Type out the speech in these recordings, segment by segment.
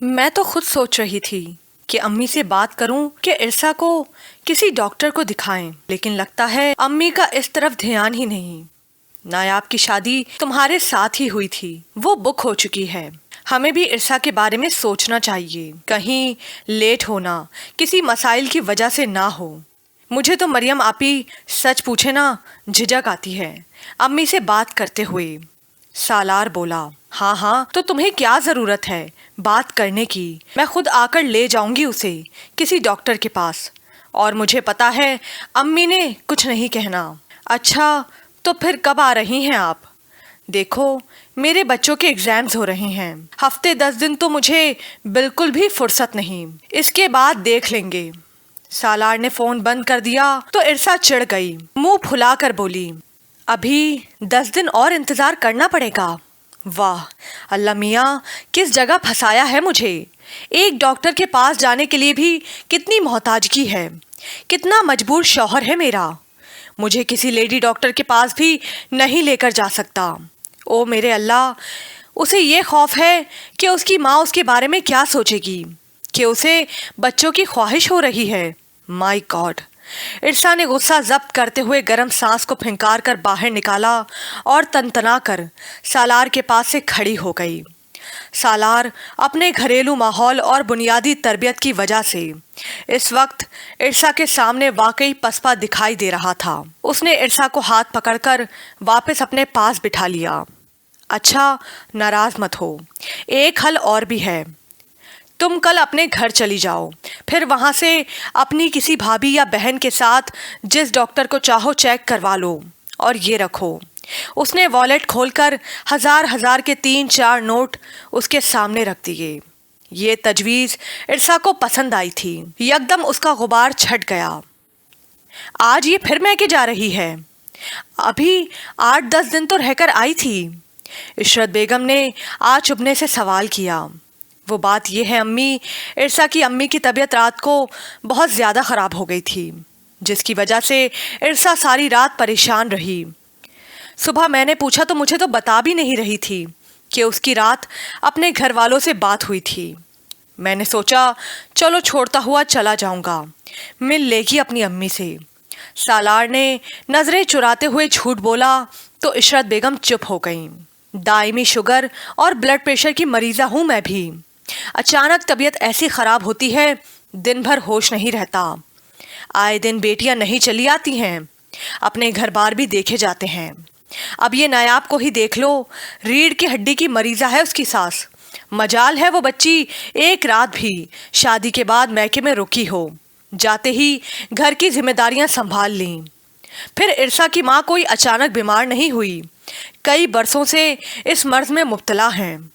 मैं तो खुद सोच रही थी कि अम्मी से बात करूं कि इरसा को किसी डॉक्टर को दिखाएं, लेकिन लगता है अम्मी का इस तरफ ध्यान ही नहीं। नायाब की शादी तुम्हारे साथ ही हुई थी, वो बुक हो चुकी है। हमें भी इरसा के बारे में सोचना चाहिए, कहीं लेट होना किसी मसाइल की वजह से ना हो। मुझे तो मरियम आपी सच पूछे ना झिझक आती है अम्मी से बात करते हुए। सालार बोला, हाँ हाँ, तो तुम्हें क्या ज़रूरत है बात करने की? मैं खुद आकर ले जाऊंगी उसे किसी डॉक्टर के पास, और मुझे पता है अम्मी ने कुछ नहीं कहना। अच्छा, तो फिर कब आ रही हैं आप? देखो, मेरे बच्चों के एग्ज़ाम्स हो रहे हैं, हफ्ते 10 दिन तो मुझे बिल्कुल भी फुर्सत नहीं, इसके बाद देख लेंगे। सालार ने फ़ोन बंद कर दिया तो इरसा चिढ़ गई, मुंह फुलाकर बोली, अभी 10 दिन और इंतज़ार करना पड़ेगा? वाह अल्लाह मियाँ, किस जगह फंसाया है मुझे। एक डॉक्टर के पास जाने के लिए भी कितनी मोहताजगी है, कितना मजबूर शौहर है मेरा। मुझे किसी लेडी डॉक्टर के पास भी नहीं लेकर जा सकता। ओ मेरे अल्लाह, उसे ये खौफ है कि उसकी माँ उसके बारे में क्या सोचेगी, कि उसे बच्चों की ख्वाहिश हो रही है। My God. इरसा ने गुस्सा जब्त करते हुए गर्म सांस को फिंकार कर बाहर निकाला और तनतना कर सालार के पास से खड़ी हो गई। सालार अपने घरेलू माहौल और बुनियादी तरबियत की वजह से इस वक्त इरसा के सामने वाकई पसपा दिखाई दे रहा था। उसने इरसा को हाथ पकड़कर वापस अपने पास बिठा लिया। अच्छा, नाराज मत हो, एक हल और भी है। तुम कल अपने घर चली जाओ, फिर वहाँ से अपनी किसी भाभी या बहन के साथ जिस डॉक्टर को चाहो चेक करवा लो। और ये रखो। उसने वॉलेट खोलकर हजार के 3-4 नोट उसके सामने रख दिए। ये तजवीज़ इरसा को पसंद आई थी। यकदम उसका गुबार छट गया। आज ये फिर मैके जा रही है? अभी 8-10 दिन तो रहकर आई थी। इशरत बेगम ने आज चुभने से सवाल किया। वो बात यह है अम्मी, इरसा की अम्मी की तबीयत रात को बहुत ज़्यादा ख़राब हो गई थी, जिसकी वजह से इरसा सारी रात परेशान रही। सुबह मैंने पूछा तो मुझे तो बता भी नहीं रही थी कि उसकी रात अपने घर वालों से बात हुई थी। मैंने सोचा चलो छोड़ता हुआ चला जाऊंगा, मिल लेगी अपनी अम्मी से। सालार ने नज़रें चुराते हुए झूठ बोला तो इशरत बेगम चुप हो गईं। दायमी शुगर और ब्लड प्रेशर की मरीज़ा हूँ मैं भी। अचानक तबीयत ऐसी ख़राब होती है, दिन भर होश नहीं रहता। आए दिन बेटियां नहीं चली आती हैं, अपने घर बार भी देखे जाते हैं। अब ये नायाब को ही देख लो, रीढ़ की हड्डी की मरीज़ा है उसकी सास। मजाल है वो बच्ची एक रात भी शादी के बाद मैके में रुकी हो, जाते ही घर की जिम्मेदारियां संभाल लीं। फिर इरसा की माँ कोई अचानक बीमार नहीं हुई, कई बरसों से इस मर्ज में मुब्तला हैं,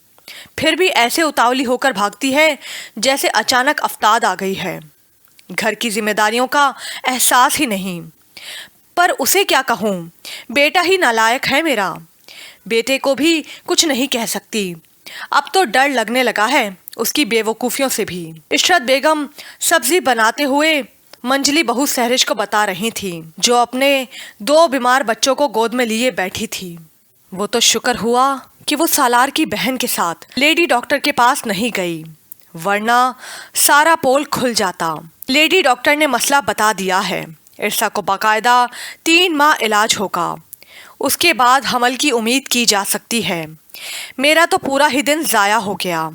फिर भी ऐसे उतावली होकर भागती है जैसे अचानक आफताब आ गई है। घर की जिम्मेदारियों का एहसास ही नहीं। पर उसे क्या कहूँ, बेटा ही नालायक है मेरा। बेटे को भी कुछ नहीं कह सकती। अब तो डर लगने लगा है उसकी बेवकूफ़ियों से भी। इशरत बेगम सब्जी बनाते हुए मंजली बहू सहरिश को बता रही थी, जो अपने 2 बीमार बच्चों को गोद में लिए बैठी थी। वो तो शुक्र हुआ कि वो सालार की बहन के साथ लेडी डॉक्टर के पास नहीं गई, वरना सारा पोल खुल जाता। लेडी डॉक्टर ने मसला बता दिया है, इरसा को बाकायदा 3 माह इलाज होगा, उसके बाद हमल की उम्मीद की जा सकती है। मेरा तो पूरा ही दिन ज़ाया हो गया।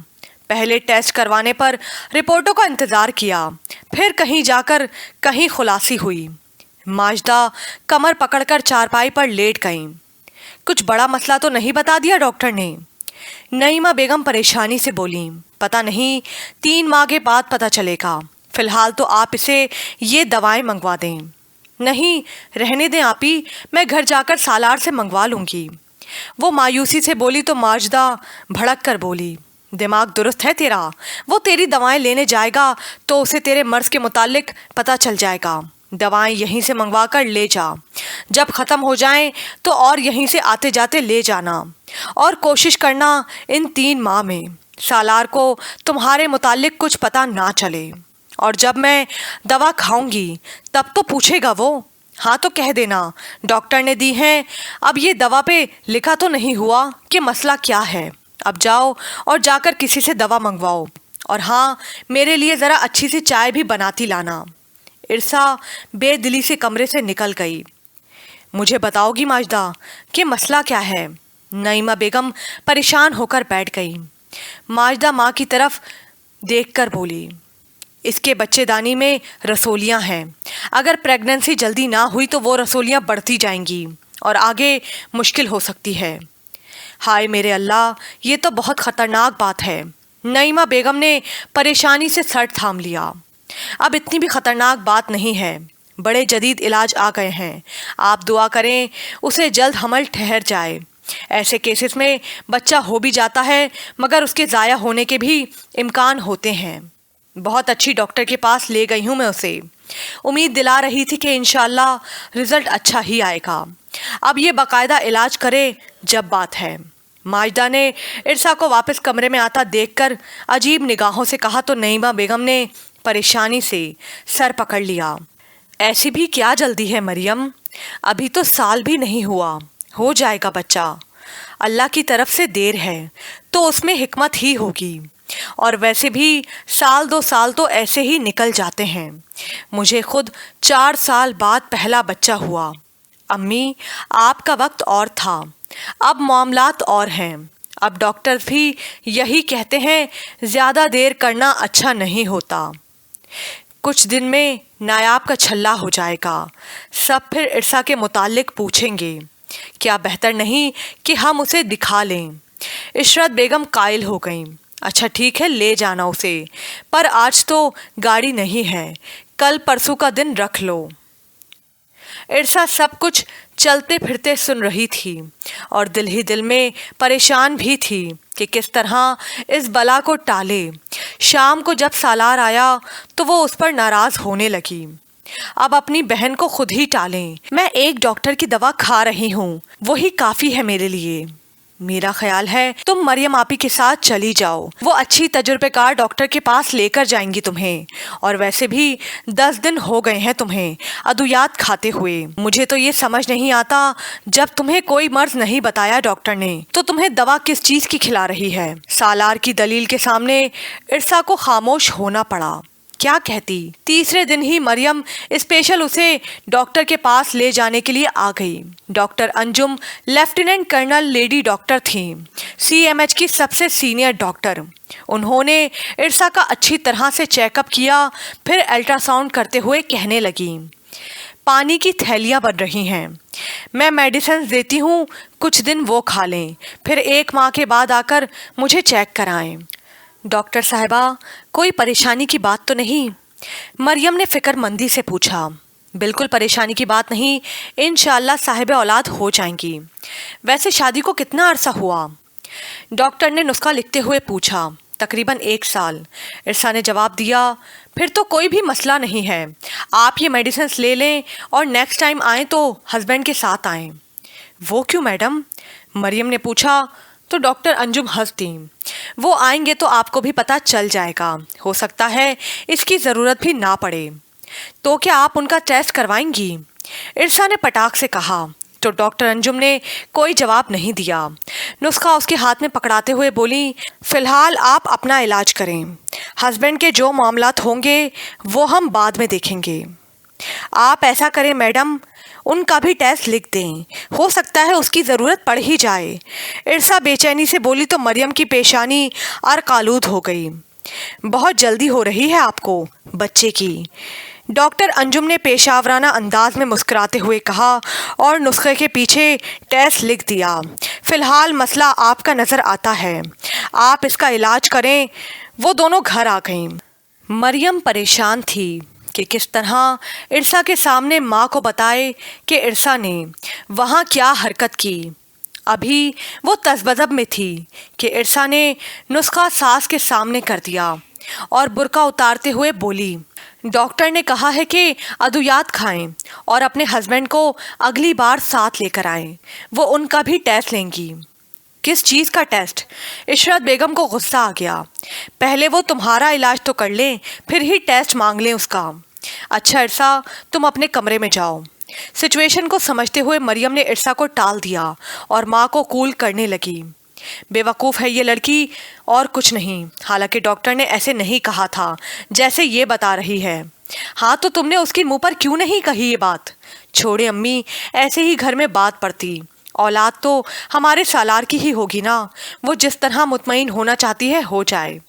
पहले टेस्ट करवाने पर रिपोर्टों का इंतज़ार किया, फिर कहीं जाकर कहीं खुलासी हुई। माजदा कमर पकड़कर चारपाई पर लेट गईं। कुछ बड़ा मसला तो नहीं बता दिया डॉक्टर ने? नईमा बेगम परेशानी से बोली, पता नहीं, 3 माह के बाद पता चलेगा। फ़िलहाल तो आप इसे ये दवाएं मंगवा दें। नहीं, रहने दें आपी, मैं घर जाकर सालार से मंगवा लूँगी। वो मायूसी से बोली तो माजदा भड़क कर बोली, दिमाग दुरुस्त है तेरा? वो तेरी दवाएं लेने जाएगा तो उसे तेरे मर्ज़ के मुतालिक पता चल जाएगा। दवाएं यहीं से मंगवा कर ले जा, जब ख़त्म हो जाएं तो और यहीं से आते जाते ले जाना। और कोशिश करना इन 3 माह में सालार को तुम्हारे मुतालिक कुछ पता ना चले। और जब मैं दवा खाऊंगी तब तो पूछेगा वो, हाँ तो कह देना डॉक्टर ने दी हैं, अब ये दवा पे लिखा तो नहीं हुआ कि मसला क्या है। अब जाओ और जाकर किसी से दवा मंगवाओ اور ہاں میرے لیے ذرا اچھی سی چائے بھی بناتی لانا۔ ارسا بے دلی سے کمرے سے نکل گئی۔ مجھے بتاؤ گی ماجدہ کہ مسئلہ کیا ہے؟ نعیمہ بیگم پریشان ہو کر بیٹھ گئی۔ ماجدہ ماں کی طرف دیکھ کر بولی، اس کے بچے دانی میں رسولیاں ہیں، اگر پریگننسی جلدی نہ ہوئی تو وہ رسولیاں بڑھتی جائیں گی اور آگے مشکل ہو سکتی ہے۔ ہائے میرے اللہ، یہ تو بہت خطرناک بات ہے۔ نعیمہ بیگم نے پریشانی سے سر تھام لیا۔ اب اتنی بھی خطرناک بات نہیں ہے، بڑے جدید علاج آ گئے ہیں، آپ دعا کریں اسے جلد حمل ٹھہر جائے۔ ایسے کیسز میں بچہ ہو بھی جاتا ہے مگر اس کے ضائع ہونے کے بھی امکان ہوتے ہیں۔ بہت اچھی ڈاکٹر کے پاس لے گئی ہوں میں اسے، امید دلا رہی تھی کہ انشاءاللہ رزلٹ اچھا ہی آئے گا، اب یہ باقاعدہ علاج کرے جب بات ہے۔ ماجدہ نے ارسا کو واپس کمرے میں آتا دیکھ کر عجیب نگاہوں سے کہا تو نعیمہ بیگم نے پریشانی سے سر پکڑ لیا۔ ایسی بھی کیا جلدی ہے مریم، ابھی تو سال بھی نہیں ہوا، ہو جائے گا بچہ، اللہ کی طرف سے دیر ہے تو اس میں حکمت ہی ہوگی، اور ویسے بھی 1-2 سال تو ایسے ہی نکل جاتے ہیں، مجھے خود 4 سال بعد پہلا بچہ ہوا۔ امی آپ کا وقت اور تھا، اب معاملات اور ہیں، اب ڈاکٹر بھی یہی کہتے ہیں زیادہ دیر کرنا اچھا نہیں ہوتا۔ کچھ دن میں نایاب کا چھلا ہو جائے گا، سب پھر ارسا کے متعلق پوچھیں گے، کیا بہتر نہیں کہ ہم اسے دکھا لیں؟ عشرت بیگم قائل ہو گئیں، اچھا ٹھیک ہے لے جانا اسے، پر آج تو گاڑی نہیں ہے، کل پرسوں کا دن رکھ لو۔ ارسا سب کچھ چلتے پھرتے سن رہی تھی اور دل ہی دل میں پریشان بھی تھی کہ کس طرح اس بلا کو ٹالے۔ شام کو جب سالار آیا تو وہ اس پر ناراض ہونے لگی، اب اپنی بہن کو خود ہی ٹالیں، میں ایک ڈاکٹر کی دوا کھا رہی ہوں، وہی کافی ہے میرے لیے، میرا خیال ہے تم مریم آپی کے ساتھ چلی جاؤ، وہ اچھی تجربے کار ڈاکٹر کے پاس لے کر جائیں گی تمہیں، اور ویسے بھی 10 دن ہو گئے ہیں تمہیں ادویات کھاتے ہوئے، مجھے تو یہ سمجھ نہیں آتا جب تمہیں کوئی مرض نہیں بتایا ڈاکٹر نے تو تمہیں دوا کس چیز کی کھلا رہی ہے۔ سالار کی دلیل کے سامنے ارسا کو خاموش ہونا پڑا، کیا کہتی؟ تیسرے دن ہی مریم اسپیشل اسے ڈاکٹر کے پاس لے جانے کے لیے آ گئی۔ ڈاکٹر انجم لیفٹیننٹ کرنل لیڈی ڈاکٹر تھیں، CMH کی سب سے سینئر ڈاکٹر۔ انہوں نے ارسا کا اچھی طرح سے چیک اپ کیا، پھر الٹرا ساؤنڈ کرتے ہوئے کہنے لگیں، پانی کی تھیلیاں بن رہی ہیں، میں میڈیسنز دیتی ہوں، کچھ دن وہ کھا لیں، پھر 1 ماہ کے بعد آ کر مجھے چیک کرائیں۔ ڈاکٹر صاحبہ کوئی پریشانی کی بات تو نہیں؟ مریم نے فکر مندی سے پوچھا۔ بالکل پریشانی کی بات نہیں، انشاءاللہ صاحب اولاد ہو جائیں گی۔ ویسے شادی کو کتنا عرصہ ہوا؟ ڈاکٹر نے نسخہ لکھتے ہوئے پوچھا۔ تقریباً 1 سال، ارسا نے جواب دیا۔ پھر تو کوئی بھی مسئلہ نہیں ہے، آپ یہ میڈیسنز لے لیں اور نیکسٹ ٹائم آئیں تو ہسبینڈ کے ساتھ آئیں۔ وہ کیوں میڈم؟ مریم نے پوچھا تو ڈاکٹر انجم ہنس دیں۔ وہ آئیں گے تو آپ کو بھی پتہ چل جائے گا، ہو سکتا ہے اس کی ضرورت بھی نہ پڑے۔ تو کیا آپ ان کا ٹیسٹ کروائیں گی؟ ارسا نے پٹاخ سے کہا تو ڈاکٹر انجم نے کوئی جواب نہیں دیا۔ نسخہ اس کے ہاتھ میں پکڑاتے ہوئے بولی، فی الحال آپ اپنا علاج کریں، ہسبینڈ کے جو معاملات ہوں گے وہ ہم بعد میں دیکھیں گے۔ آپ ایسا کریں میڈم، ان کا بھی ٹیسٹ لکھ دیں، ہو سکتا ہے اس کی ضرورت پڑ ہی جائے۔ ارسا بے چینی سے بولی تو مریم کی پیشانی عرق آلود ہو گئی۔ بہت جلدی ہو رہی ہے آپ کو بچے کی، ڈاکٹر انجم نے پیشاورانہ انداز میں مسکراتے ہوئے کہا اور نسخے کے پیچھے ٹیسٹ لکھ دیا۔ فی الحال مسئلہ آپ کا نظر آتا ہے، آپ اس کا علاج کریں۔ وہ دونوں گھر آ گئیں۔ مریم پریشان تھی کہ کس طرح ارسا کے سامنے ماں کو بتائے کہ ارسا نے وہاں کیا حرکت کی۔ ابھی وہ تذبذب میں تھی کہ ارسا نے نسخہ ساس کے سامنے کر دیا اور برقع اتارتے ہوئے بولی، ڈاکٹر نے کہا ہے کہ ادویات کھائیں اور اپنے ہسبینڈ کو اگلی بار ساتھ لے کر آئیں، وہ ان کا بھی ٹیسٹ لیں گی۔ کس چیز کا ٹیسٹ؟ عشرت بیگم کو غصہ آ گیا۔ پہلے وہ تمہارا علاج تو کر لیں، پھر ہی ٹیسٹ مانگ لیں اس کا۔ اچھا ارسا تم اپنے کمرے میں جاؤ۔ سچویشن کو سمجھتے ہوئے مریم نے ارسا کو ٹال دیا اور ماں کو کول کرنے لگی۔ बेवकूफ़ है ये लड़की और कुछ नहीं। हालांकि डॉक्टर ने ऐसे नहीं कहा था जैसे ये बता रही है। हाँ तो तुमने उसके मुंह पर क्यों नहीं कही ये बात? छोड़े अम्मी, ऐसे ही घर में बात पड़ती। औलाद तो हमारे सालार की ही होगी ना, वो जिस तरह मुतमईन होना चाहती है हो जाए।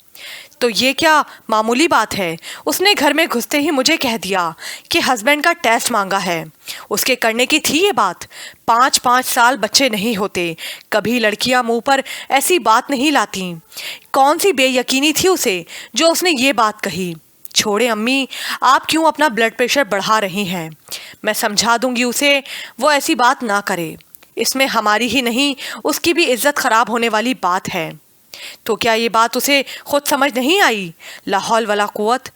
तो ये क्या मामूली बात है? उसने घर में घुसते ही मुझे कह दिया कि हस्बैंड का टेस्ट मांगा है। उसके करने की थी ये बात। 5-5 साल बच्चे नहीं होते, कभी लड़कियां मुंह पर ऐसी बात नहीं लाती। कौन सी बेयकीनी थी उसे जो उसने ये बात कही? छोड़े अम्मी, आप क्यों अपना ब्लड प्रेशर बढ़ा रही हैं? मैं समझा दूंगी उसे, वो ऐसी बात ना करे। इसमें हमारी ही नहीं उसकी भी इज्जत खराब होने वाली बात है। तो क्या ये बात उसे खुद समझ नहीं आई? ला हौल वला कुव्वत।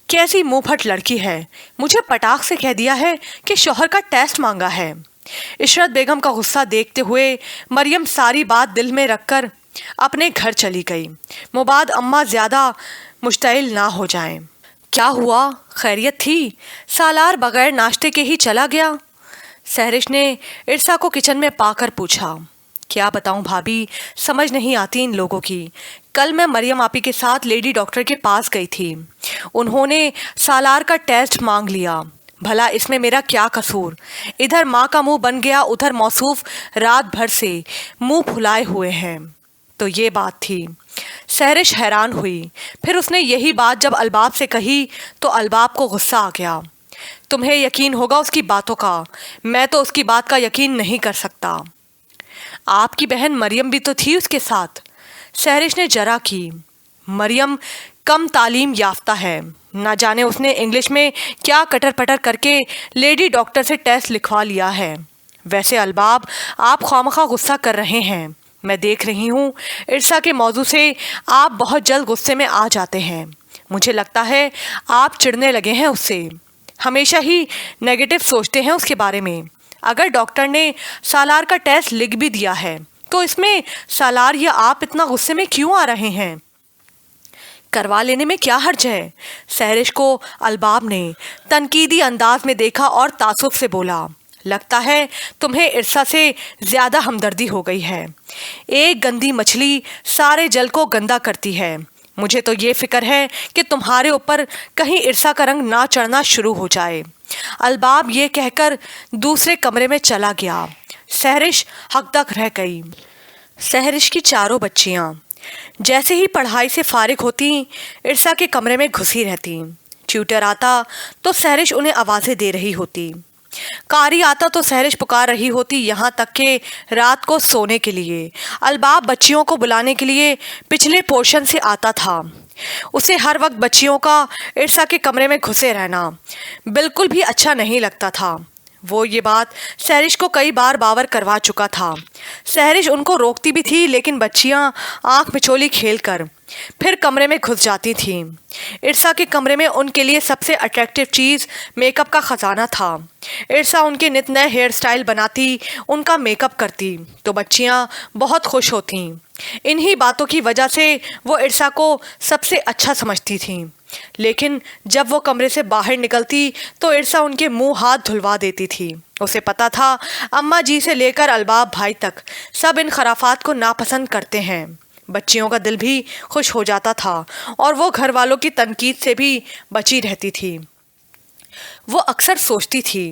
कैसी मुंहफट लड़की है, मुझे पटाख से कह दिया है कि शौहर का टेस्ट मांगा है। इशरत बेगम का गुस्सा देखते हुए मरियम सारी बात दिल में रखकर अपने घर चली गई, मुबाद अम्मा ज़्यादा मुश्तइल ना हो जाएं। क्या हुआ, खैरियत थी? सालार बगैर नाश्ते के ही चला गया? सहरिश ने इरसा को किचन में पाकर पूछा। क्या बताऊं भाभी, समझ नहीं आती इन लोगों की। कल मैं मरियम आपी के साथ लेडी डॉक्टर के पास गई थी। उन्होंने सालार का टेस्ट मांग लिया। भला इसमें मेरा क्या कसूर? इधर माँ का मुंह बन गया, उधर मौसूफ रात भर से मुंह फुलाए हुए हैं। तो ये बात थी। सहरिश हैरान हुई। फिर उसने यही बात जब अलबाब से कही तो अलबाब को गुस्सा आ गया। तुम्हें यकीन होगा उसकी बातों का, मैं तो उसकी बात का यकीन नहीं कर सकता। आपकी बहन मरियम भी तो थी उसके साथ। सहरिश ने जरा की। मरियम कम तालीम याफ्ता है, ना जाने उसने इंग्लिश में क्या कटर पटर करके लेडी डॉक्टर से टेस्ट लिखवा लिया है। वैसे अलबाब, आप खामखा गुस्सा कर रहे हैं। मैं देख रही हूँ इरसा के मौजू से आप बहुत जल्द गुस्से में आ जाते हैं। मुझे लगता है आप चिढ़ने लगे हैं उससे। हमेशा ही नेगेटिव सोचते हैं उसके बारे में। अगर डॉक्टर ने सालार का टेस्ट लिख भी दिया है तो इसमें सालार या आप इतना गुस्से में क्यों आ रहे हैं? करवा लेने में क्या हर्ज है? सहरिश को अलबाब ने तनकीदी अंदाज में देखा और तासुब से बोला, लगता है तुम्हें इरसा से ज़्यादा हमदर्दी हो गई है। एक गंदी मछली सारे जल को गंदा करती है। मुझे तो ये फिक्र है कि तुम्हारे ऊपर कहीं इरसा का रंग ना चढ़ना शुरू हो जाए। अलबाब ये कहकर दूसरे कमरे में चला गया। सहरिश हकदक रह गई। सहरिश की चारों बच्चियां जैसे ही पढ़ाई से फारिग होती इरसा के कमरे में घुसी रहती। ट्यूटर आता तो सहरिश उन्हें आवाज़ें दे रही होती। कारी आता तो सहरिश पुकार रही होती, यहाँ तक कि रात को सोने के लिए अलबाब बच्चियों को बुलाने के लिए पिछले पोर्शन से आता था। उसे हर वक्त बच्चियों का इरसा के कमरे में घुसे रहना बिल्कुल भी अच्छा नहीं लगता था। वो ये बात सहरिश को कई बार बावर करवा चुका था। सहरिश उनको रोकती भी थी, लेकिन बच्चियां आंख मिचोली खेलकर फिर कमरे में घुस जाती थीं। इरसा के कमरे में उनके लिए सबसे अट्रैक्टिव चीज़ मेकअप का ख़जाना था। इरसा उनके नित नए हेयर स्टाइल बनाती, उनका मेकअप करती तो बच्चियां बहुत खुश होतीं। इन्हीं बातों की वजह से वो इरसा को सबसे अच्छा समझती थीं। लेकिन जब वो कमरे से बाहर निकलती तो इरसा उनके मुंह हाथ धुलवा देती थी। उसे पता था अम्मा जी से लेकर अलबाब भाई तक सब इन खराफात को नापसंद करते हैं। बच्चियों का दिल भी खुश हो जाता था और वो घर वालों की तनकीद से भी बची रहती थी। वो अक्सर सोचती थी,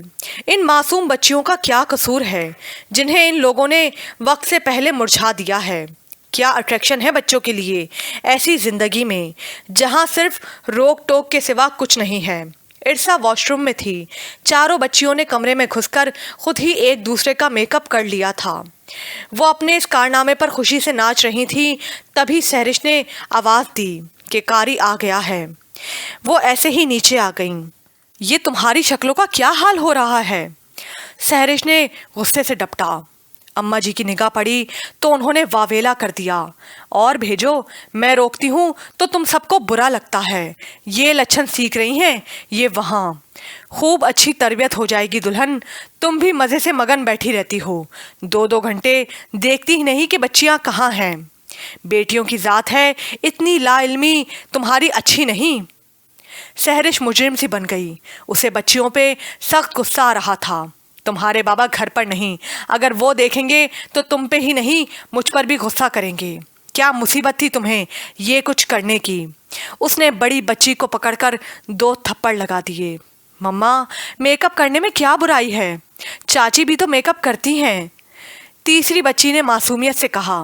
इन मासूम बच्चियों का क्या कसूर है जिन्हें इन लोगों ने वक्त से पहले मुरझा दिया है। क्या अट्रैक्शन है बच्चों के लिए ऐसी ज़िंदगी में जहाँ सिर्फ रोक टोक के सिवा कुछ नहीं है। इरसा वॉशरूम में थी। चारों बच्चियों ने कमरे में घुसकर खुद ही एक दूसरे का मेकअप कर लिया था। वो अपने इस कारनामे पर खुशी से नाच रही थी। तभी सहरिश ने आवाज़ दी कि कारी आ गया है। वो ऐसे ही नीचे आ गईं। ये तुम्हारी शक्लों का क्या हाल हो रहा है? सहरिश ने गुस्से से डपटा। अम्मा जी की निगाह पड़ी तो उन्होंने वावेला कर दिया, और भेजो, मैं रोकती हूँ तो तुम सबको बुरा लगता है। ये लक्षण सीख रही हैं ये वहाँ। खूब अच्छी तरबियत हो जाएगी दुल्हन। तुम भी मज़े से मगन बैठी रहती हो, 2-2 घंटे देखती ही नहीं कि बच्चियाँ कहाँ हैं। बेटियों की ज़ात है, इतनी लाइल्मी तुम्हारी अच्छी नहीं। सहरिश मुजरिम सी बन गई। उसे बच्चियों पे सख्त गुस्सा आ रहा था। तुम्हारे बाबा घर पर नहीं, अगर वो देखेंगे तो तुम पे ही नहीं मुझ पर भी गुस्सा करेंगे। क्या मुसीबत थी तुम्हें ये कुछ करने की। उसने बड़ी बच्ची को पकड़कर 2 थप्पड़ लगा दिए। मम्मा, मेकअप करने में क्या बुराई है, चाची भी तो मेकअप करती हैं। तीसरी बच्ची ने मासूमियत से कहा।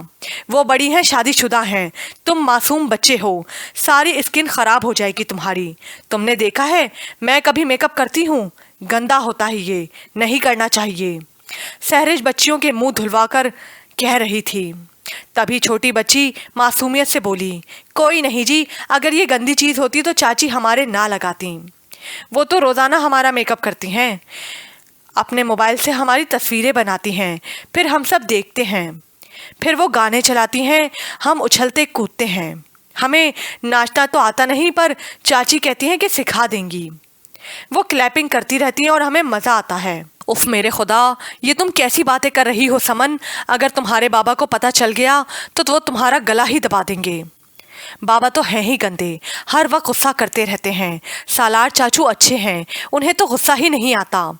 वो बड़ी हैं, शादीशुदा हैं, तुम मासूम बच्चे हो, सारी स्किन खराब हो जाएगी तुम्हारी। तुमने देखा है मैं कभी मेकअप करती हूँ? गंदा होता है, ये नहीं करना चाहिए। सहरिश बच्चियों के मुंह धुलवाकर कह रही थी। तभी छोटी बच्ची मासूमियत से बोली, कोई नहीं जी, अगर ये गंदी चीज़ होती तो चाची हमारे ना लगाती। वो तो रोज़ाना हमारा मेकअप करती हैं, अपने मोबाइल से हमारी तस्वीरें बनाती हैं, फिर हम सब देखते हैं। फिर वो गाने चलाती हैं, हम उछलते कूदते हैं। हमें नाचना तो आता नहीं, पर चाची कहती हैं कि सिखा देंगी। वो क्लैपिंग करती रहती हैं और हमें मज़ा आता है। उफ मेरे खुदा, ये तुम कैसी बातें कर रही हो समन। अगर तुम्हारे बाबा को पता चल गया तो वो तुम्हारा गला ही दबा देंगे। बाबा तो हैं ही गंदे, हर वक्त गुस्सा करते रहते हैं। सालार चाचू अच्छे हैं, उन्हें तो गुस्सा ही नहीं आता,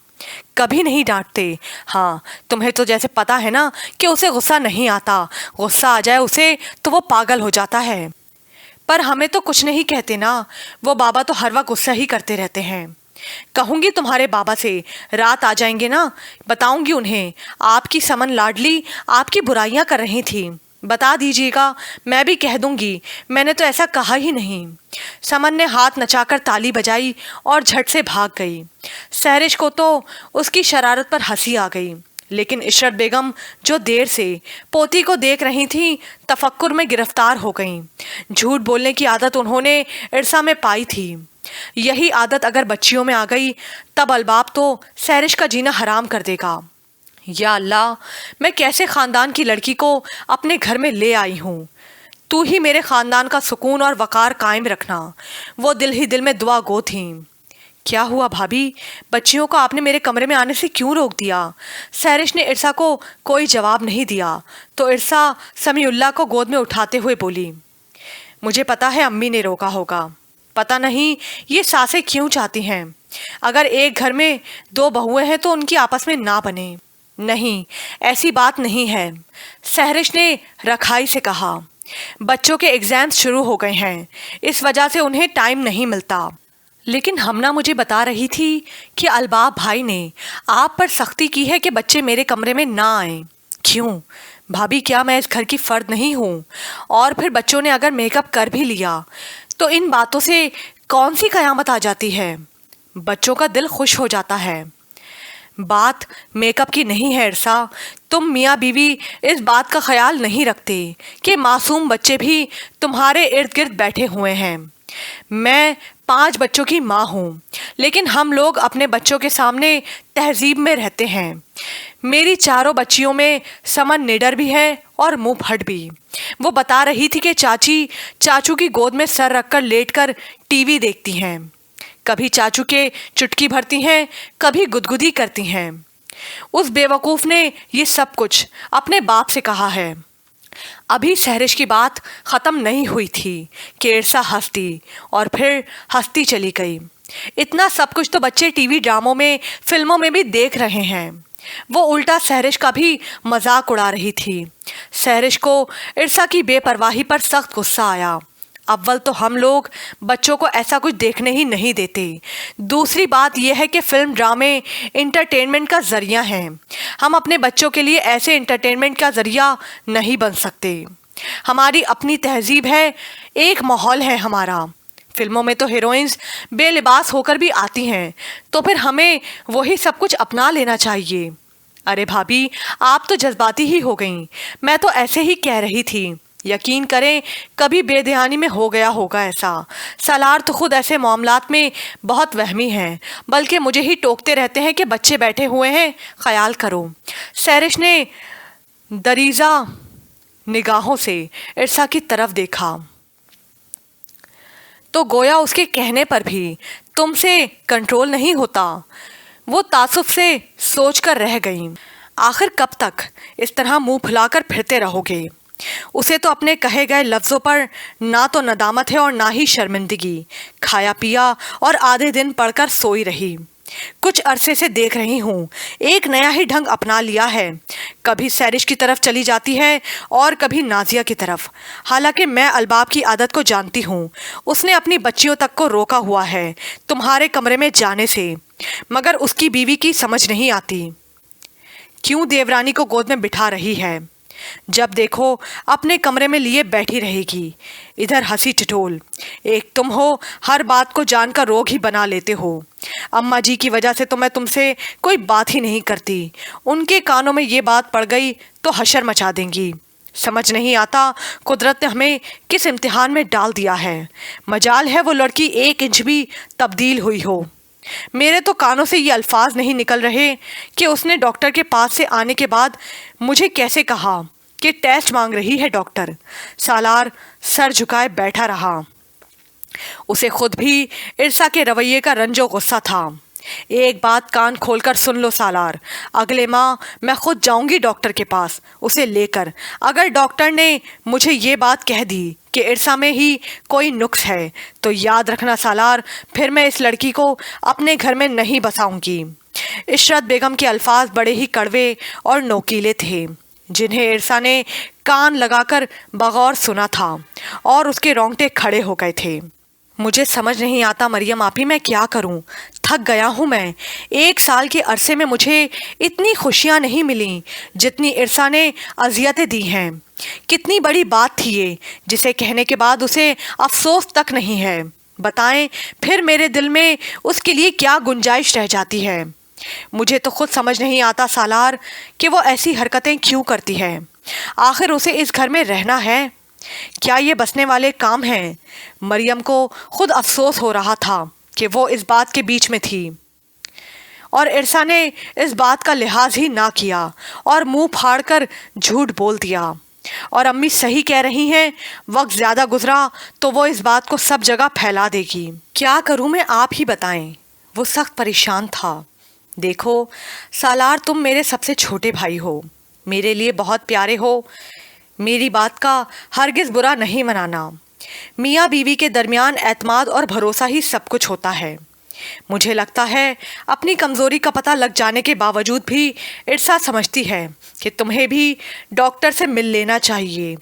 कभी नहीं डांटते। हाँ, तुम्हें तो जैसे पता है ना कि उसे गुस्सा नहीं आता, गुस्सा आ जाए उसे तो वो पागल हो जाता है। पर हमें तो कुछ नहीं कहते ना, वो बाबा तो हर वक्त गुस्सा ही करते रहते हैं। कहूँगी तुम्हारे बाबा से, रात आ जाएंगे ना, बताऊँगी उन्हें आपकी समन लाडली आपकी बुराइयाँ कर रही थी। बता दीजिएगा, मैं भी कह दूंगी, मैंने तो ऐसा कहा ही नहीं। समन ने हाथ नचाकर ताली बजाई और झट से भाग गई। सहरिश को तो उसकी शरारत पर हंसी आ गई, लेकिन इशरत बेगम जो देर से पोती को देख रही थी, तफक्कुर में गिरफ्तार हो गईं। झूठ बोलने की आदत उन्होंने इरसा में पाई थी। यही आदत अगर बच्चियों में आ गई तब अलबाब तो सहरिश का जीना हराम कर देगा। या अल्लाह, मैं कैसे ख़ानदान की लड़की को अपने घर में ले आई हूँ। तू ही मेरे ख़ानदान का सुकून और वक़ार कायम रखना। वो दिल ही दिल में दुआ गो थीं। क्या हुआ भाभी, बच्चियों को आपने मेरे कमरे में आने से क्यों रोक दिया? सहरिश ने इरसा को कोई जवाब नहीं दिया तो इरसा समीउल्लाह को गोद में उठाते हुए बोली, मुझे पता है अम्मी ने रोका होगा। पता नहीं ये सासें क्यों चाहती हैं, अगर एक घर में 2 बहुएं हैं तो उनकी आपस में ना बने। नहीं, ऐसी बात नहीं है, सहरिश ने रखाई से कहा। बच्चों के एग्ज़ाम्स शुरू हो गए हैं, इस वजह से उन्हें टाइम नहीं मिलता। लेकिन हमना मुझे बता रही थी कि अलबाब भाई ने आप पर सख्ती की है कि बच्चे मेरे कमरे में ना आएं। क्यों भाभी, क्या मैं इस घर की फ़र्द नहीं हूँ? और फिर बच्चों ने अगर मेकअप कर भी लिया तो इन बातों से कौन सी क़यामत आ जाती है? बच्चों का दिल खुश हो जाता है। बात मेकअप की नहीं है इरसा, तुम मियाँ बीवी इस बात का ख्याल नहीं रखते कि मासूम बच्चे भी तुम्हारे इर्द गिर्द बैठे हुए हैं। मैं 5 बच्चों की माँ हूँ, लेकिन हम लोग अपने बच्चों के सामने तहजीब में रहते हैं। मेरी 4 बच्चियों में समन निडर भी है और मुँह फट भी। वो बता रही थी कि चाची चाचू की गोद में सर रखकर लेटकर टीवी देखती हैं, कभी चाचू के चुटकी भरती हैं, कभी गुदगुदी करती हैं। उस बेवकूफ़ ने ये सब कुछ अपने बाप से कहा है। अभी सहरिश की बात ख़त्म नहीं हुई थी कि इरसा हंसती और फिर हंसती चली गई। इतना सब कुछ तो बच्चे टीवी ड्रामों में, फिल्मों में भी देख रहे हैं। वो उल्टा सहरिश का भी मजाक उड़ा रही थी। सहरिश को इरसा की बेपरवाही पर सख्त गुस्सा आया। अव्वल तो हम लोग बच्चों को ऐसा कुछ देखने ही नहीं देते। दूसरी बात यह है कि फिल्म ड्रामे इंटरटेनमेंट का ज़रिया हैं। हम अपने बच्चों के लिए ऐसे इंटरटेनमेंट का ज़रिया नहीं बन सकते। हमारी अपनी तहजीब है, एक माहौल है हमारा। फिल्मों में तो हीरोइंस बेलिबास होकर भी आती हैं, तो फिर हमें वही सब कुछ अपना लेना चाहिए। अरे भाभी, आप तो जज्बाती ही हो गईं। मैं तो ऐसे ही कह रही थी। यकीन करें, कभी बेध्यानी में हो गया होगा ऐसा। सालार तो खुद ऐसे मामलात में बहुत वहमी हैं, बल्कि मुझे ही टोकते रहते हैं कि बच्चे बैठे हुए हैं, ख्याल करो। सहरिश ने दरीजा निगाहों से इरसा की तरफ देखा तो गोया उसके कहने पर भी तुमसे कंट्रोल नहीं होता। वो तासुफ से सोच कर रह गईं। आखिर कब तक इस तरह मुंह फुलाकर फिरते रहोगे? उसे तो अपने कहे गए लफ्ज़ों पर ना तो नदामत है और ना ही शर्मिंदगी। खाया पिया और आधे दिन पढ़कर सोई रही। कुछ अरसे से देख रही हूँ, एक नया ही ढंग अपना लिया है। कभी सैरिश की तरफ चली जाती है और कभी नाजिया की तरफ। हालांकि मैं अलबाब की आदत को जानती हूँ, उसने अपनी बच्चियों तक को रोका हुआ है तुम्हारे कमरे में जाने से, मगर उसकी बीवी की समझ नहीं आती क्यों देवरानी को गोद में बिठा रही है। जब देखो अपने कमरे में लिए बैठी रहेगी। इधर हंसी ठिठोल, एक तुम हो, हर बात को जानकर रोग ही बना लेते हो। अम्मा जी की वजह से तो मैं तुमसे कोई बात ही नहीं करती, उनके कानों में ये बात पड़ गई तो हशर मचा देंगी। समझ नहीं आता कुदरत ने हमें किस इम्तिहान में डाल दिया है। मजाल है वो लड़की 1 इंच भी तब्दील हुई हो। मेरे तो कानों से ये अल्फाज नहीं निकल रहे कि उसने डॉक्टर के पास से आने के बाद मुझे कैसे कहा कि टेस्ट मांग रही है डॉक्टर। सालार सर झुकाए बैठा रहा। उसे खुद भी इरसा के रवैये का रंजो गुस्सा था। एक बात कान खोलकर सुन लो सालार, अगले माह मैं खुद जाऊंगी डॉक्टर के पास उसे लेकर। अगर डॉक्टर ने मुझे ये बात कह दी कि इरसा में ही कोई नुक्स है तो याद रखना सालार, फिर मैं इस लड़की को अपने घर में नहीं बसाऊंगी। इशरत बेगम के अल्फाज बड़े ही कड़वे और नोकीले थे, जिन्हें इरसा ने कान लगाकर बगौर सुना था और उसके रोंगटे खड़े हो गए थे। मुझे समझ नहीं आता मरियम आपी, मैं क्या करूं? थक गया हूं मैं। 1 साल के अरसे में मुझे इतनी खुशियां नहीं मिली जितनी इरसा ने अजियतें दी हैं। कितनी बड़ी बात थी ये, जिसे कहने के बाद उसे अफसोस तक नहीं है। बताएं फिर मेरे दिल में उसके लिए क्या गुंजाइश रह जाती है। मुझे तो खुद समझ नहीं आता सालार कि वो ऐसी हरकतें क्यों करती है। आखिर उसे इस घर में रहना है, क्या ये बसने वाले काम हैं? मरियम को खुद अफसोस हो रहा था कि वो इस बात के बीच में थी और इरसा ने इस बात का लिहाज ही ना किया और मुंह फाड़कर झूठ बोल दिया। और अम्मी सही कह रही हैं, वक्त ज़्यादा गुजरा तो वो इस बात को सब जगह फैला देगी। क्या करूं मैं, आप ही बताएं। वो सख्त परेशान था। देखो सालार, तुम मेरे सबसे छोटे भाई हो, मेरे लिए बहुत प्यारे हो। मेरी बात का हरगिज़ बुरा नहीं मनाना। मियाँ बीवी के दरमियान एतमाद और भरोसा ही सब कुछ होता है। मुझे लगता है अपनी कमज़ोरी का पता लग जाने के बावजूद भी इरसा समझती है कि तुम्हें भी डॉक्टर से मिल लेना चाहिए।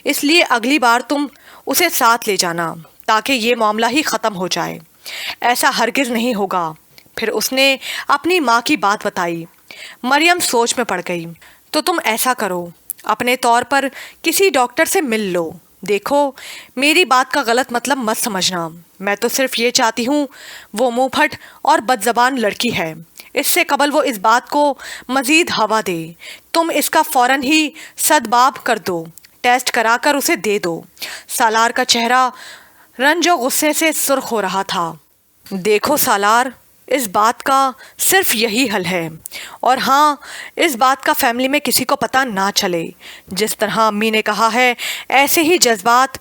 इसलिए अगली बार तुम उसे साथ ले जाना ताकि ये मामला ही ख़त्म हो जाए। ऐसा हरगिज़ नहीं होगा। फिर उसने अपनी माँ की बात बताई। मरियम सोच में पड़ गई। तो तुम ऐसा करो, अपने तौर पर किसी डॉक्टर से मिल लो। देखो मेरी बात का गलत मतलब मत समझना, मैं तो सिर्फ ये चाहती हूँ, वो मुंहफट और बदज़बान लड़की है। इससे कबल वो इस बात को मज़ीद हवा दे, तुम इसका फ़ौरन ही सदबाब कर दो, टेस्ट कराकर उसे दे दो। सालार का चेहरा रंज और गुस्से से सुर्ख हो रहा था। देखो सालार, इस बात का सिर्फ यही हल है। और हाँ, इस बात का फैमिली में किसी को पता ना चले। जिस तरह अम्मी ने कहा है, ऐसे ही जज्बात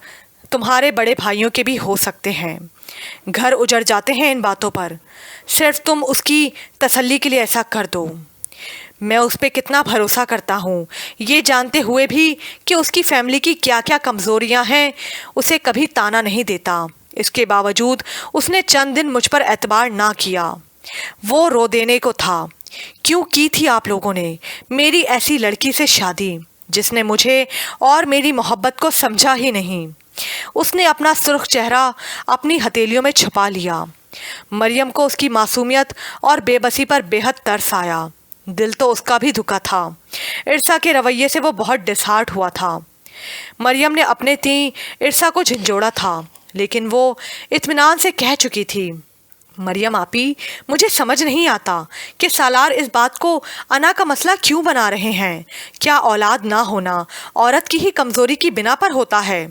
तुम्हारे बड़े भाइयों के भी हो सकते हैं। घर उजड़ जाते हैं इन बातों पर। सिर्फ तुम उसकी तसल्ली के लिए ऐसा कर दो। मैं उस पर कितना भरोसा करता हूँ, ये जानते हुए भी कि उसकी फैमिली की क्या क्या कमज़ोरियाँ हैं। उसे कभी ताना नहीं देता, इसके बावजूद उसने चंद दिन मुझ पर एतबार ना किया। वो रो देने को था। क्यों की थी आप लोगों ने मेरी ऐसी लड़की से शादी, जिसने मुझे और मेरी मोहब्बत को समझा ही नहीं। उसने अपना सुर्ख चेहरा अपनी हथेलियों में छुपा लिया। मरियम को उसकी मासूमियत और बेबसी पर बेहद तरस आया। दिल तो उसका भी दुखा था। इरसा के रवैये से वो बहुत डिसहार्ट हुआ था। मरियम ने अपने ती इरसा को झंझोड़ा था, लेकिन वो इत्मीनान से कह चुकी थी, मरियम आपी, मुझे समझ नहीं आता कि सालार इस बात को अना का मसला क्यों बना रहे हैं। क्या औलाद ना होना औरत की ही कमज़ोरी की बिना पर होता है?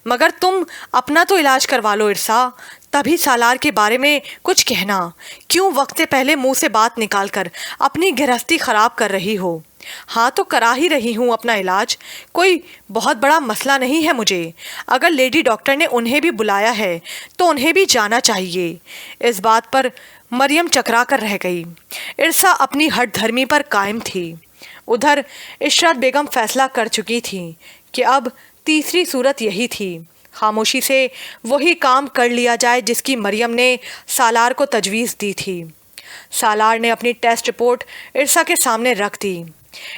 मगर तुम अपना तो इलाज करवा लो इरसा, तभी सालार के बारे में कुछ कहना। क्यों वक्त से पहले मुंह से बात निकालकर अपनी गृहस्थी ख़राब कर रही हो? हाँ, तो करा ही रही हूँ अपना इलाज, कोई बहुत बड़ा मसला नहीं है मुझे। अगर लेडी डॉक्टर ने उन्हें भी बुलाया है तो उन्हें भी जाना चाहिए। इस बात पर मरियम चकरा कर रह गई। इरसा अपनी हठ धर्मी पर कायम थी। उधर इशरत बेगम फैसला कर चुकी थी कि अब तीसरी सूरत यही थी, खामोशी से वही काम कर लिया जाए जिसकी मरियम ने सालार को तजवीज़ दी थी। सालार ने अपनी टेस्ट रिपोर्ट इरसा के सामने रख दी।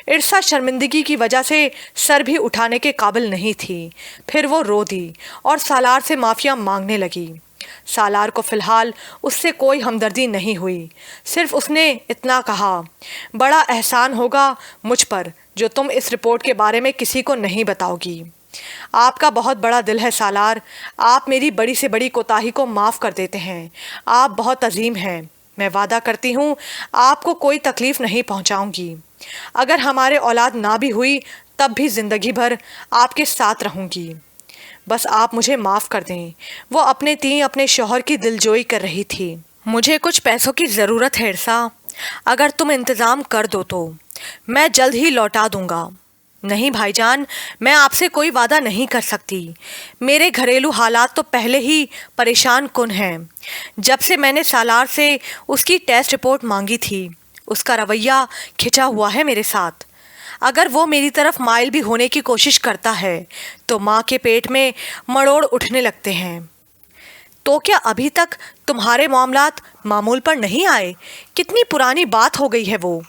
इरसा शर्मिंदगी की वजह से सर भी उठाने के काबिल नहीं थी। फिर वो रो दी और सालार से माफ़िया मांगने लगी। सालार को फ़िलहाल उससे कोई हमदर्दी नहीं हुई। सिर्फ उसने इतना कहा, बड़ा एहसान होगा मुझ पर जो तुम इस रिपोर्ट के बारे में किसी को नहीं बताओगी। आपका बहुत बड़ा दिल है सालार, आप मेरी बड़ी से बड़ी कोताही को माफ़ कर देते हैं। आप बहुत अजीम हैं। मैं वादा करती हूँ आपको कोई तकलीफ़ नहीं पहुँचाऊँगी। अगर हमारे औलाद ना भी हुई तब भी ज़िंदगी भर आपके साथ रहूँगी। बस आप मुझे माफ़ कर दें। वो अपने शौहर की दिलजोई कर रही थी। मुझे कुछ पैसों की ज़रूरत है इरसा, अगर तुम इंतज़ाम कर दो तो मैं जल्द ही लौटा दूँगा। नहीं भाईजान, मैं आपसे कोई वादा नहीं कर सकती। मेरे घरेलू हालात तो पहले ही परेशान कुन हैं। जब से मैंने सालार से उसकी टेस्ट रिपोर्ट मांगी थी, उसका रवैया खिंचा हुआ है मेरे साथ। अगर वो मेरी तरफ माइल भी होने की कोशिश करता है तो माँ के पेट में मरोड़ उठने लगते हैं। तो क्या अभी तक तुम्हारे मामलात मामूल पर नहीं आए? कितनी पुरानी बात हो गई है वो।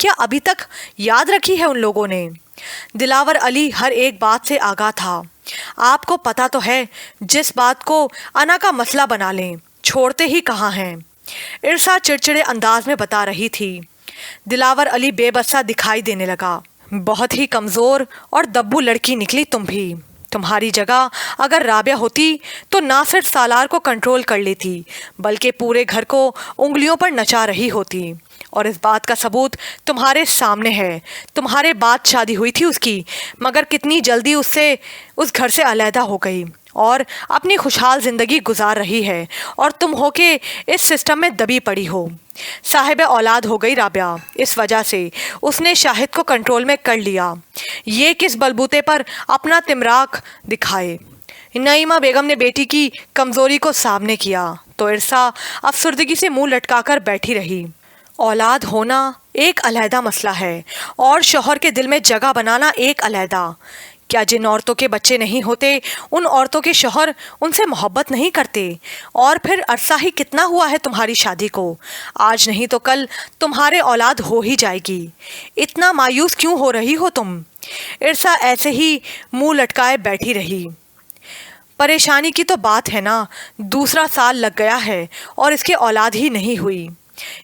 क्या अभी तक याद रखी है उन लोगों ने? दिलावर अली हर एक बात से आगाह था। आपको पता तो है, जिस बात को अना का मसला बना लें, छोड़ते ही कहाँ हैं। इरसा चिड़चिड़े अंदाज में बता रही थी। दिलावर अली बेबसा दिखाई देने लगा। बहुत ही कमज़ोर और दब्बू लड़की निकली तुम भी। तुम्हारी जगह अगर राबिया होती तो ना सिर्फ सालार को कंट्रोल कर लेती बल्कि पूरे घर को उंगलियों पर नचा रही होती। और इस बात का सबूत तुम्हारे सामने है। तुम्हारे बाद शादी हुई थी उसकी, मगर कितनी जल्दी उससे उस घर से अलहदा हो गई और अपनी खुशहाल ज़िंदगी गुजार रही है, और तुम हो के इस सिस्टम में दबी पड़ी हो। साहिब औलाद हो गई राबिया, इस वजह से उसने शाहिद को कंट्रोल में कर लिया। ये किस बलबूते पर अपना तिमराक दिखाए। नईमा बेगम ने बेटी की कमज़ोरी को सामने किया तो इरसा अफसरदगी से मुंह लटकाकर बैठी रही। औलाद होना एक अलहदा मसला है और शौहर के दिल में जगह बनाना एक अलहदा। क्या जिन औरतों के बच्चे नहीं होते उन औरतों के शौहर उनसे मोहब्बत नहीं करते? और फिर अरसा ही कितना हुआ है तुम्हारी शादी को? आज नहीं तो कल तुम्हारे औलाद हो ही जाएगी। इतना मायूस क्यों हो रही हो तुम? इरसा ऐसे ही मुंह लटकाए बैठी रही। परेशानी की तो बात है ना, दूसरा साल लग गया है और इसके औलाद ही नहीं हुई।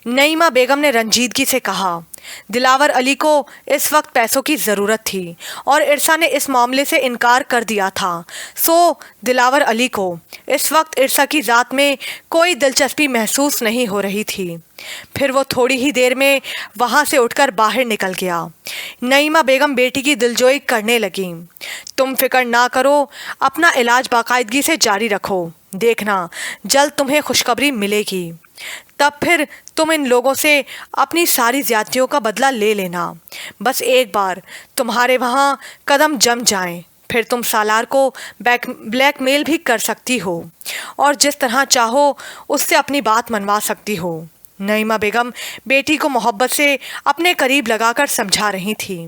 नईमा बेगम ने रंजीदगी से कहा। दिलावर अली को इस वक्त पैसों की ज़रूरत थी और इरसा ने इस मामले से इनकार कर दिया था। सो दिलावर अली को इस वक्त इरसा की ज़ात में कोई दिलचस्पी महसूस नहीं हो रही थी। फिर वो थोड़ी ही देर में वहाँ से उठकर बाहर निकल गया। नईमा बेगम बेटी की दिलजोई करने लगी। तुम फिक्र ना करो, अपना इलाज बाकायदगी से जारी रखो। देखना जल्द तुम्हें खुशखबरी मिलेगी। तब फिर तुम इन लोगों से अपनी सारी ज़्यादतियों का बदला ले लेना। बस एक बार तुम्हारे वहाँ कदम जम जाएं, फिर तुम सालार को ब्लैकमेल भी कर सकती हो और जिस तरह चाहो उससे अपनी बात मनवा सकती हो। नईमा बेगम बेटी को मोहब्बत से अपने करीब लगाकर समझा रही थी।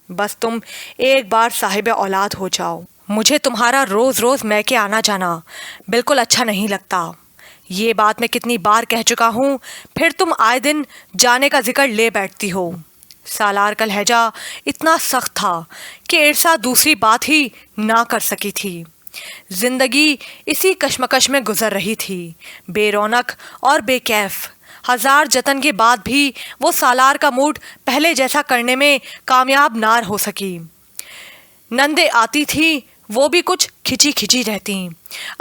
बस तुम एक बार साहिब औलाद हो जाओ। मुझे तुम्हारा रोज़ रोज़ मैके आना जाना बिल्कुल अच्छा नहीं लगता। ये बात मैं कितनी बार कह चुका हूँ, फिर तुम आए दिन जाने का जिक्र ले बैठती हो। सालार का लहजा इतना सख्त था कि इरसा दूसरी बात ही ना कर सकी थी। जिंदगी इसी कश्मकश में गुजर रही थी, बेरौनक और बेकैफ। हजार जतन के बाद भी वो सालार का मूड पहले जैसा करने में कामयाब ना हो सकी। नंदे आती थी, वो भी कुछ खिंची खिंची रहती।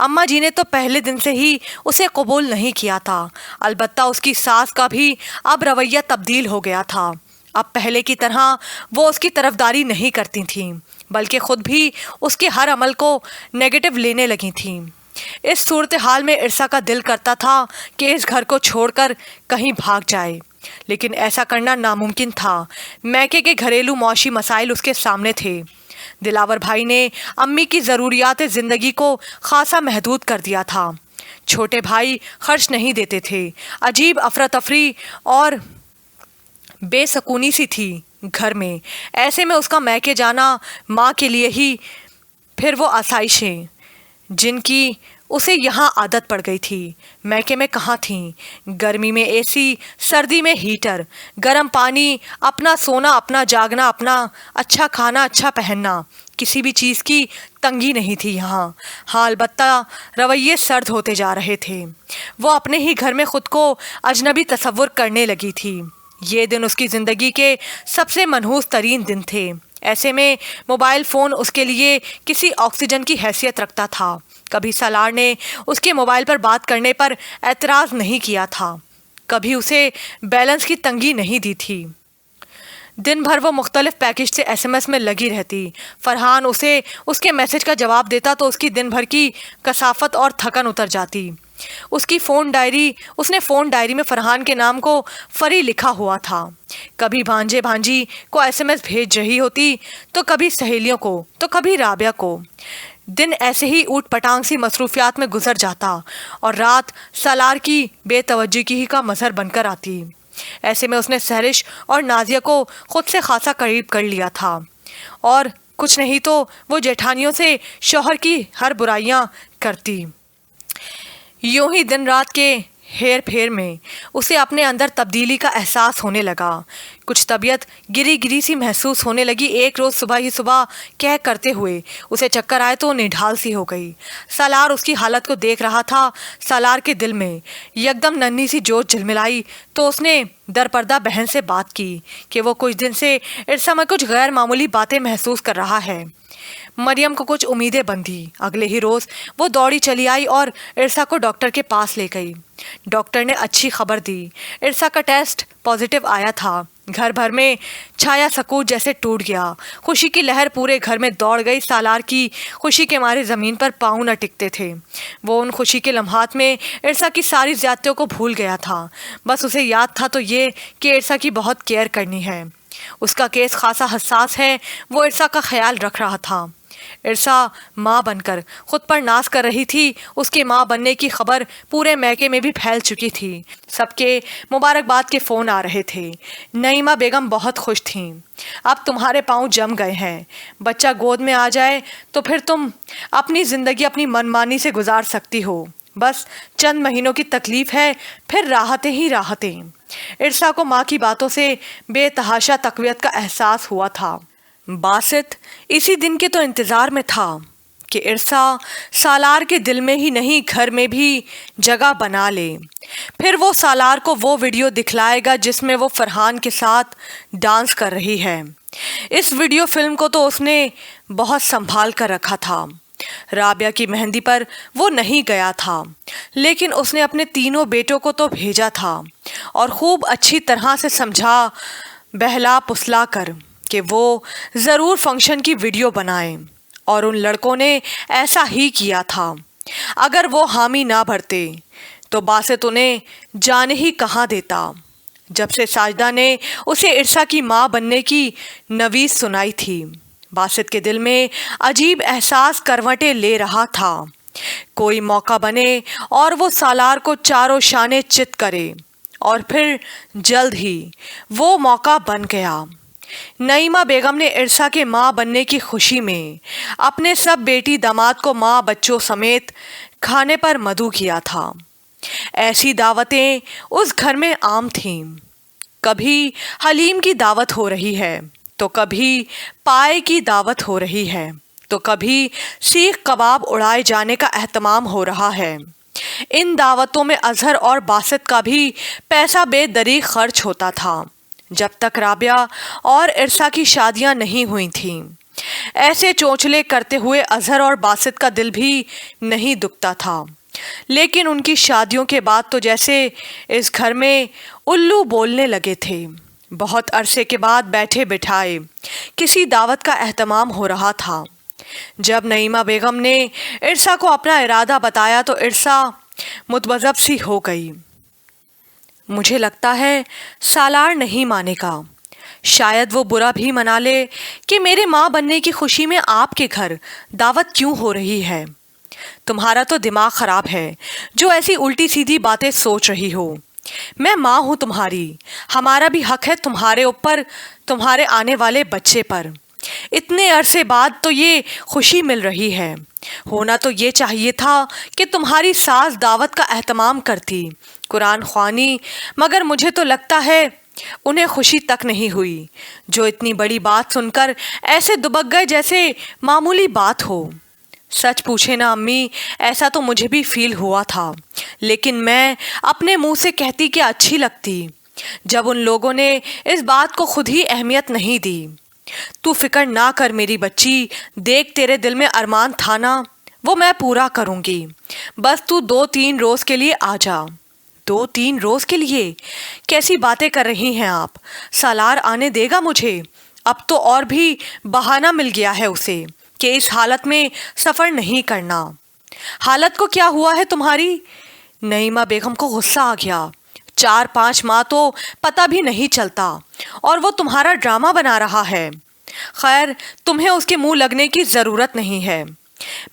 अम्मा जी ने तो पहले दिन से ही उसे कबूल नहीं किया था। अलबत्ता उसकी सास का भी अब रवैया तब्दील हो गया था। अब पहले की तरह वो उसकी तरफदारी नहीं करती थीं, बल्कि ख़ुद भी उसके हर अमल को नेगेटिव लेने लगी थीं। इस सूरत हाल में इरसा का दिल करता था कि इस घर को छोड़कर कहीं भाग जाए, लेकिन ऐसा करना नामुमकिन था। मैके के घरेलू मौशी मसाइल उसके सामने थे। दिलावर भाई ने अम्मी की ज़रूरियात ज़िंदगी को ख़ासा महदूद कर दिया था। छोटे भाई खर्च नहीं देते थे। अजीब अफरा तफरी और बेसकूनी सी थी घर में। ऐसे में उसका मैके जाना माँ के लिए ही फिर वो आसाइशें जिनकी اسے یہاں عادت پڑ گئی تھی۔ میکے میں کہاں تھیں؟ گرمی میں اے سی، سردی میں ہیٹر، گرم پانی، اپنا سونا، اپنا جاگنا، اپنا اچھا کھانا، اچھا پہننا، کسی بھی چیز کی تنگی نہیں تھی یہاں۔ ہاں البتہ رویے سرد ہوتے جا رہے تھے۔ وہ اپنے ہی گھر میں خود کو اجنبی تصور کرنے لگی تھی۔ یہ دن اس کی زندگی کے سب سے منحوس ترین دن تھے۔ ایسے میں موبائل فون اس کے لیے کسی آکسیجن کی حیثیت رکھتا تھا۔ کبھی سالار نے اس کے موبائل پر بات کرنے پر اعتراض نہیں کیا تھا، کبھی اسے بیلنس کی تنگی نہیں دی تھی۔ دن بھر وہ مختلف پیکج سے ایس ایم ایس میں لگی رہتی۔ فرحان اسے اس کے میسج کا جواب دیتا تو اس کی دن بھر کی کثافت اور تھکن اتر جاتی۔ اس نے فون ڈائری میں فرحان کے نام کو فری لکھا ہوا تھا۔ کبھی بھانجے بھانجی کو ایس ایم ایس بھیج رہی ہوتی تو کبھی سہیلیوں کو تو کبھی رابعہ کو۔ دن ایسے ہی اوٹ پٹانگ سی مصروفیات میں گزر جاتا اور رات سالار کی بے توجہی کا مظہر بن کر آتی۔ ایسے میں اس نے سہرش اور نازیہ کو خود سے خاصا قریب کر لیا تھا، اور کچھ نہیں تو وہ جیٹھانیوں سے شوہر کی ہر برائیاں کرتی۔ یوں ہی دن رات کے ہیر پھیر میں اسے اپنے اندر تبدیلی کا احساس ہونے لگا۔ کچھ طبیعت گری گری سی محسوس ہونے لگی۔ ایک روز صبح کہہ کرتے ہوئے اسے چکر آئے تو نڈھال سی ہو گئی۔ سالار اس کی حالت کو دیکھ رہا تھا۔ سالار کے دل میں یکدم ننھی سی جوش جھلملائی تو اس نے در پردہ بہن سے بات کی کہ وہ کچھ دن سے ارسا میں کچھ غیر معمولی باتیں محسوس کر رہا ہے۔ مریم کو کچھ امیدیں بندھی۔ اگلے ہی روز وہ دوڑی چلی آئی اور ارسا کو ڈاکٹر کے پاس لے گئی۔ ڈاکٹر نے اچھی خبر دی۔ ارسا کا ٹیسٹ پازیٹیو آیا تھا۔ گھر بھر میں چھایا سکوت جیسے ٹوٹ گیا۔ خوشی کی لہر پورے گھر میں دوڑ گئی۔ سالار کی خوشی کے مارے زمین پر پاؤں نہ ٹکتے تھے۔ وہ ان خوشی کے لمحات میں ارسا کی ساری زیادتیوں کو بھول گیا تھا۔ بس اسے یاد تھا تو یہ کہ ارسا کی بہت کیئر کرنی ہے، اس کا کیس خاصا حساس ہے۔ وہ ارسا کا خیال رکھ رہا تھا۔ ارسا ماں بن کر خود پر ناز کر رہی تھی۔ اس کے ماں بننے کی خبر پورے میکے میں بھی پھیل چکی تھی۔ سب کے مبارکباد کے فون آ رہے تھے۔ نعیمہ بیگم بہت خوش تھیں۔ اب تمہارے پاؤں جم گئے ہیں، بچہ گود میں آ جائے تو پھر تم اپنی زندگی اپنی منمانی سے گزار سکتی ہو۔ بس چند مہینوں کی تکلیف ہے، پھر راحتیں ہی راحتیں۔ ارسا کو ماں کی باتوں سے بے تحاشا تقویت کا احساس ہوا تھا۔ باسط اسی دن کے تو انتظار میں تھا کہ ارسا سالار کے دل میں ہی نہیں گھر میں بھی جگہ بنا لے۔ پھر وہ سالار کو وہ ویڈیو دکھلائے گا جس میں وہ فرحان کے ساتھ ڈانس کر رہی ہے۔ اس ویڈیو فلم کو تو اس نے بہت سنبھال کر رکھا تھا۔ رابعہ کی مہندی پر وہ نہیں گیا تھا، لیکن اس نے اپنے تینوں بیٹوں کو تو بھیجا تھا اور خوب اچھی طرح سے سمجھا بہلا پسلا کر کہ وہ ضرور فنکشن کی ویڈیو بنائیں، اور ان لڑکوں نے ایسا ہی کیا تھا۔ اگر وہ حامی نہ بھرتے تو باسط انہیں جانے ہی کہاں دیتا۔ جب سے ساجدہ نے اسے ارسا کی ماں بننے کی نوید سنائی تھی، باسط کے دل میں عجیب احساس کروٹیں لے رہا تھا۔ کوئی موقع بنے اور وہ سالار کو چاروں شانے چت کرے، اور پھر جلد ہی وہ موقع بن گیا۔ نعیمہ بیگم نے ارسا کے ماں بننے کی خوشی میں اپنے سب بیٹی داماد کو ماں بچوں سمیت کھانے پر مدعو کیا تھا۔ ایسی دعوتیں اس گھر میں عام تھیں۔ کبھی حلیم کی دعوت ہو رہی ہے تو کبھی پائے کی دعوت ہو رہی ہے تو کبھی سیخ کباب اڑائے جانے کا اہتمام ہو رہا ہے۔ ان دعوتوں میں اظہر اور باسط کا بھی پیسہ بے دریغ خرچ ہوتا تھا جب تک رابعہ اور ارسا کی شادیاں نہیں ہوئی تھیں۔ ایسے چونچلے کرتے ہوئے اظہر اور باسط کا دل بھی نہیں دکھتا تھا، لیکن ان کی شادیوں کے بعد تو جیسے اس گھر میں الو بولنے لگے تھے۔ بہت عرصے کے بعد بیٹھے بٹھائے کسی دعوت کا اہتمام ہو رہا تھا۔ جب نعیمہ بیگم نے ارسا کو اپنا ارادہ بتایا تو ارسا متبذب سی ہو گئی۔ مجھے لگتا ہے سالار نہیں مانے گا، شاید وہ برا بھی منا لے کہ میرے ماں بننے کی خوشی میں آپ کے گھر دعوت کیوں ہو رہی ہے۔ تمہارا تو دماغ خراب ہے جو ایسی الٹی سیدھی باتیں سوچ رہی ہو۔ میں ماں ہوں تمہاری، ہمارا بھی حق ہے تمہارے اوپر، تمہارے آنے والے بچے پر۔ اتنے عرصے بعد تو یہ خوشی مل رہی ہے۔ ہونا تو یہ چاہیے تھا کہ تمہاری ساس دعوت کا اہتمام کرتی، قرآن خوانی، مگر مجھے تو لگتا ہے انہیں خوشی تک نہیں ہوئی، جو اتنی بڑی بات سن کر ایسے دبک گئے جیسے معمولی بات ہو۔ سچ پوچھے نا امی، ایسا تو مجھے بھی فیل ہوا تھا، لیکن میں اپنے منہ سے کہتی کہ اچھی لگتی، جب ان لوگوں نے اس بات کو خود ہی اہمیت نہیں دی۔ تو فکر نہ کر میری بچی، دیکھ تیرے دل میں ارمان تھا نا، وہ میں پورا کروں گی، بس تو 2-3 روز کے لیے آ جا۔ 2-3 روز کے لیے؟ کیسی باتیں کر رہی ہیں آپ؟ سالار آنے دے گا مجھے؟ اب تو اور بھی بہانہ مل گیا ہے اسے کہ اس حالت میں سفر نہیں کرنا۔ حالت کو کیا ہوا ہے تمہاری؟ نعیمہ بیگم کو غصہ آ گیا۔ 4-5 ماہ تو پتہ بھی نہیں چلتا اور وہ تمہارا ڈرامہ بنا رہا ہے۔ خیر، تمہیں اس کے منہ لگنے کی ضرورت نہیں ہے،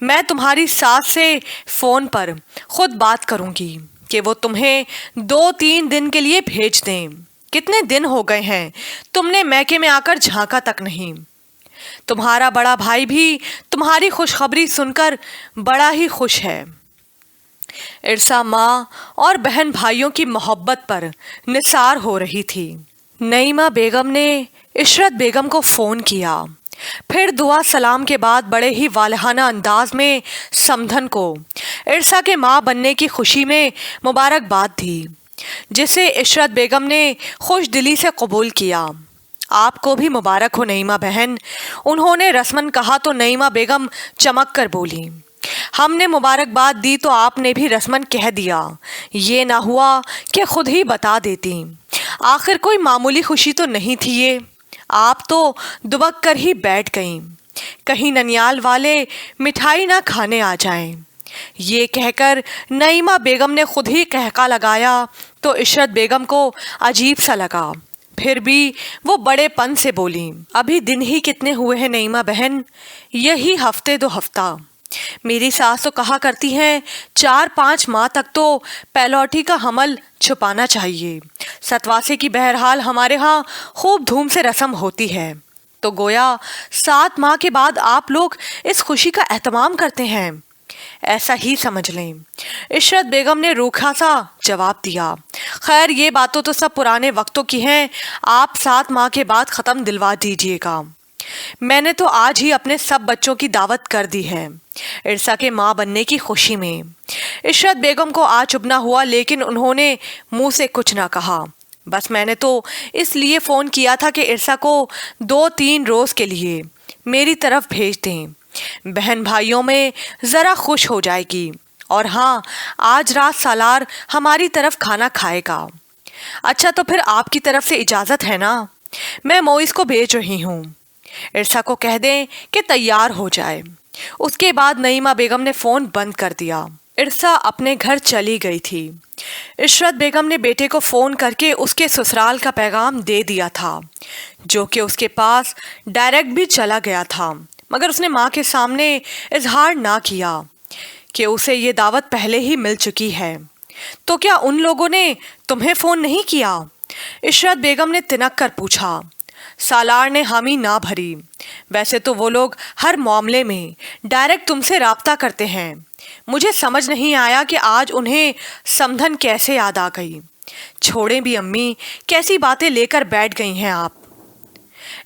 میں تمہاری ساس سے فون پر خود بات کروں گی کہ وہ تمہیں 2-3 دن کے لیے بھیج دیں۔ کتنے دن ہو گئے ہیں تم نے میکے میں آ کر جھانکا تک نہیں۔ تمہارا بڑا بھائی بھی تمہاری خوشخبری سن کر بڑا ہی خوش ہے۔ ارسا ماں اور بہن بھائیوں کی محبت پر نثار ہو رہی تھی۔ نعیمہ بیگم نے عشرت بیگم کو فون کیا، پھر دعا سلام کے بعد بڑے ہی والہانہ انداز میں سمدھن کو ارسا کے ماں بننے کی خوشی میں مبارکباد دی، جسے عشرت بیگم نے خوش دلی سے قبول کیا۔ آپ کو بھی مبارک ہو نعیمہ بہن، انہوں نے رسماً کہا تو نعیمہ بیگم چمک کر بولی۔ ہم نے مبارکباد دی تو آپ نے بھی رسماً کہہ دیا، یہ نہ ہوا کہ خود ہی بتا دیتی۔ آخر کوئی معمولی خوشی تو نہیں تھی یہ، آپ تو دبک کر ہی بیٹھ گئیں، کہیں ننیال والے مٹھائی نہ کھانے آ جائیں۔ یہ کہہ کر نعیمہ بیگم نے خود ہی قہقہ لگایا تو عشرت بیگم کو عجیب سا لگا، پھر بھی وہ بڑے پن سے بولی، ابھی دن ہی کتنے ہوئے ہیں نعیمہ بہن؟ یہی ہفتے 2 ہفتہ۔ میری ساس تو کہا کرتی ہیں 4-5 ماہ تک تو پیلوٹی کا حمل چھپانا چاہیے۔ ستواسے کی بہرحال ہمارے ہاں خوب دھوم سے رسم ہوتی ہے، تو گویا 7 ماہ کے بعد آپ لوگ اس خوشی کا اہتمام کرتے ہیں، ایسا ہی سمجھ لیں۔ عشرت بیگم نے روکھا سا جواب دیا، خیر یہ باتوں تو سب پرانے وقتوں کی ہیں، آپ 7 ماہ کے بعد ختم دلوا دیجیے گا۔ میں نے تو آج ہی اپنے سب بچوں کی دعوت کر دی ہے ارسا کے ماں بننے کی خوشی میں۔ عشرت بیگم کو آج چبھنا ہوا، لیکن انہوں نے منہ سے کچھ نہ کہا۔ بس میں نے تو اس لیے فون کیا تھا کہ ارسا کو 2-3 روز کے لیے میری طرف بھیج دیں، بہن بھائیوں میں ذرا خوش ہو جائے گی، اور ہاں آج رات سالار ہماری طرف کھانا کھائے گا۔ اچھا تو پھر آپ کی طرف سے اجازت ہے نا؟ میں موئز کو بھیج رہی ہوں، ارسا کو کہہ دیں کہ تیار ہو جائے۔ اس کے بعد نعیمہ بیگم نے فون بند کر دیا۔ ارسا اپنے گھر چلی گئی تھی۔ عشرت بیگم نے بیٹے کو فون کر کے اس کے سسرال کا پیغام دے دیا تھا، جو کہ اس کے پاس ڈائریکٹ بھی چلا گیا تھا، مگر اس نے ماں کے سامنے اظہار نہ کیا کہ اسے یہ دعوت پہلے ہی مل چکی ہے۔ تو کیا ان لوگوں نے تمہیں فون نہیں کیا؟ عشرت بیگم نے تنک کر پوچھا۔ سالار نے حامی نہ بھری، ویسے تو وہ لوگ ہر معاملے میں ڈائریکٹ تم سے رابطہ کرتے ہیں، مجھے سمجھ نہیں آیا کہ آج انہیں سمدھن کیسے یاد آ گئی۔ چھوڑیں بھی امی، کیسی باتیں لے کر بیٹھ گئی ہیں آپ۔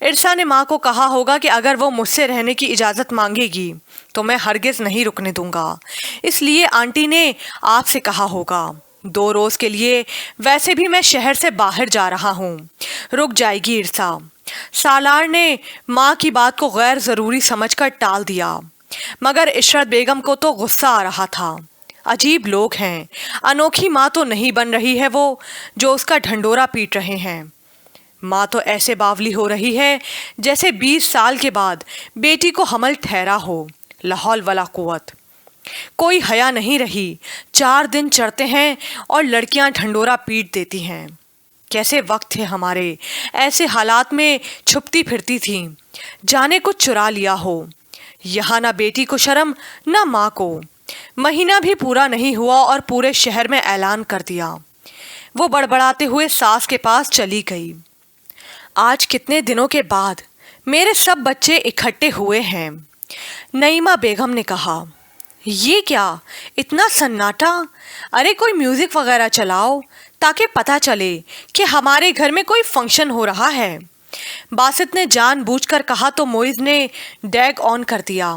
ارسا نے ماں کو کہا ہوگا کہ اگر وہ مجھ سے رہنے کی اجازت مانگے گی تو میں ہرگز نہیں رکنے دوں گا، اس لیے آنٹی نے آپ سے کہا ہوگا۔ 2 روز کے لیے ویسے بھی میں شہر سے باہر جا رہا ہوں، رک جائے گی ارسا۔ سالار نے ماں کی بات کو غیر ضروری سمجھ کر ٹال دیا، مگر عشرت بیگم کو تو غصہ آ رہا تھا۔ عجیب لوگ ہیں، انوکھی ماں تو نہیں بن رہی ہے وہ جو اس کا ڈھنڈورا پیٹ رہے ہیں۔ ماں تو ایسے باولی ہو رہی ہے جیسے 20 سال کے بعد بیٹی کو حمل ٹھہرا ہو۔ لا حول ولا قوت، کوئی حیا نہیں رہی، 4 دن چڑھتے ہیں اور لڑکیاں ڈھنڈورا پیٹ دیتی ہیں۔ کیسے وقت تھے ہمارے، ایسے حالات میں چھپتی پھرتی تھیں، جانے کچھ چرا لیا ہو۔ یہاں نہ بیٹی کو شرم نہ ماں کو۔ مہینہ بھی پورا نہیں ہوا اور پورے شہر میں اعلان کر دیا۔ وہ بڑبڑاتے ہوئے ساس کے پاس چلی گئی۔ آج کتنے دنوں کے بعد मेरे सब बच्चे इकट्ठे हुए हैं। नईमा बेगम ने कहा। ये क्या, इतना सन्नाटा? अरे कोई म्यूजिक वगैरह चलाओ ताकि पता चले कि हमारे घर में कोई फंक्शन हो रहा है। बासित ने जानबूझकर कहा तो मोइज ने डैग ऑन कर दिया।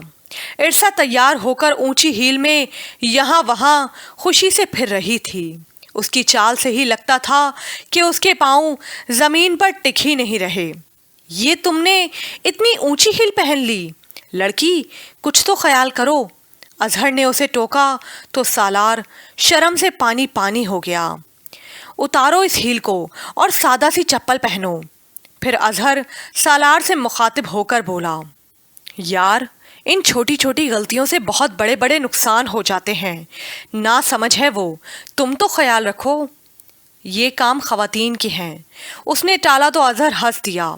इरसा तैयार होकर ऊंची हील में यहाँ वहाँ खुशी से फिर रही थी। उसकी चाल से ही लगता था कि उसके पाँव जमीन पर टिक ही नहीं रहे। ये तुमने इतनी ऊंची हील पहन ली? लड़की, कुछ तो ख्याल करो। अजहर ने उसे टोका तो सालार शर्म से पानी पानी हो गया। उतारो इस हील को और सादा सी चप्पल पहनो। फिर अजहर सालार से मुखातिब होकर बोला, यार, इन छोटी छोटी गलतियों से बहुत बड़े बड़े नुकसान हो जाते हैं। ना समझ है वो, तुम तो ख्याल रखो। ये काम ख़वातीन के हैं। उसने टाला तो अजहर हंस दिया।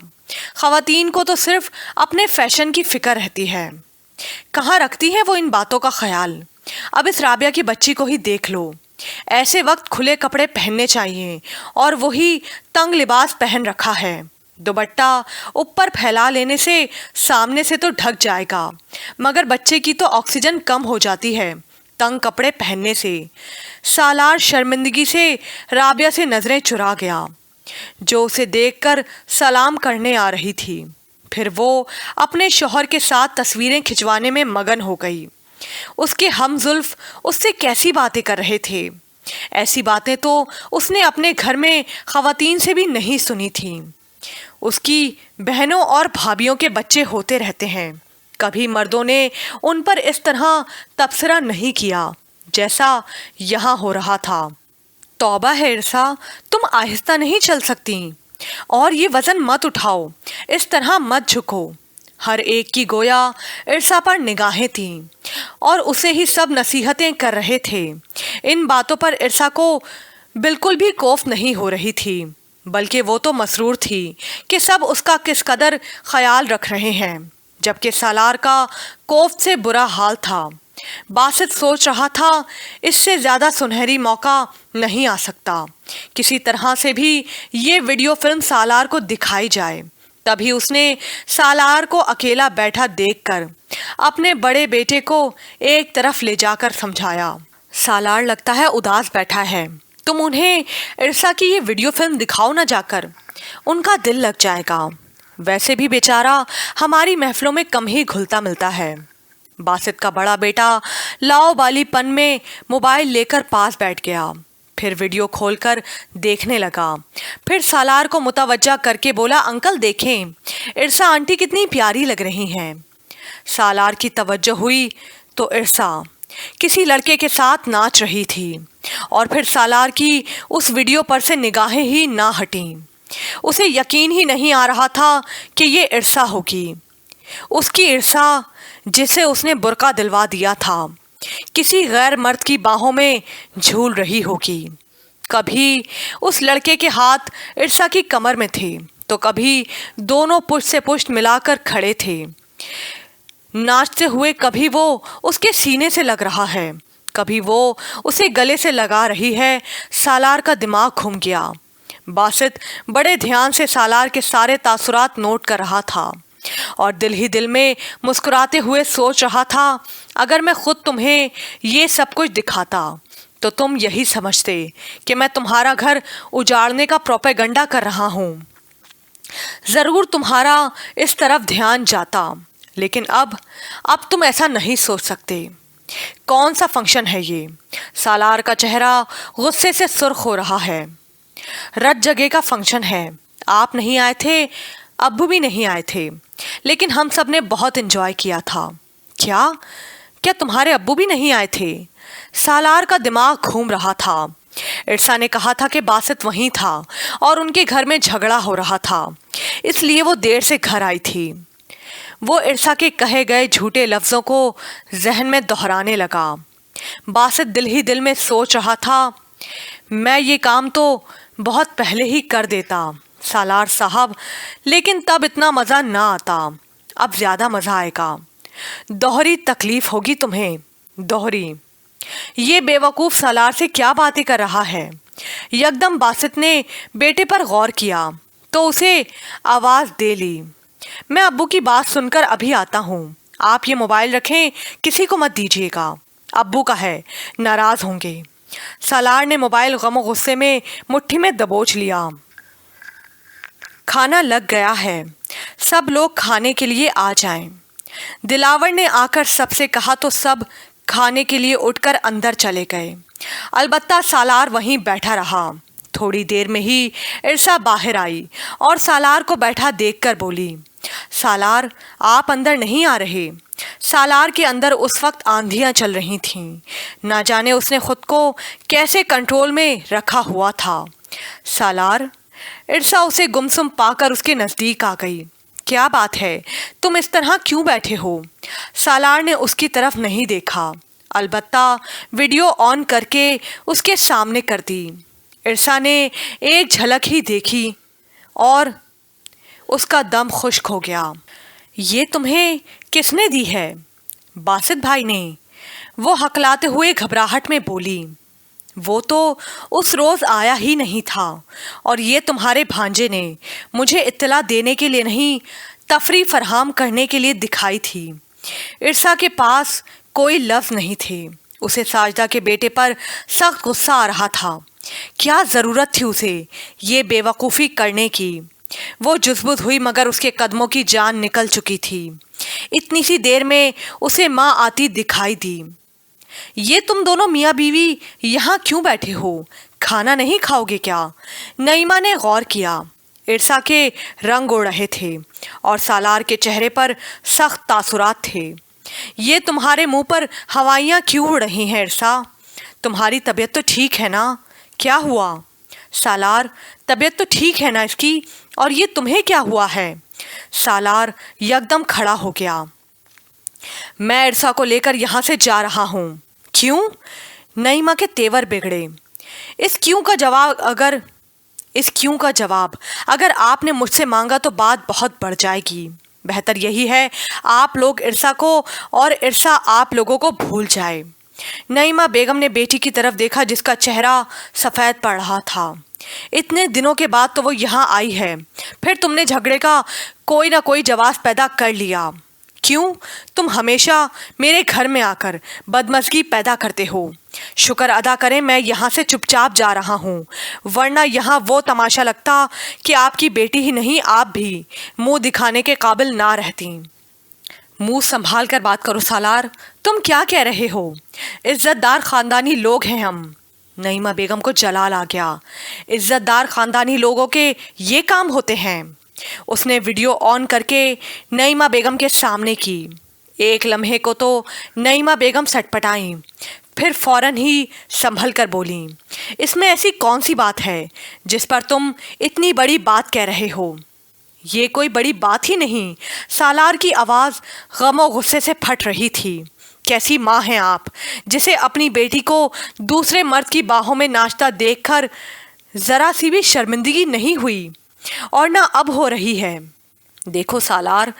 ख़वातीन को तो सिर्फ अपने फैशन की फ़िक्र रहती है। कहाँ रखती है वो इन बातों का ख्याल? अब इस राबिया की बच्ची को ही देख लो। ऐसे वक्त खुले कपड़े पहनने चाहिए और वही तंग लिबास पहन रखा है। दुपट्टा ऊपर फैला लेने से सामने से तो ढक जाएगा, मगर बच्चे की तो ऑक्सीजन कम हो जाती है तंग कपड़े पहनने से। सालार शर्मिंदगी से राबिया से नज़रें चुरा गया, जो उसे देखकर सलाम करने आ रही थी। फिर वो अपने शौहर के साथ तस्वीरें खिंचवाने में मगन हो गई। उसके हमजुल्फ उससे कैसी बातें कर रहे थे। ऐसी बातें तो उसने अपने घर में ख़वातीन से भी नहीं सुनी थीं। उसकी बहनों और भाभियों के बच्चे होते रहते हैं, कभी मर्दों ने उन पर इस तरह तबसरा नहीं किया जैसा यहाँ हो रहा था। तौबा है इरसा, तुम आहिस्ता नहीं चल सकती, और ये वज़न मत उठाओ, इस तरह मत झुको। हर एक की गोया इरसा पर निगाहें थीं और उसे ही सब नसीहतें कर रहे थे। इन बातों पर इरसा को बिल्कुल भी खौफ नहीं हो रही थी, बल्कि वो तो मसरूर थी कि सब उसका किस कदर ख्याल रख रहे हैं, जबकि सालार का खौफ से बुरा हाल था। बासित सोच रहा था इससे ज़्यादा सुनहरी मौका नहीं आ सकता। किसी तरह से भी ये वीडियो फिल्म सालार को दिखाई जाए। तभी उसने सालार को अकेला बैठा देखकर अपने बड़े बेटे को एक तरफ ले जाकर समझाया, सालार लगता है उदास बैठा है, तुम उन्हें इरसा की ये वीडियो फिल्म दिखाओ ना जाकर, उनका दिल लग जाएगा। वैसे भी बेचारा हमारी महफिलों में कम ही घुलता मिलता है। बासित का बड़ा बेटा लाओबालीपन में मोबाइल लेकर पास बैठ गया, फिर वीडियो खोलकर देखने लगा। फिर सालार को मुतवज्जा करके बोला, अंकल देखें, इरसा आंटी कितनी प्यारी लग रही हैं। सालार की तवज्जो हुई तो इरसा किसी लड़के के साथ नाच रही थी और फिर सालार की उस वीडियो पर से निगाहें ही ना हटीं। उसे यकीन ही नहीं आ रहा था कि ये इरसा होगी, उसकी इरसा जिसे उसने बुर्का दिलवा दिया था, किसी गैर मर्द की बाहों में झूल रही होगी। कभी उस लड़के के हाथ इरसा की कमर में थे तो कभी दोनों पुष्ट से पुष्ट मिलाकर खड़े थे नाचते हुए। कभी वो उसके सीने से लग रहा है, कभी वो उसे गले से लगा रही है। सालार का दिमाग घूम गया। बासित बड़े ध्यान से सालार के सारे तासुरात नोट कर रहा था और दिल ही दिल में मुस्कुराते हुए सोच रहा था, अगर मैं खुद तुम्हें ये सब कुछ दिखाता तो तुम यही समझते कि मैं तुम्हारा घर उजाड़ने का प्रोपेगेंडा कर रहा हूँ। ज़रूर तुम्हारा इस तरफ ध्यान जाता, लेकिन अब तुम ऐसा नहीं सोच सकते। कौन सा फंक्शन है ये? सालार का चेहरा गुस्से से सुर्ख हो रहा है। रत जगह का फंक्शन है। आप नहीं आए थे, अब्बू भी नहीं आए थे, लेकिन हम सब ने बहुत एंजॉय किया था। क्या तुम्हारे अब्बू भी नहीं आए थे? सालार का दिमाग घूम रहा था। इरसा ने कहा था कि बासित वहीं था और उनके घर में झगड़ा हो रहा था, इसलिए वो देर से घर आई थी। वो इरसा के कहे गए झूठे लफ्ज़ों को जहन में दोहराने लगा। बासित दिल ही दिल में सोच रहा था, मैं ये काम तो बहुत पहले ही कर देता सालार साहब, लेकिन तब इतना मज़ा ना आता, अब ज़्यादा मज़ा आएगा। दोहरी तकलीफ़ होगी तुम्हें, दोहरी। ये बेवकूफ़ सालार से क्या बातें कर रहा है? यकदम बासित ने बेटे पर गौर किया तो उसे आवाज़ दे ली, मैं अब्बू की बात सुनकर अभी आता हूँ। आप ये मोबाइल रखें, किसी को मत दीजिएगा। अब्बू का है, नाराज होंगे। सालार ने मोबाइल गम और गुस्से में मुट्ठी में दबोच लिया। खाना लग गया है, सब लोग खाने के लिए आ जाएं। दिलावर ने आकर सबसे कहा तो सब खाने के लिए उठकर अंदर चले गए। अलबत्ता सालार वहीं बैठा रहा। थोड़ी देर में ही इरसा बाहर आई और सालार को बैठा देखकर बोली, सालार आप अंदर नहीं आ रहे। सालार के अंदर उस वक्त आंधियां चल रही थीं। ना जाने उसने खुद को कैसे कंट्रोल में रखा हुआ था। सालार, इरसा उसे गुमसुम पाकर उसके नज़दीक आ गई। क्या बात है, तुम इस तरह क्यों बैठे हो? सालार ने उसकी तरफ नहीं देखा, अलबत्ता वीडियो ऑन करके उसके सामने कर दी। इरसा ने एक झलक ही देखी और उसका दम खुश्क हो गया। ये तुम्हें किसने दी है? बासित भाई ने, वो हकलाते हुए घबराहट में बोली। वो तो उस रोज़ आया ही नहीं था और ये तुम्हारे भांजे ने मुझे इत्तला देने के लिए नहीं, तफरी फरहम करने के लिए दिखाई थी। इरसा के पास कोई लफ्ज़ नहीं थे। उसे साजदा के बेटे पर सख्त गुस्सा आ रहा था। क्या ज़रूरत थी उसे ये बेवकूफ़ी करने की? वो जुज़बुज़ हुई मगर उसके कदमों की जान निकल चुकी थी। इतनी सी देर में उसे माँ आती दिखाई दी। ये तुम दोनों मियाँ बीवी यहाँ क्यों बैठे हो? खाना नहीं खाओगे क्या? नईमा ने गौर किया। इरसा के रंग उड़ रहे थे और सालार के चेहरे पर सख्त तासुरात थे। ये तुम्हारे मुंह पर हवाइयाँ क्यों उड़ रही हैं इरसा? तुम्हारी तबीयत तो ठीक है ना? क्या हुआ? सालार, तबीयत तो ठीक है ना इसकी, और ये तुम्हें क्या हुआ है? सालार यकदम खड़ा हो गया। मैं इरसा को लेकर यहाँ से जा रहा हूँ। क्यों? नईमा के तेवर बिगड़े। इस क्यों का जवाब अगर आपने मुझसे मांगा तो बात बहुत बढ़ जाएगी। बेहतर यही है आप लोग इरसा को और इरसा आप लोगों को भूल जाए। नईमा बेगम ने बेटी की तरफ देखा जिसका चेहरा सफ़ेद पड़ रहा था। इतने दिनों के बाद तो वो यहाँ आई है, फिर तुमने झगड़े का कोई ना कोई जवाब पैदा कर लिया। क्यों? तुम हमेशा मेरे घर में आकर बदमज़गी पैदा करते हो। शुक्र अदा करें मैं यहाँ से चुपचाप जा रहा हूँ, वरना यहाँ वो तमाशा लगता कि आपकी बेटी ही नहीं आप भी मुंह दिखाने के काबिल ना रहती। मुंह संभाल कर बात करो सालार, तुम क्या कह रहे हो? इज़्ज़तदार ख़ानदानी लोग हैं हम। नईमा बेगम को जलाल आ गया। इज़्ज़तदार ख़ानदानी लोगों के ये काम होते हैं। उसने वीडियो ऑन करके नईमा बेगम के सामने की। एक लम्हे को तो नईमा बेगम सटपटाई, फिर फ़ौरन ही संभल कर बोली, इसमें ऐसी कौन सी बात है जिस पर तुम इतनी बड़ी बात कह रहे हो? ये कोई बड़ी बात ही नहीं। सालार की आवाज़ गम और गुस्से से फट रही थी। कैसी माँ हैं आप जिसे अपनी बेटी को दूसरे मर्द की बाहों में नाचता देखकर ज़रा सी भी शर्मिंदगी नहीं हुई, और ना अब हो रही है। देखो सालार,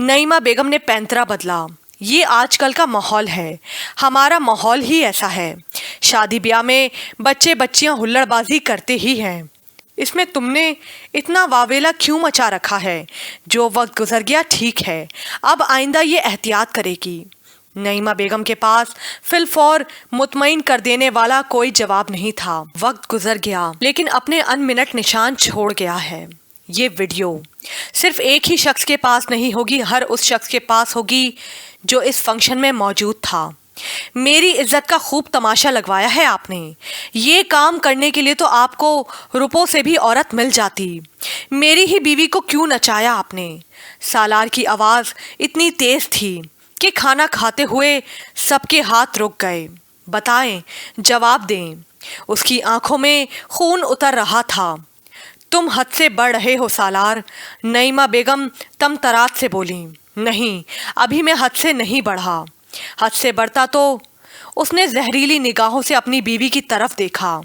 नईमा बेगम ने पैंतरा बदला। ये आजकल का माहौल है, हमारा माहौल ही ऐसा है। शादी ब्याह में बच्चे बच्चियां हुल्लड़बाजी करते ही हैं। इसमें तुमने इतना वावेला क्यों मचा रखा है? जो वक्त गुजर गया ठीक है, अब आइंदा ये एहतियात करेगी। नईमा बेगम के पास फिलफौर मुतमईन कर देने वाला कोई जवाब नहीं था। वक्त गुजर गया लेकिन अपने अनमिनट निशान छोड़ गया है। ये वीडियो सिर्फ एक ही शख्स के पास नहीं होगी, हर उस शख्स के पास होगी जो इस फंक्शन में मौजूद था। मेरी इज्जत का खूब तमाशा लगवाया है आपने। ये काम करने के लिए तो आपको रुपयों से भी औरत मिल जाती। मेरी ही बीवी को क्यों नचाया आपने? सालार की आवाज़ इतनी तेज़ थी कि खाना खाते हुए सबके हाथ रुक गए। बताएं, जवाब दें। उसकी आंखों में खून उतर रहा था। तुम हद से बढ़ रहे हो सालार, नईमा बेगम तमतरात से बोली। नहीं, अभी मैं हद से नहीं बढ़ा। हद से बढ़ता तो उसने जहरीली निगाहों से अपनी बीवी की तरफ देखा।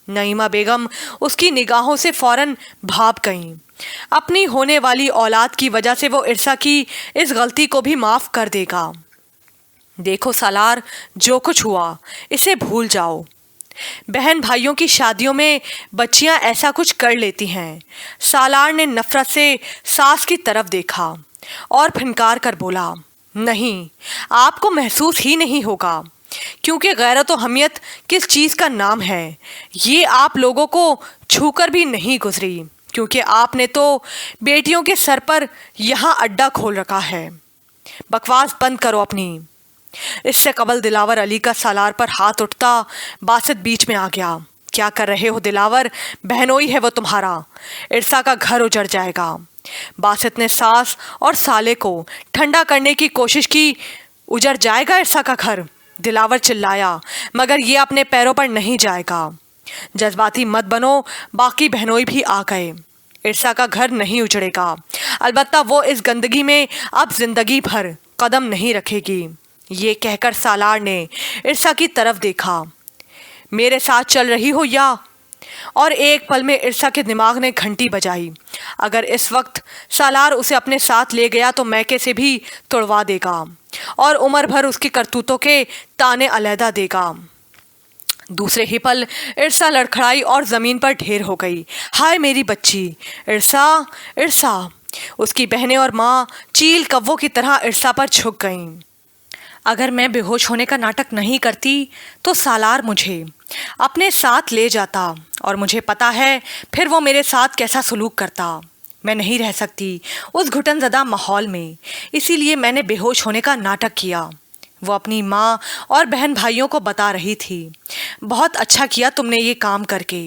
नईमा बेगम उसकी निगाहों से फौरन भाप गईं। अपनी होने वाली औलाद की वजह से वो इरसा की इस गलती को भी माफ़ कर देगा। देखो सालार, जो कुछ हुआ इसे भूल जाओ। बहन भाइयों की शादियों में बच्चियां ऐसा कुछ कर लेती हैं। सालार ने नफरत से सास की तरफ देखा और फनकार कर बोला, नहीं, आपको महसूस ही नहीं होगा, क्योंकि गैरत व हमियत किस चीज़ का नाम है, ये आप लोगों को छूकर भी नहीं गुजरी, क्योंकि आपने तो बेटियों के सर पर यहाँ अड्डा खोल रखा है। बकवास बंद करो अपनी। इससे कबल दिलावर अली का सालार पर हाथ उठता बासित बीच में आ गया। क्या कर रहे हो दिलावर, बहनोई है वो तुम्हारा, इरसा का घर उजड़ जाएगा। बासित ने सास और साले को ठंडा करने की कोशिश की। उजड़ जाएगा इरसा का घर, दिलावर चिल्लाया, मगर ये अपने पैरों पर नहीं जाएगा। जज्बाती मत बनो, बाकी बहनोई भी आ गए। इरसा का घर नहीं उजड़ेगा, अलबत्ता वो इस गंदगी में अब जिंदगी भर कदम नहीं रखेगी। ये कहकर सालार ने इरसा की तरफ देखा, मेरे साथ चल रही हो या? और एक पल में इरसा के दिमाग ने घंटी बजाई। अगर इस वक्त सालार उसे अपने साथ ले गया तो मैके से भी तुड़वा देगा और उम्र भर उसकी करतूतों के ताने अलहदा देगा। दूसरे ही पल इरसा लड़खड़ाई और ज़मीन पर ढेर हो गई। हाय मेरी बच्ची, इरसा, इरसा। उसकी बहनें और माँ चील कव्वों की तरह इरसा पर झुक गईं। अगर मैं बेहोश होने का नाटक नहीं करती तो सालार मुझे अपने साथ ले जाता और मुझे पता है फिर वो मेरे साथ कैसा सलूक करता। मैं नहीं रह सकती उस घुटनज़दा माहौल में, इसीलिए मैंने बेहोश होने का नाटक किया। वो अपनी माँ और बहन भाइयों को बता रही थी। बहुत अच्छा किया तुमने ये काम करके,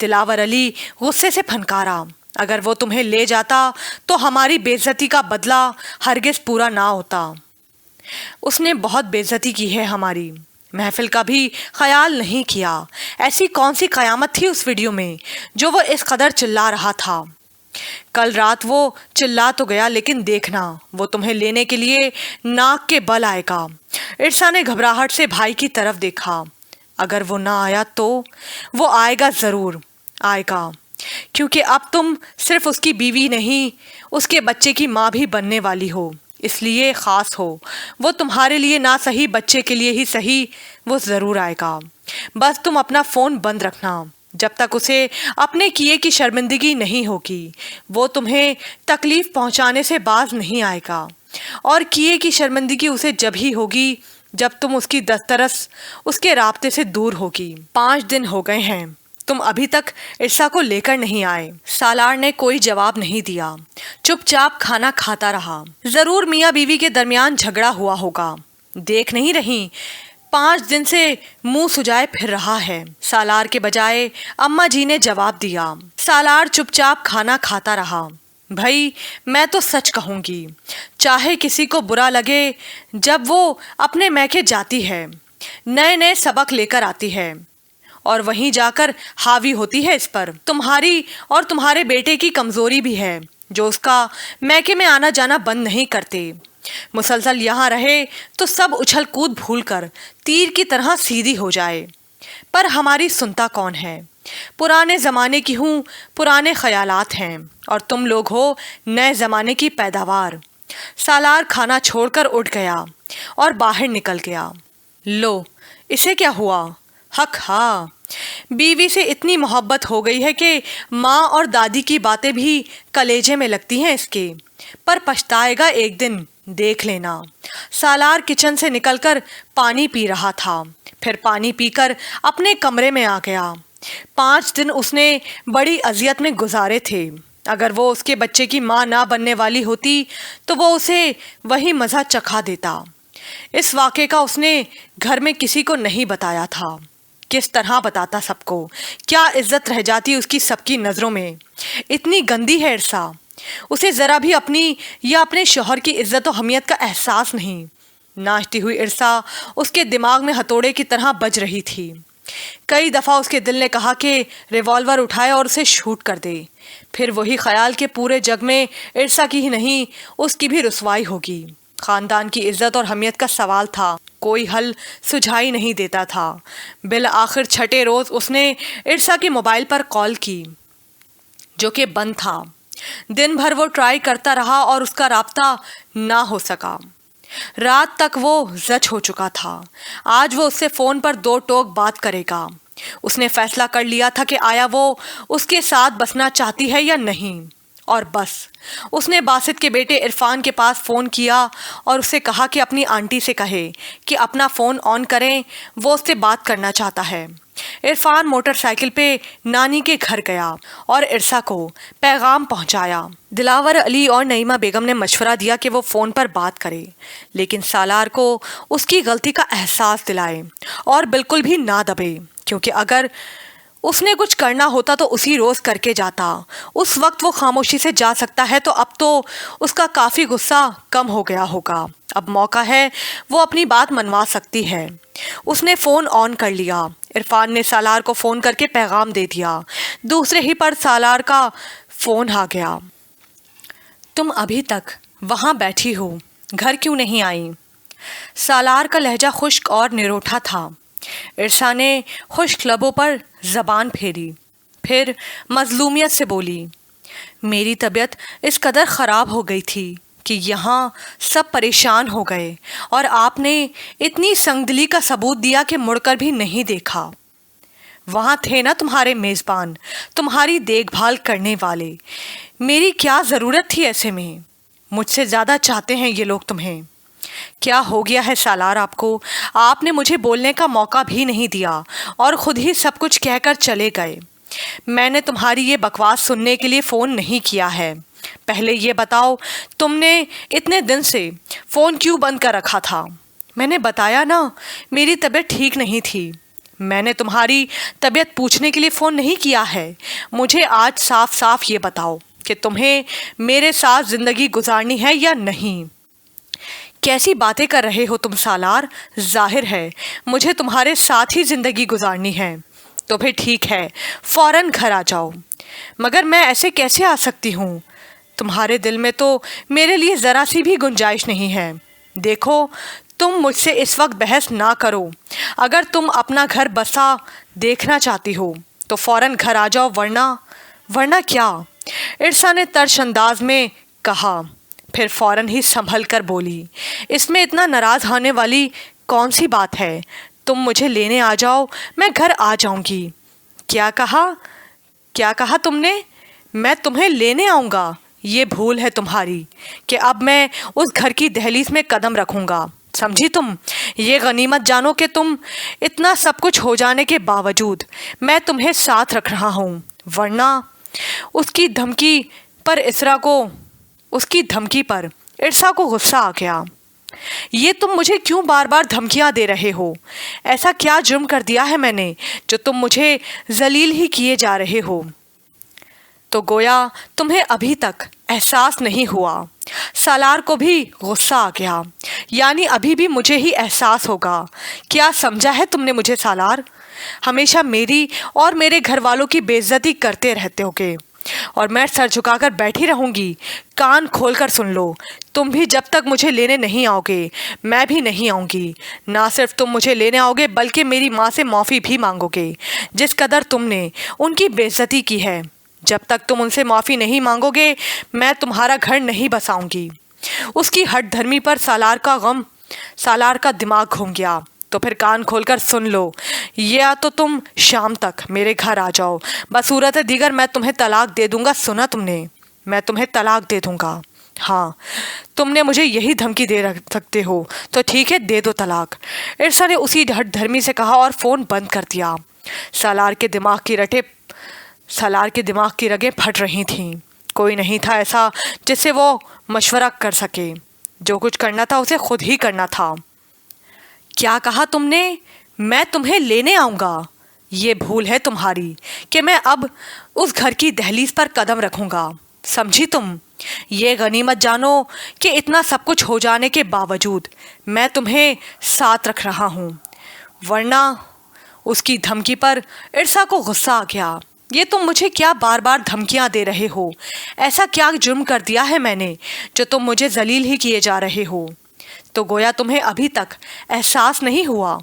दिलावर अली गुस्से से फनकारा। अगर वो तुम्हें ले जाता तो हमारी बेइज्जती का बदला हरगिज़ पूरा ना होता। उसने बहुत बेइज्जती की है हमारी, महफिल का भी ख्याल नहीं किया। ऐसी कौन सी क़यामत थी उस वीडियो में जो वो इस कदर चिल्ला रहा था। कल रात वो चिल्ला तो गया, लेकिन देखना वो तुम्हें लेने के लिए नाक के बल आएगा। इरसा ने घबराहट से भाई की तरफ देखा। अगर वो ना आया तो? वो आएगा, ज़रूर आएगा, क्योंकि अब तुम सिर्फ उसकी बीवी नहीं, उसके बच्चे की माँ भी बनने वाली हो, इसलिए ख़ास हो। वो तुम्हारे लिए ना सही, बच्चे के लिए ही सही, वो ज़रूर आएगा। बस तुम अपना फ़ोन बंद रखना जब तक उसे अपने किए की शर्मिंदगी नहीं होगी। वो तुम्हें तकलीफ़ पहुंचाने से बाज नहीं आएगा, और किए की शर्मिंदगी उसे जब ही होगी जब तुम उसकी दस्तरस, उसके राब्ते से दूर होगी। 5 दिन हो गए हैं, तुम अभी तक इरसा को लेकर नहीं आए। सालार ने कोई जवाब नहीं दिया, चुपचाप खाना खाता रहा। ज़रूर मियाँ बीवी के दरमियान झगड़ा हुआ होगा, देख नहीं रही 5 दिन से मुंह सुजाए फिर रहा है। सालार के बजाय अम्मा जी ने जवाब दिया। सालार चुपचाप खाना खाता रहा। भाई, मैं तो सच कहूँगी, चाहे किसी को बुरा लगे, जब वो अपने मैके जाती है, नए नए सबक लेकर आती है और वहीं जाकर हावी होती है इस पर। तुम्हारी और तुम्हारे बेटे की कमज़ोरी भी है जो उसका मैके में आना जाना बंद नहीं करते। मुसलसल यहाँ रहे तो सब उछल कूद भूलकर तीर की तरह सीधी हो जाए, पर हमारी सुनता कौन है। पुराने ज़माने की हूँ, पुराने ख्यालात हैं, और तुम लोग हो नए ज़माने की पैदावार। सालार खाना छोड़कर उठ गया और बाहर निकल गया। लो, इसे क्या हुआ? हक हाँ, बीवी से इतनी मोहब्बत हो गई है कि माँ और दादी की बातें भी कलेजे में लगती हैं इसके, पर पछताएगा एक दिन, देख लेना। सालार किचन से निकलकर पानी पी रहा था, फिर पानी पीकर अपने कमरे में आ गया। 5 दिन उसने बड़ी अजियत में गुजारे थे। अगर वो उसके बच्चे की माँ ना बनने वाली होती तो वो उसे वही मज़ा चखा देता। इस वाक़े का उसने घर में किसी को नहीं बताया था। किस तरह बताता सबको? क्या इज्जत रह जाती उसकी सबकी नज़रों में। इतनी गंदी है इरसा, उसे ज़रा भी अपनी या अपने शौहर की इज्जत और हमियत का एहसास नहीं। नाचती हुई इरसा उसके दिमाग में हथौड़े की तरह बज रही थी। कई दफ़ा उसके दिल ने कहा कि रिवॉल्वर उठाए और उसे शूट कर दे। फिर वही ख्याल कि पूरे जग में इरसा की ही नहीं, उसकी भी रुसवाई होगी। ख़ानदान की इज्जत और हमियत का सवाल था, कोई हल सुझाई नहीं देता था। बिल आखिर छठे रोज़ उसने इरसा के मोबाइल पर कॉल की, जो कि बंद था। दिन भर वो ट्राई करता रहा और उसका राब्ता ना हो सका। रात तक वो जच हो चुका था। आज वो उससे फ़ोन पर 2 टोक बात करेगा। اس نے فیصلہ کر لیا تھا کہ آیا وہ اس کے ساتھ بسنا چاہتی ہے یا نہیں، اور بس اس نے باسط کے بیٹے عرفان کے پاس فون کیا اور اسے کہا کہ اپنی آنٹی سے کہے کہ اپنا فون آن کریں، وہ اس سے بات کرنا چاہتا ہے۔ عرفان موٹر سائیکل پہ نانی کے گھر گیا اور عرصہ کو پیغام پہنچایا۔ دلاور علی اور نعیمہ بیگم نے مشورہ دیا کہ وہ فون پر بات کرے، لیکن سالار کو اس کی غلطی کا احساس دلائے اور بالکل بھی نہ دبے، کیونکہ اگر اس نے کچھ کرنا ہوتا تو اسی روز کر کے جاتا۔ اس وقت وہ خاموشی سے جا سکتا ہے تو اب تو اس کا کافی غصہ کم ہو گیا ہوگا۔ اب موقع ہے، وہ اپنی بات منوا سکتی ہے۔ اس نے فون آن کر لیا۔ عرفان نے سالار کو فون کر کے پیغام دے دیا۔ دوسرے ہی پر سالار کا فون آ گیا۔ تم ابھی تک وہاں بیٹھی ہو، گھر کیوں نہیں آئی؟ سالار کا لہجہ خشک اور نروٹھا تھا۔ عرصہ نے خشک لبوں پر زبان پھیری، پھر مظلومیت سے بولی، میری طبیعت اس قدر خراب ہو گئی تھی کہ یہاں سب پریشان ہو گئے اور آپ نے اتنی سنگدلی کا ثبوت دیا کہ مڑ کر بھی نہیں دیکھا۔ وہاں تھے نا تمہارے میزبان، تمہاری دیکھ بھال کرنے والے، میری کیا ضرورت تھی ایسے میں؟ مجھ سے زیادہ چاہتے ہیں یہ لوگ تمہیں۔ کیا ہو گیا ہے سالار آپ کو؟ آپ نے مجھے بولنے کا موقع بھی نہیں دیا اور خود ہی سب کچھ کہہ کر چلے گئے۔ میں نے تمہاری یہ بکواس سننے کے لیے فون نہیں کیا ہے۔ پہلے یہ بتاؤ، تم نے اتنے دن سے فون کیوں بند کر رکھا تھا؟ میں نے بتایا نا، میری طبیعت ٹھیک نہیں تھی۔ میں نے تمہاری طبیعت پوچھنے کے لیے فون نہیں کیا ہے۔ مجھے آج صاف صاف یہ بتاؤ کہ تمہیں میرے ساتھ زندگی گزارنی ہے یا نہیں؟ کیسی باتیں کر رہے ہو تم سالار؟ ظاہر ہے مجھے تمہارے ساتھ ہی زندگی گزارنی ہے۔ تو پھر ٹھیک ہے، فوراً گھر آ جاؤ۔ مگر میں ایسے کیسے آ سکتی ہوں؟ تمہارے دل میں تو میرے لیے ذرا سی بھی گنجائش نہیں ہے۔ دیکھو، تم مجھ سے اس وقت بحث نہ کرو۔ اگر تم اپنا گھر بسا دیکھنا چاہتی ہو تو فوراً گھر آ جاؤ، ورنہ کیا؟ عرصہ نے ترش انداز میں کہا، پھر فوراً ہی سنبھل کر بولی، اس میں اتنا ناراض ہونے والی کون سی بات ہے؟ تم مجھے لینے آ جاؤ، میں گھر آ جاؤں گی۔ کیا کہا تم نے؟ میں تمہیں لینے آؤں گا؟ یہ بھول ہے تمہاری کہ اب میں اس گھر کی دہلیز میں قدم رکھوں گا، سمجھی تم؟ یہ غنیمت جانو کہ تم اتنا سب کچھ ہو جانے کے باوجود میں تمہیں ساتھ رکھ رہا ہوں، ورنہ اس کی دھمکی پر عرصہ کو غصہ آ گیا۔ یہ تم مجھے کیوں بار بار دھمکیاں دے رہے ہو؟ ایسا کیا جرم کر دیا ہے میں نے جو تم مجھے ذلیل ہی کیے جا رہے ہو؟ تو گویا تمہیں ابھی تک احساس نہیں ہوا۔ سالار کو بھی غصہ آ گیا، یعنی ابھی بھی مجھے ہی احساس ہوگا۔ کیا سمجھا ہے تم نے مجھے سالار؟ ہمیشہ میری اور میرے گھر والوں کی بے عزتی کرتے رہتے ہوگے اور میں سر جھکا کر بیٹھی رہوں گی۔ کان کھول کر سن لو، تم بھی جب تک مجھے لینے نہیں آؤ گے میں بھی نہیں آؤں گی۔ نہ صرف تم مجھے لینے آؤ گے بلکہ میری ماں سے معافی بھی مانگو گے، جس قدر تم نے ان کی بے عزتی کی ہے۔ جب تک تم ان سے معافی نہیں مانگو گے میں تمہارا گھر نہیں بساؤں گی۔ اس کی ہٹ دھرمی پر سالار کا دماغ گھوم گیا۔ تو پھر کان کھول کر سن لو، یا تو تم شام تک میرے گھر آ جاؤ، بصورت دیگر میں تمہیں طلاق دے دوں گا۔ سنا تم نے؟ میں تمہیں طلاق دے دوں گا۔ ہاں، تم نے مجھے یہی دھمکی دے سکتے ہو تو ٹھیک ہے، دے دو طلاق۔ عرصہ نے اسی ہٹ دھرمی سے کہا اور فون بند کر دیا۔ سالار کے دماغ کی رگیں پھٹ رہی تھیں۔ کوئی نہیں تھا ایسا جس سے وہ مشورہ کر سکے۔ جو کچھ کرنا تھا اسے خود ہی کرنا تھا۔ کیا کہا تم نے؟ میں تمہیں لینے آؤں گا؟ یہ بھول ہے تمہاری کہ میں اب اس گھر کی دہلیز پر قدم رکھوں گا، سمجھی تم؟ یہ غنیمت جانو کہ اتنا سب کچھ ہو جانے کے باوجود میں تمہیں ساتھ رکھ رہا ہوں، ورنہ اس کی دھمکی پر عرصہ کو غصہ آ گیا۔ یہ تم مجھے کیا بار بار دھمکیاں دے رہے ہو؟ ایسا کیا جرم کر دیا ہے میں نے جو تم مجھے ذلیل ہی کیے جا رہے ہو؟ تو گویا تمہیں ابھی تک احساس نہیں ہوا۔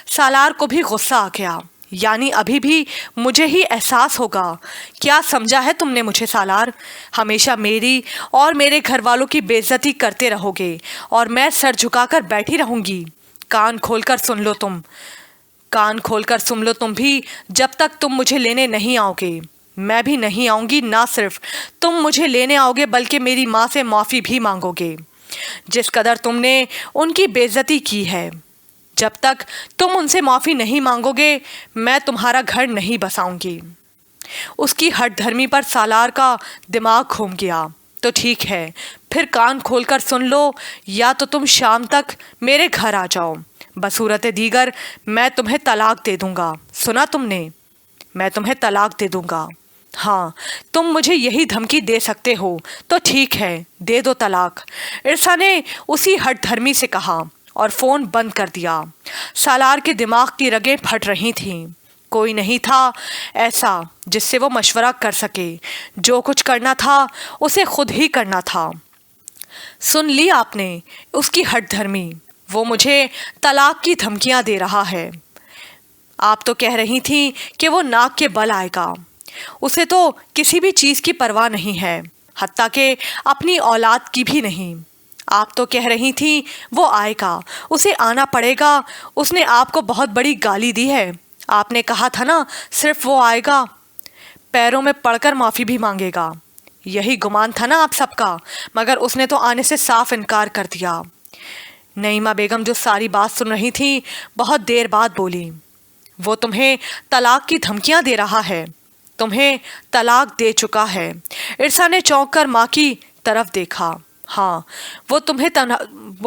سالار کو بھی غصہ آ گیا، یعنی ابھی بھی مجھے ہی احساس ہوگا۔ کیا سمجھا ہے تم نے مجھے سالار؟ ہمیشہ میری اور میرے گھر والوں کی بے عزتی کرتے رہو گے اور میں سر جھکا کر بیٹھی رہوں گی۔ کان کھول کر سن لو، कान खोलकर सुन लो तुम भी, जब तक तुम मुझे लेने नहीं आओगे मैं भी नहीं आऊंगी। ना सिर्फ तुम मुझे लेने आओगे बल्कि मेरी माँ से माफ़ी भी मांगोगे। जिस कदर तुमने उनकी बेइज्जती की है, जब तक तुम उनसे माफ़ी नहीं मांगोगे मैं तुम्हारा घर नहीं बसाऊंगी। उसकी हठधर्मी पर सालार का दिमाग घूम गया। तो ठीक है, फिर कान खोलकर सुन लो, या तो तुम शाम तक मेरे घर आ जाओ, बसूरत दीगर मैं तुम्हें तलाक दे दूंगा। सुना तुमने? मैं तुम्हें तलाक दे दूंगा। हाँ, तुम मुझे यही धमकी दे सकते हो, तो ठीक है, दे दो तलाक। इरसा ने उसी हठधर्मी से कहा और फ़ोन बंद कर दिया। सालार के दिमाग की रगें फट रही थीं। कोई नहीं था ऐसा जिससे वो मशवरा कर सके। जो कुछ करना था उसे खुद ही करना था। सुन ली आपने उसकी हठधर्मी, वो मुझे तलाक की धमकियां दे रहा है। आप तो कह रही थी कि वो नाक के बल आएगा, उसे तो किसी भी चीज़ की परवाह नहीं है, हत्ता के अपनी औलाद की भी नहीं। आप तो कह रही थी वो आएगा, उसे आना पड़ेगा, उसने आपको बहुत बड़ी गाली दी है। आपने कहा था ना सिर्फ वो आएगा, पैरों में पड़कर माफ़ी भी मांगेगा। यही गुमान था ना आप सबका, मगर उसने तो आने से साफ इनकार कर दिया। नईमा बेगम जो सारी बात सुन रही थी बहुत देर बाद बोली, वो तुम्हें तलाक की धमकियां दे रहा है, तुम्हें तलाक दे चुका है। इरसा ने चौंक कर माँ की तरफ देखा। हाँ, वो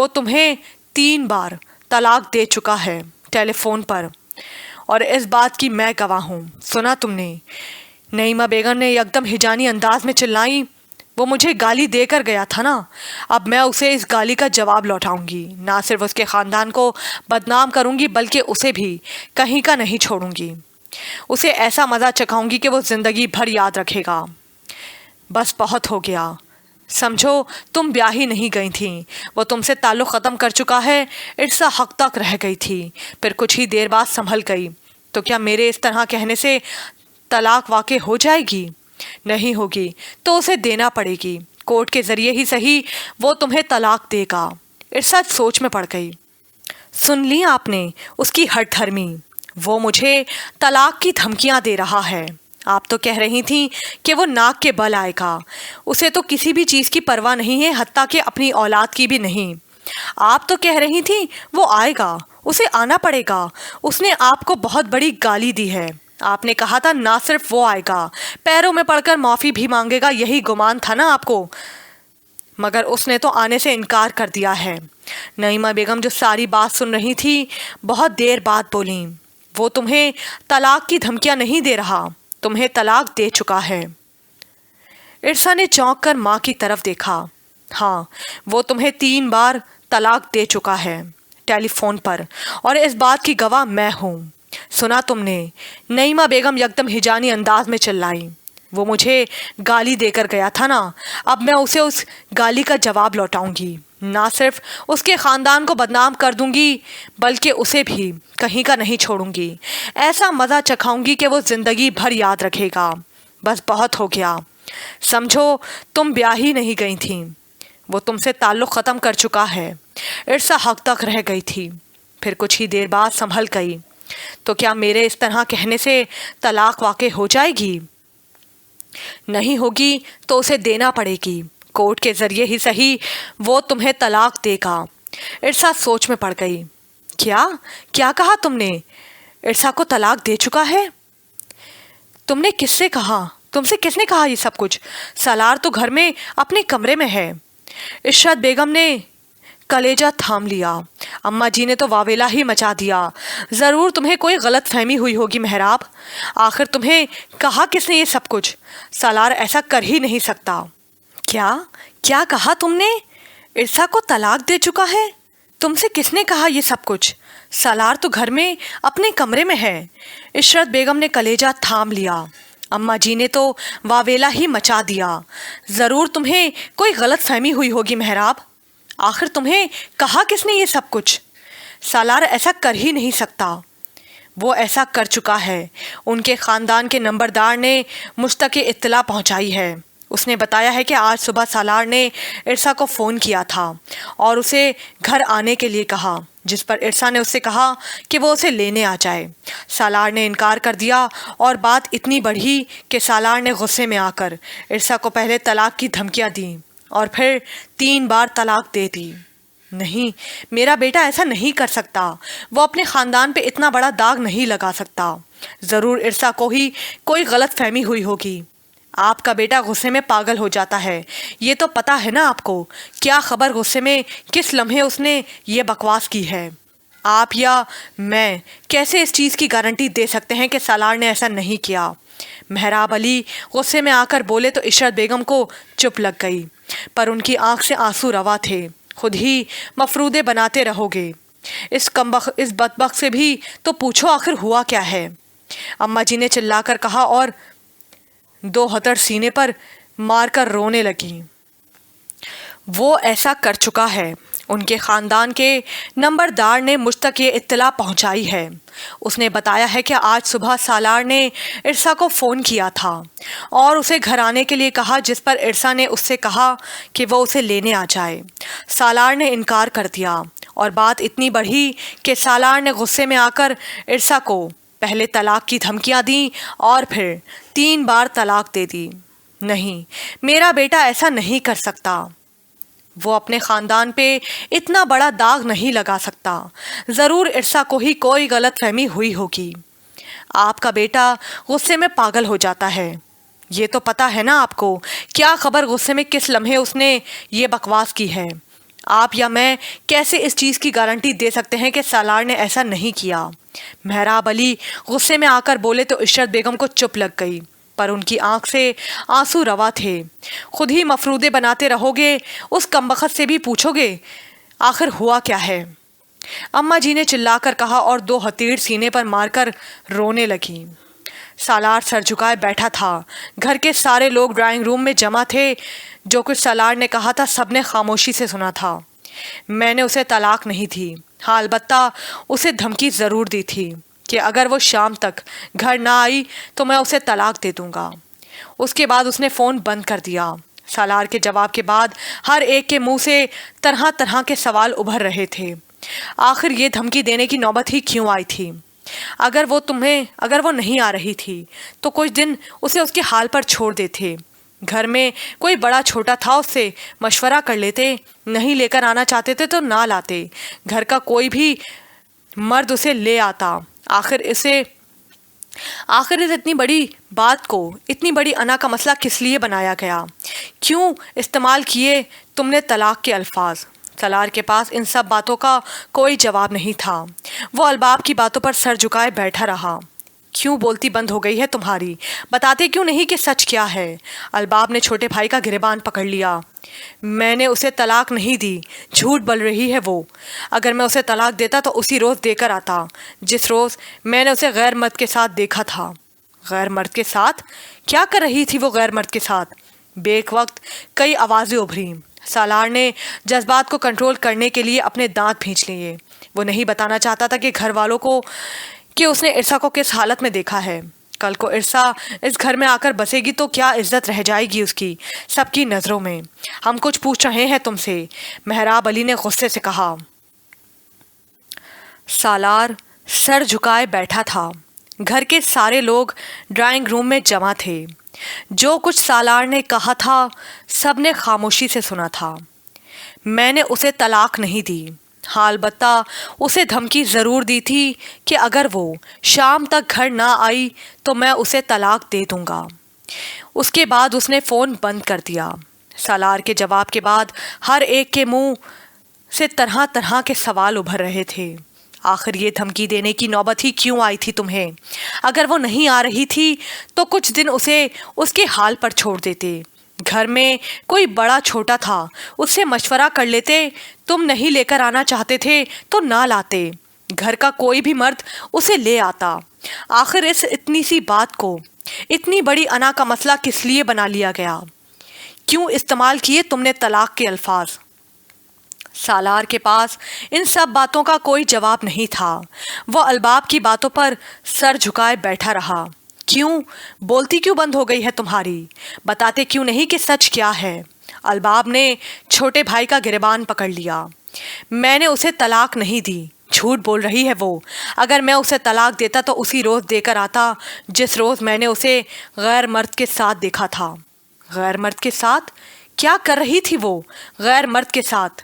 तुम्हें 3 बार तलाक दे चुका है टेलीफोन पर, और इस बात की मैं गवाह हूँ। सुना तुमने? नईमा बेगम ने एकदम हिजानी अंदाज में चिल्लाई, वो मुझे गाली देकर गया था ना, अब मैं उसे इस गाली का जवाब लौटाऊंगी। ना सिर्फ उसके ख़ानदान को बदनाम करूंगी बल्कि उसे भी कहीं का नहीं छोड़ूंगी। उसे ऐसा मज़ा चखाऊंगी कि वो ज़िंदगी भर याद रखेगा। बस बहुत हो गया, समझो तुम ब्याही नहीं गई थी, वो तुमसे ताल्लुक़ ख़त्म कर चुका है। इरसा हक तक रह गई थी, फिर कुछ ही देर बाद संभल गई। तो क्या मेरे इस तरह कहने से तलाक वाक़ई हो जाएगी? नहीं होगी तो उसे देना पड़ेगी, कोर्ट के ज़रिए ही सही वो तुम्हें तलाक देगा। इरसा सोच में पड़ गई। सुन ली आपने उसकी हठधर्मी, वो मुझे तलाक की धमकियां दे रहा है। आप तो कह रही थी कि वो नाक के बल आएगा, उसे तो किसी भी चीज़ की परवाह नहीं है, हत्ता कि अपनी औलाद की भी नहीं। आप तो कह रही थी वो आएगा, उसे आना पड़ेगा, उसने आपको बहुत बड़ी गाली दी है। आपने कहा था ना सिर्फ वो आएगा, पैरों में पड़कर माफ़ी भी मांगेगा। यही गुमान था ना आपको, मगर उसने तो आने से इनकार कर दिया है। नईमा बेगम जो सारी बात सुन रही थी बहुत देर बाद बोली, वो तुम्हें तलाक की धमकियां नहीं दे रहा, तुम्हें तलाक दे चुका है। इरसा ने चौंक कर माँ की तरफ देखा। हाँ, वो तुम्हें 3 बार तलाक दे चुका है टेलीफोन पर, और इस बात की गवाह मैं हूँ। सुना तुमने? नईमा बेगम यकदम हिजानी अंदाज में चिल्लाई, वो मुझे गाली देकर गया था ना, अब मैं उसे उस गाली का जवाब लौटाऊंगी। ना सिर्फ उसके ख़ानदान को बदनाम कर दूंगी बल्कि उसे भी कहीं का नहीं छोड़ूंगी। ऐसा मज़ा चखाऊंगी कि वो ज़िंदगी भर याद रखेगा। बस बहुत हो गया, समझो तुम ब्याही नहीं गई थी, वो तुमसे ताल्लुक़ ख़त्म कर चुका है। इरसा हक तक रह गई थी, फिर कुछ ही देर बाद संभल गई। तो क्या मेरे इस तरह कहने से तलाक वाक़ई हो जाएगी? नहीं होगी तो उसे देना पड़ेगी, कोर्ट के ज़रिए ही सही वो तुम्हें तलाक देगा। इरसा सोच में पड़ गई। क्या क्या कहा तुमने? इरसा को तलाक दे चुका है? तुमने किससे कहा? तुमसे किसने कहा ये सब कुछ? सालार तो घर में अपने कमरे में है। इशरत बेगम ने कलेजा थाम लिया। अम्मा जी ने तो वावेला ही मचा दिया। ज़रूर तुम्हें कोई गलत फहमी हुई होगी मेहराब, आखिर तुम्हें कहा किसने ये सब कुछ? सालार ऐसा कर ही नहीं सकता। क्या क्या कहा तुमने? इरसा को तलाक दे चुका है? तुमसे किसने कहा ये सब कुछ? सालार तो घर में अपने कमरे में है। इशरत बेगम ने कलेजा थाम लिया। अम्मा जी ने तो वावेला ही मचा दिया। ज़रूर तुम्हें कोई गलत फहमी हुई होगी मेहराब, आखिर तुम्हें कहा किसने ये सब कुछ? सालार ऐसा कर ही नहीं सकता, वो ऐसा कर चुका है। उनके ख़ानदान के नंबरदार ने मुझ तक ये इत्तला पहुंचाई है। उसने बताया है कि आज सुबह सालार ने इरसा को फ़ोन किया था और उसे घर आने के लिए कहा। जिस पर इरसा ने उससे कहा कि वो उसे लेने आ जाए। सालार ने इनकार कर दिया और बात इतनी बढ़ी कि सालार ने गुस्से में आकर इरसा को पहले तलाक की धमकियां दी और फिर 3 बार तलाक दे दी। नहीं, मेरा बेटा ऐसा नहीं कर सकता। वो अपने ख़ानदान पे इतना बड़ा दाग नहीं लगा सकता। ज़रूर इरसा को ही कोई गलत फहमी हुई होगी। आपका बेटा गुस्से में पागल हो जाता है, ये तो पता है ना आपको। क्या खबर गुस्से में किस लम्हे उसने ये बकवास की है। आप या मैं कैसे इस चीज़ की गारंटी दे सकते हैं कि सालार ने ऐसा नहीं किया। मेहराब अली गुस्से में आकर बोले तो इशरत बेगम को चुप लग गई, पर उनकी आंख से आंसू रवा थे। खुद ही मफरूदे बनाते रहोगे। इस बदबख्त से भी तो पूछो आखिर हुआ क्या है। अम्मा जी ने चिल्लाकर कहा और 2 हथड़ सीने पर मारकर रोने लगी। वो ऐसा कर चुका है। उनके ख़ानदान के नंबरदार ने मुझ तक ये इत्तला पहुंचाई है। उसने बताया है कि आज सुबह सालार ने इरसा को फ़ोन किया था और उसे घर आने के लिए कहा, जिस पर इरसा ने उससे कहा कि वो उसे लेने आ जाए। सालार ने इनकार कर दिया और बात इतनी बढ़ी कि सालार ने गुस्से में आकर इरसा को पहले तलाक की धमकियां दी और फिर 3 बार तलाक दे दी। नहीं, मेरा बेटा ऐसा नहीं कर सकता। वो अपने ख़ानदान पे इतना बड़ा दाग नहीं लगा सकता। ज़रूर इरसा को ही कोई गलत फहमी हुई होगी। आपका बेटा गुस्से में पागल हो जाता है, ये तो पता है ना आपको। क्या खबर गुस्से में किस लम्हे उसने ये बकवास की है। आप या मैं कैसे इस चीज़ की गारंटी दे सकते हैं कि सालार ने ऐसा नहीं किया। मेहराब अली गुस्से में आकर बोले तो इशरत बेगम को चुप लग गई, पर उनकी आंख से आंसू रवा थे। खुद ही मफरूदे बनाते रहोगे, उस कमबख्त से भी पूछोगे आखिर हुआ क्या है। अम्मा जी ने चिल्लाकर कहा और 2 हथेड़ सीने पर मारकर रोने लगी। सालार सर झुकाए बैठा था। घर के सारे लोग ड्राइंग रूम में जमा थे। जो कुछ सालार ने कहा था सबने खामोशी से सुना था। मैंने उसे तलाक नहीं दी, हाँ अलबत्ता उसे धमकी ज़रूर दी थी कि अगर वो शाम तक घर ना आई तो मैं उसे तलाक दे दूंगा। उसके बाद उसने फ़ोन बंद कर दिया। सालार के जवाब के बाद हर एक के मुंह से तरह तरह के सवाल उभर रहे थे। आखिर ये धमकी देने की नौबत ही क्यों आई थी। अगर वो नहीं आ रही थी तो कुछ दिन उसे उसके हाल पर छोड़ देते। घर में कोई बड़ा छोटा था, उससे मशवरा कर लेते। नहीं लेकर आना चाहते थे तो ना लाते। घर का कोई भी मर्द उसे ले आता। आखिर इस इतनी बड़ी बात को, इतनी बड़ी अना का मसला किस लिए बनाया गया। क्यों इस्तेमाल किए तुमने तलाक के अल्फाज। सालार के पास इन सब बातों का कोई जवाब नहीं था। वो अलबाब की बातों पर सर झुकाए बैठा रहा। क्यों बोलती बंद हो गई है तुम्हारी, बताते क्यों नहीं कि सच क्या है। अलबाब ने छोटे भाई का गिरेबान पकड़ लिया। मैंने उसे तलाक नहीं दी, झूठ बोल रही है वो। अगर मैं उसे तलाक देता तो उसी रोज़ देकर आता जिस रोज़ मैंने उसे गैर मर्द के साथ देखा था। गैर मर्द के साथ? क्या कर रही थी वो गैर मर्द के साथ? बेक वक्त कई आवाज़ें उभरी। सालार ने जज्बात को कंट्रोल करने के लिए अपने दांत भींच लिए। वो नहीं बताना चाहता था कि घर वालों को कि उसने इरसा को किस हालत में देखा है। कल को इरसा इस घर में आकर बसेगी तो क्या इज्जत रह जाएगी उसकी सबकी नज़रों में। हम कुछ पूछ रहे हैं तुमसे, मेहराब अली ने गुस्से से कहा। सालार सर झुकाए बैठा था। घर के सारे लोग ड्राइंग रूम में जमा थे। जो कुछ सालार ने कहा था सबने खामोशी से सुना था। मैंने उसे तलाक नहीं दी, हाँ अलबत्ता उसे धमकी ज़रूर दी थी कि अगर वो शाम तक घर ना आई तो मैं उसे तलाक दे दूंगा। उसके बाद उसने फ़ोन बंद कर दिया। सालार के जवाब के बाद हर एक के मुंह से तरह तरह के सवाल उभर रहे थे। आखिर ये धमकी देने की नौबत ही क्यों आई थी तुम्हें। अगर वो नहीं आ रही थी तो कुछ दिन उसे उसके हाल पर छोड़ देते। घर में कोई बड़ा छोटा था, उससे मशवरा कर लेते। तुम नहीं लेकर आना चाहते थे तो ना लाते। घर का कोई भी मर्द उसे ले आता। आखिर इस इतनी सी बात को इतनी बड़ी अना का मसला किस लिए बना लिया गया। क्यों इस्तेमाल किए तुमने तलाक के अल्फाज। सालार के पास इन सब बातों का कोई जवाब नहीं था। वो अलबाब की बातों पर सर झुकाए बैठा रहा। क्यों बोलती क्यों बंद हो गई है तुम्हारी, बताते क्यों नहीं कि सच क्या है। अलबाब ने छोटे भाई का गिरेबान पकड़ लिया। मैंने उसे तलाक नहीं दी, جھوٹ بول رہی ہے وہ. اگر میں اسے طلاق دیتا تو اسی روز دے کر آتا جس روز میں نے اسے غیر مرد کے ساتھ دیکھا تھا. غیر مرد کے ساتھ؟ کیا کر رہی تھی وہ غیر مرد کے ساتھ؟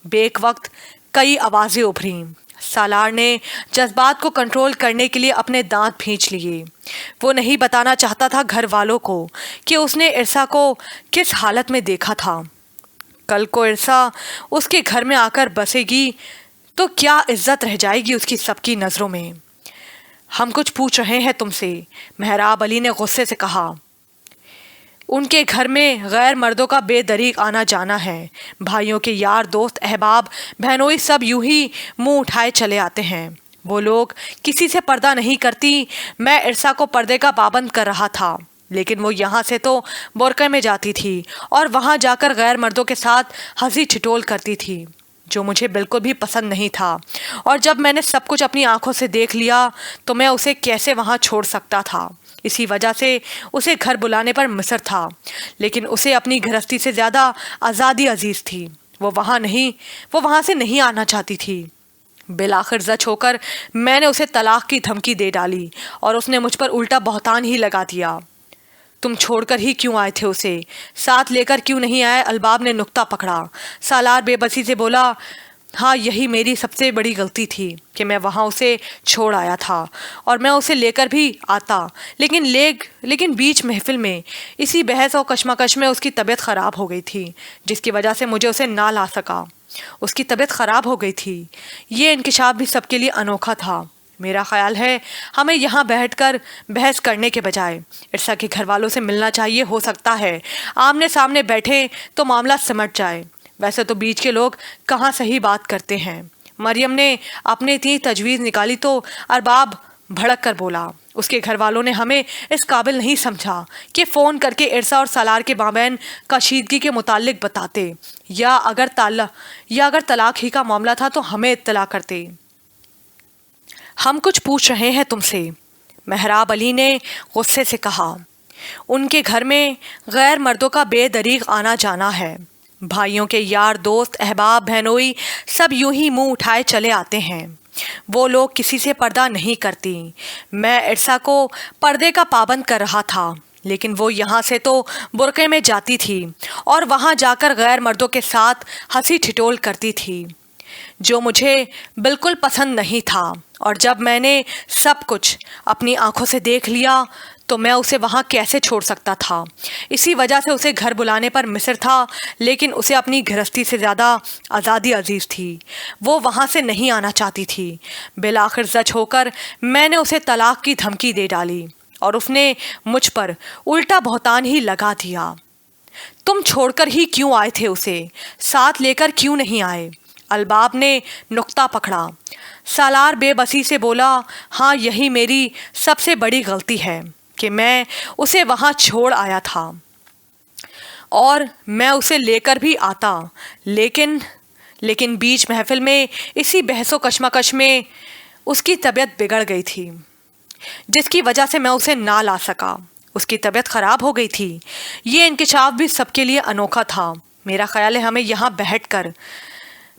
بیک وقت کئی آوازیں ابھریں. سالار نے جذبات کو کنٹرول کرنے کے لیے اپنے دانت بھینچ لیے. وہ نہیں بتانا چاہتا تھا گھر والوں کو کہ اس نے ارسا کو کس حالت میں دیکھا تھا. کل کو ارسا اس کے گھر میں آ کر بسے گی تو کیا عزت رہ جائے گی اس کی سب کی نظروں میں. ہم کچھ پوچھ رہے ہیں تم سے، مہراب علی نے غصے سے کہا. ان کے گھر میں غیر مردوں کا بے دریغ آنا جانا ہے. بھائیوں کے یار دوست احباب بہنوئی سب یوں ہی منہ اٹھائے چلے آتے ہیں. وہ لوگ کسی سے پردہ نہیں کرتی. میں ارسا کو پردے کا پابند کر رہا تھا، لیکن وہ یہاں سے تو برقعے میں جاتی تھی اور وہاں جا کر غیر مردوں کے ساتھ ہنسی ٹھٹول کرتی تھی، جو مجھے بالکل بھی پسند نہیں تھا. اور جب میں نے سب کچھ اپنی آنکھوں سے دیکھ لیا تو میں اسے کیسے وہاں چھوڑ سکتا تھا. اسی وجہ سے اسے گھر بلانے پر مصر تھا، لیکن اسے اپنی گھرستی سے زیادہ آزادی عزیز تھی. وہ وہاں سے نہیں آنا چاہتی تھی. بالآخر زچ ہو کر میں نے اسے طلاق کی دھمکی دے ڈالی اور اس نے مجھ پر الٹا بہتان ہی لگا دیا. تم چھوڑ کر ہی کیوں آئے تھے اسے؟ ساتھ لے کر کیوں نہیں آئے؟ الباب نے نکتہ پکڑا. سالار بے بسی سے بولا، ہاں یہی میری سب سے بڑی غلطی تھی کہ میں وہاں اسے چھوڑ آیا تھا، اور میں اسے لے کر بھی آتا، لیکن بیچ محفل میں اسی بحث اور کشمکش میں اس کی طبیعت خراب ہو گئی تھی، جس کی وجہ سے مجھے اسے نہ لا سکا. اس کی طبیعت خراب ہو گئی تھی. یہ انکشاف بھی سب کے لیے انوکھا تھا. میرا خیال ہے ہمیں یہاں بیٹھ کر بحث کرنے کے بجائے ارسا کے گھر والوں سے ملنا چاہیے. ہو سکتا ہے آمنے سامنے بیٹھے تو معاملہ سمٹ جائے. ویسے تو بیچ کے لوگ کہاں صحیح بات کرتے ہیں. مریم نے اپنی اتنی تجویز نکالی تو ارباب بھڑک کر بولا، اس کے گھر والوں نے ہمیں اس قابل نہیں سمجھا کہ فون کر کے ارسا اور سالار کے مابین کشیدگی کے متعلق بتاتے، یا اگر طلاق ہی کا معاملہ تھا تو ہمیں اطلاع کرتے. ہم کچھ پوچھ رہے ہیں تم سے، مہراب علی نے غصے سے کہا. ان کے گھر میں غیر مردوں کا بے دریغ آنا جانا ہے. بھائیوں کے یار دوست احباب بہنوئی سب یوں ہی منہ اٹھائے چلے آتے ہیں. وہ لوگ کسی سے پردہ نہیں کرتی. میں ارسا کو پردے کا پابند کر رہا تھا، لیکن وہ یہاں سے تو برقعے میں جاتی تھی اور وہاں جا کر غیر مردوں کے ساتھ ہنسی ٹھٹول کرتی تھی، جو مجھے بالکل پسند نہیں تھا. اور جب میں نے سب کچھ اپنی آنکھوں سے دیکھ لیا تو میں اسے وہاں کیسے چھوڑ سکتا تھا. اسی وجہ سے اسے گھر بلانے پر مصر تھا، لیکن اسے اپنی گھرستی سے زیادہ آزادی عزیز تھی. وہ وہاں سے نہیں آنا چاہتی تھی. بالآخر زچ ہو کر میں نے اسے طلاق کی دھمکی دے ڈالی اور اس نے مجھ پر الٹا بہتان ہی لگا دیا. تم چھوڑ کر ہی کیوں آئے تھے اسے؟ ساتھ لے کر کیوں نہیں آئے؟ الباب نے نکتہ پکڑا. سالار بے بسی سے بولا، ہاں یہی میری سب سے بڑی غلطی ہے کہ میں اسے وہاں چھوڑ آیا تھا، اور میں اسے لے کر بھی آتا، لیکن بیچ محفل میں اسی بحث و کشمکش میں اس کی طبیعت بگڑ گئی تھی، جس کی وجہ سے میں اسے نہ لا سکا. اس کی طبیعت خراب ہو گئی تھی. یہ انکشاف بھی سب کے لیے انوکھا تھا. میرا خیال ہے ہمیں یہاں بیٹھ کر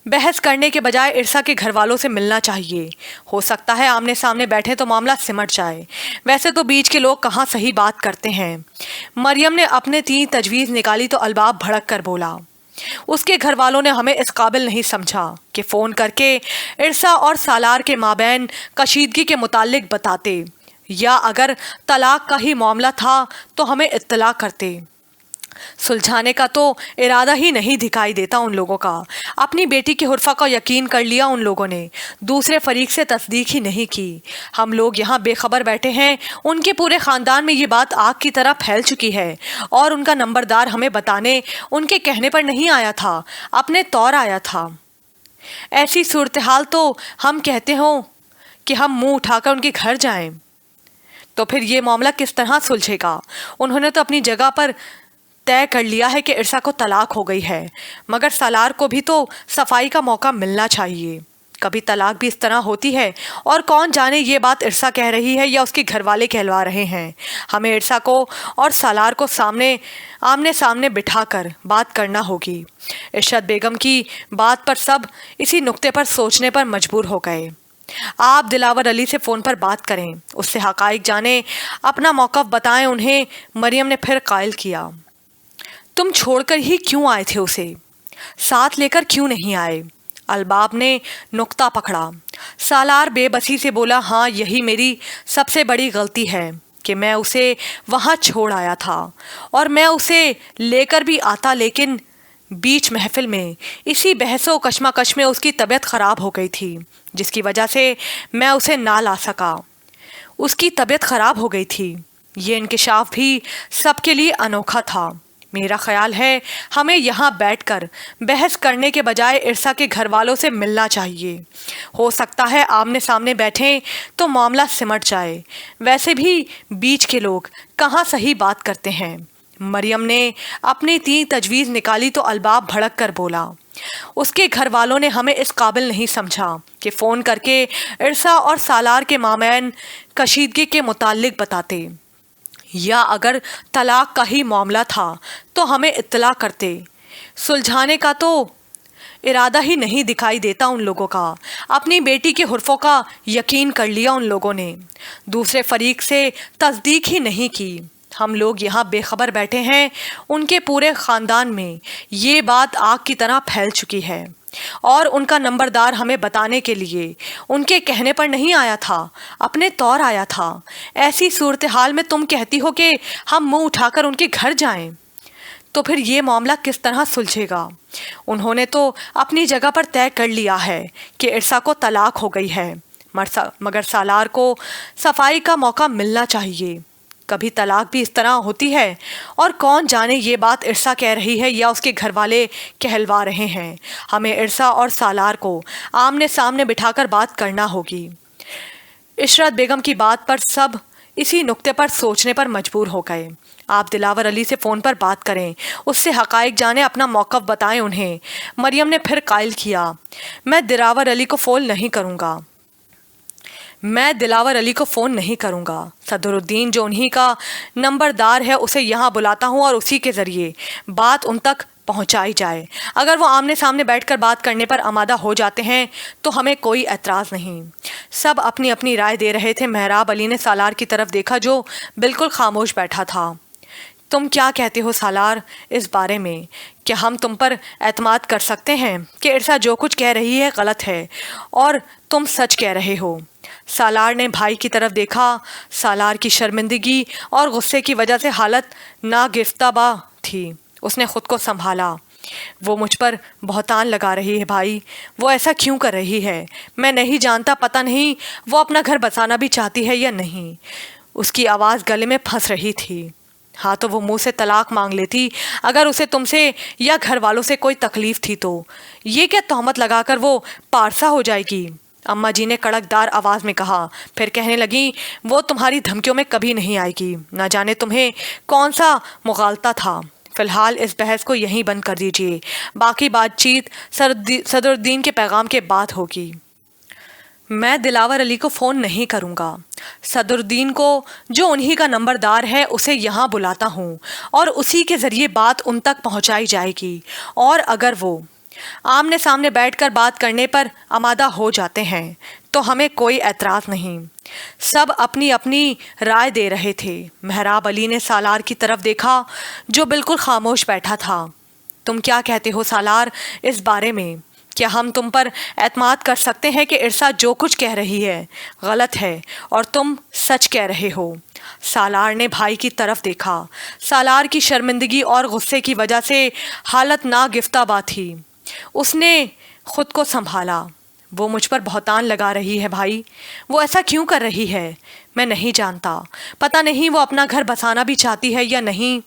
بحث کرنے کے بجائے ارسا کے گھر والوں سے ملنا چاہیے. ہو سکتا ہے آمنے سامنے بیٹھے تو معاملہ سمٹ جائے. ویسے تو بیچ کے لوگ کہاں صحیح بات کرتے ہیں. مریم نے اپنے تین تجویز نکالی تو الباب بھڑک کر بولا، اس کے گھر والوں نے ہمیں اس قابل نہیں سمجھا کہ فون کر کے ارسا اور سالار کے مابین کشیدگی کے متعلق بتاتے، یا اگر طلاق کا ہی معاملہ تھا تو ہمیں اطلاع کرتے. سلجھانے کا تو ارادہ ہی نہیں دکھائی دیتا ان لوگوں کا. اپنی بیٹی کے حرفہ کا یقین کر لیا ان لوگوں نے، دوسرے فریق سے تصدیق ہی نہیں کی. ہم لوگ یہاں بے خبر بیٹھے ہیں. ان کے پورے خاندان میں یہ بات آگ کی طرح پھیل چکی ہے، اور ان کا نمبردار ہمیں بتانے ان کے کہنے پر نہیں آیا تھا، اپنے طور آیا تھا. ایسی صورتحال تو ہم کہتے ہوں کہ ہم منہ اٹھا کر ان کے گھر جائیں، تو پھر یہ معاملہ کس طرح سلجھے گا؟ انہوں نے تو اپنی جگہ پر طے کر لیا ہے کہ ارسا کو طلاق ہو گئی ہے، مگر سالار کو بھی تو صفائی کا موقع ملنا چاہیے. کبھی طلاق بھی اس طرح ہوتی ہے، اور کون جانے یہ بات ارسا کہہ رہی ہے یا اس کے گھر والے کہلوا رہے ہیں۔ ہمیں ارسا کو اور سالار کو آمنے سامنے بٹھا کر بات کرنا ہوگی۔ ارشد بیگم کی بات پر سب اسی نقطے پر سوچنے پر مجبور ہو گئے۔ آپ دلاور علی سے فون پر بات کریں، اس سے حقائق جانیں، اپنا موقف بتائیں انہیں۔ مریم نے پھر قائل کیا، تم چھوڑ کر ہی کیوں آئے تھے اسے؟ ساتھ لے کر کیوں نہیں آئے؟ الباب نے نقطہ پکڑا۔ سالار بے بسی سے بولا، ہاں یہی میری سب سے بڑی غلطی ہے کہ میں اسے وہاں چھوڑ آیا تھا، اور میں اسے لے کر بھی آتا، لیکن بیچ محفل میں اسی بحث و کشمکش میں اس کی طبیعت خراب ہو گئی تھی، جس کی وجہ سے میں اسے نہ لا سکا۔ اس کی طبیعت خراب ہو گئی تھی، یہ انکشاف بھی سب کے لیے انوکھا تھا۔ میرا خیال ہے ہمیں یہاں بیٹھ کر بحث کرنے کے بجائے ارسا کے گھر والوں سے ملنا چاہیے۔ ہو سکتا ہے آمنے سامنے بیٹھیں تو معاملہ سمٹ جائے، ویسے بھی بیچ کے لوگ کہاں صحیح بات کرتے ہیں۔ مریم نے اپنی تجویز نکالی تو الباب بھڑک کر بولا، اس کے گھر والوں نے ہمیں اس قابل نہیں سمجھا کہ فون کر کے ارسا اور سالار کے مابین کشیدگی کے متعلق بتاتے، یا اگر طلاق کا ہی معاملہ تھا تو ہمیں اطلاع کرتے۔ سلجھانے کا تو ارادہ ہی نہیں دکھائی دیتا ان لوگوں کا۔ اپنی بیٹی کے حرفوں کا یقین کر لیا ان لوگوں نے، دوسرے فریق سے تصدیق ہی نہیں کی۔ ہم لوگ یہاں بے خبر بیٹھے ہیں، ان کے پورے خاندان میں یہ بات آگ کی طرح پھیل چکی ہے، اور ان کا نمبردار ہمیں بتانے کے لیے ان کے کہنے پر نہیں آیا تھا، اپنے طور آیا تھا۔ ایسی صورتحال میں تم کہتی ہو کہ ہم منہ اٹھا کر ان کے گھر جائیں، تو پھر یہ معاملہ کس طرح سلجھے گا؟ انہوں نے تو اپنی جگہ پر طے کر لیا ہے کہ ارسا کو طلاق ہو گئی ہے، مگر سالار کو صفائی کا موقع ملنا چاہیے۔ کبھی طلاق بھی اس طرح ہوتی ہے، اور کون جانے یہ بات ارسا کہہ رہی ہے یا اس کے گھر والے کہلوا رہے ہیں۔ ہمیں ارسا اور سالار کو آمنے سامنے بٹھا کر بات کرنا ہوگی۔ عشرت بیگم کی بات پر سب اسی نقطے پر سوچنے پر مجبور ہو گئے۔ آپ دلاور علی سے فون پر بات کریں، اس سے حقائق جانیں، اپنا موقف بتائیں انہیں۔ مریم نے پھر قائل کیا، میں دلاور علی کو فون نہیں کروں گا۔ صدر الدین جو انہی کا نمبردار ہے اسے یہاں بلاتا ہوں، اور اسی کے ذریعے بات ان تک پہنچائی جائے۔ اگر وہ آمنے سامنے بیٹھ کر بات کرنے پر آمادہ ہو جاتے ہیں تو ہمیں کوئی اعتراض نہیں۔ سب اپنی اپنی رائے دے رہے تھے۔ مہراب علی نے سالار کی طرف دیکھا جو بالکل خاموش بیٹھا تھا۔ تم کیا کہتے ہو سالار اس بارے میں؟ کیا ہم تم پر اعتماد کر سکتے ہیں کہ ارسا جو کچھ کہہ رہی ہے غلط ہے اور تم سچ کہہ رہے ہو؟ سالار نے بھائی کی طرف دیکھا۔ سالار کی شرمندگی اور غصے کی وجہ سے حالت ناگفتہ تھی۔ اس نے خود کو سنبھالا۔ وہ مجھ پر بہتان لگا رہی ہے بھائی، وہ ایسا کیوں کر رہی ہے؟ میں نہیں جانتا، پتہ نہیں وہ اپنا گھر بسانا بھی چاہتی ہے یا نہیں۔ اس کی آواز گلے میں پھنس رہی تھی۔ ہاں تو وہ منہ سے طلاق مانگ لیتی، اگر اسے تم سے یا گھر والوں سے کوئی تکلیف تھی تو۔ یہ کیا تہمت لگا کر وہ پارسا ہو جائے گی؟ اماں جی نے کڑک دار آواز میں کہا، پھر کہنے لگیں، وہ تمہاری دھمکیوں میں کبھی نہیں آئے گی، نہ جانے تمہیں کون سا مغالطہ تھا۔ فی الحال اس بحث کو یہیں بند کر دیجیے، باقی بات چیت صدر الدین کے پیغام کے بعد ہوگی۔ میں دلاور علی کو فون نہیں کروں گا۔ صدر الدین کو جو انہی کا نمبردار ہے اسے یہاں بلاتا ہوں، اور اسی کے ذریعے بات ان تک پہنچائی جائے گی، اور اگر وہ آمنے سامنے بیٹھ کر بات کرنے پر آمادہ ہو جاتے ہیں تو ہمیں کوئی اعتراض نہیں۔ سب اپنی اپنی رائے دے رہے تھے۔ مہراب علی نے سالار کی طرف دیکھا جو بالکل خاموش بیٹھا تھا۔ تم کیا کہتے ہو سالار اس بارے میں؟ کیا ہم تم پر اعتماد کر سکتے ہیں کہ ارسا جو کچھ کہہ رہی ہے غلط ہے اور تم سچ کہہ رہے ہو؟ سالار نے بھائی کی طرف دیکھا۔ سالار کی شرمندگی اور غصے کی وجہ سے حالت ناگفتہ تھی۔ اس نے خود کو سنبھالا۔ وہ مجھ پر بہتان لگا رہی ہے بھائی، وہ ایسا کیوں کر رہی ہے؟ میں نہیں جانتا، پتہ نہیں وہ اپنا گھر بسانا بھی چاہتی ہے یا نہیں۔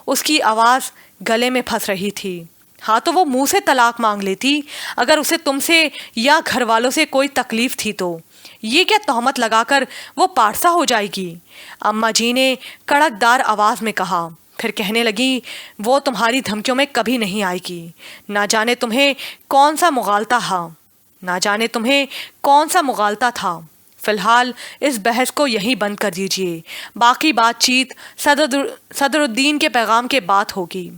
اس کی آواز گلے میں پھنس رہی تھی۔ ہاں تو وہ منہ سے طلاق مانگ لیتی، اگر اسے تم سے یا گھر والوں سے کوئی تکلیف تھی تو۔ یہ کیا تہمت لگا کر وہ پارسا ہو جائے گی؟ اماں جی نے کڑک دار آواز میں کہا، پھر کہنے لگی، وہ تمہاری دھمکیوں میں کبھی نہیں آئے گی، نہ جانے تمہیں کون سا مغالطہ ہا۔ نہ جانے تمہیں کون سا مغالطہ تھا۔ فی الحال اس بحث کو یہیں بند کر دیجیے، باقی بات چیت صدر الدین کے پیغام کے بعد ہوگی۔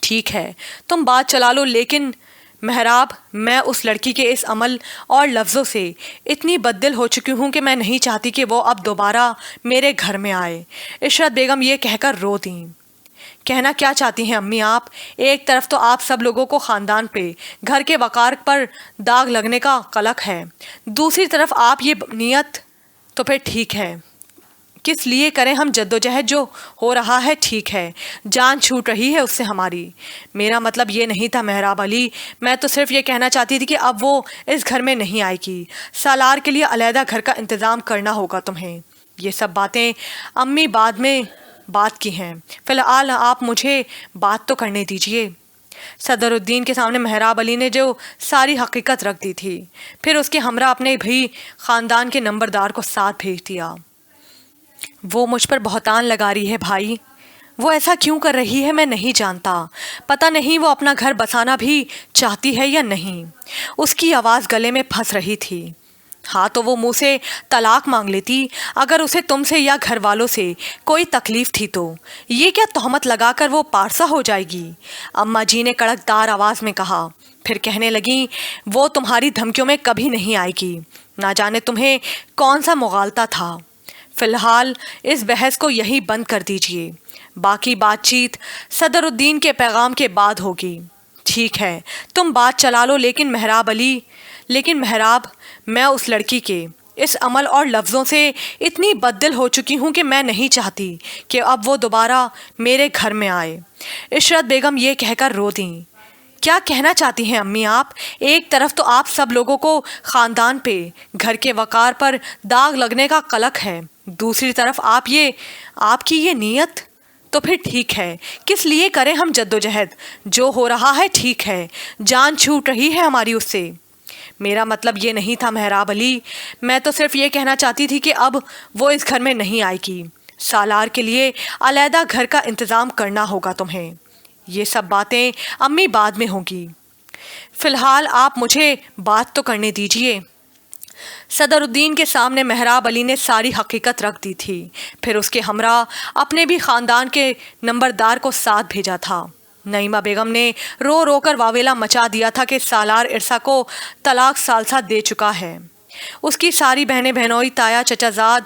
ٹھیک ہے، تم بات چلا لو، لیکن محراب، میں اس لڑکی کے اس عمل اور لفظوں سے اتنی بددل ہو چکی ہوں کہ میں نہیں چاہتی کہ وہ اب دوبارہ میرے گھر میں آئے۔ عشرت بیگم یہ کہہ کر رو دیں۔ کہنا کیا چاہتی ہیں امی آپ؟ ایک طرف تو آپ سب لوگوں کو خاندان پہ، گھر کے وقار پر داغ لگنے کا قلق ہے، دوسری طرف آپ یہ نیت، تو پھر ٹھیک ہے، کس لیے کریں ہم جدوجہد؟ جو ہو رہا ہے ٹھیک ہے، جان چھوٹ رہی ہے اس سے ہماری۔ میرا مطلب یہ نہیں تھا محراب علی، میں تو صرف یہ کہنا چاہتی تھی کہ اب وہ اس گھر میں نہیں آئے گی، سالار کے لیے علیحدہ گھر کا انتظام کرنا ہوگا تمہیں۔ یہ سب باتیں امی بعد میں بات کی ہیں، فی الحال آپ مجھے بات تو کرنے دیجیے۔ صدر الدین کے سامنے محراب علی نے جو ساری حقیقت رکھ دی تھی، پھر اس کے ہمراہ اپنے بھی خاندان کے نمبردار کو ساتھ بھیج دیا۔ وہ مجھ پر بہتان لگا رہی ہے بھائی، وہ ایسا کیوں کر رہی ہے میں نہیں جانتا، پتہ نہیں وہ اپنا گھر بسانا بھی چاہتی ہے یا نہیں۔ اس کی آواز گلے میں پھنس رہی تھی۔ ہاں تو وہ منہ سے طلاق مانگ لیتی، اگر اسے تم سے یا گھر والوں سے کوئی تکلیف تھی تو یہ کیا تہمت لگا کر وہ پارسا ہو جائے گی؟ اماں جی نے کڑک دار آواز میں کہا، پھر کہنے لگیں، وہ تمہاری دھمکیوں میں کبھی نہیں آئے گی، نہ جانے تمہیں کون سا مغالطہ تھا۔ فی الحال اس بحث کو یہیں بند کر دیجیے، باقی بات چیت صدر الدین کے پیغام کے بعد ہوگی۔ ٹھیک ہے، تم بات چلا لو، لیکن محراب، میں اس لڑکی کے اس عمل اور لفظوں سے اتنی بددل ہو چکی ہوں کہ میں نہیں چاہتی کہ اب وہ دوبارہ میرے گھر میں آئے۔ عشرت بیگم یہ کہہ کر رو دیں۔ کیا کہنا چاہتی ہیں امی آپ؟ ایک طرف تو آپ سب لوگوں کو خاندان پہ، گھر کے وقار پر داغ لگنے کا قلق ہے، دوسری طرف آپ کی یہ نیت، تو پھر ٹھیک ہے، کس لیے کریں ہم جدوجہد؟ جو ہو رہا ہے ٹھیک ہے، جان چھوٹ رہی ہے ہماری اس سے۔ میرا مطلب یہ نہیں تھا محراب علی، میں تو صرف یہ کہنا چاہتی تھی کہ اب وہ اس گھر میں نہیں آئے گی، سالار کے لیے علیحدہ گھر کا انتظام کرنا ہوگا تمہیں۔ یہ سب باتیں امی بعد میں ہوں گی، فی الحال آپ مجھے بات تو کرنے دیجیے۔ صدر الدین کے سامنے محراب علی نے ساری حقیقت رکھ دی تھی، پھر اس کے ہمراہ اپنے بھی خاندان کے نمبردار کو ساتھ بھیجا تھا۔ نعیمہ بیگم نے رو رو کر واویلا مچا دیا تھا کہ سالار عرصہ کو طلاق ثالثہ دے چکا ہے۔ اس کی ساری بہنیں بہنوئی، تایا، چچا زاد،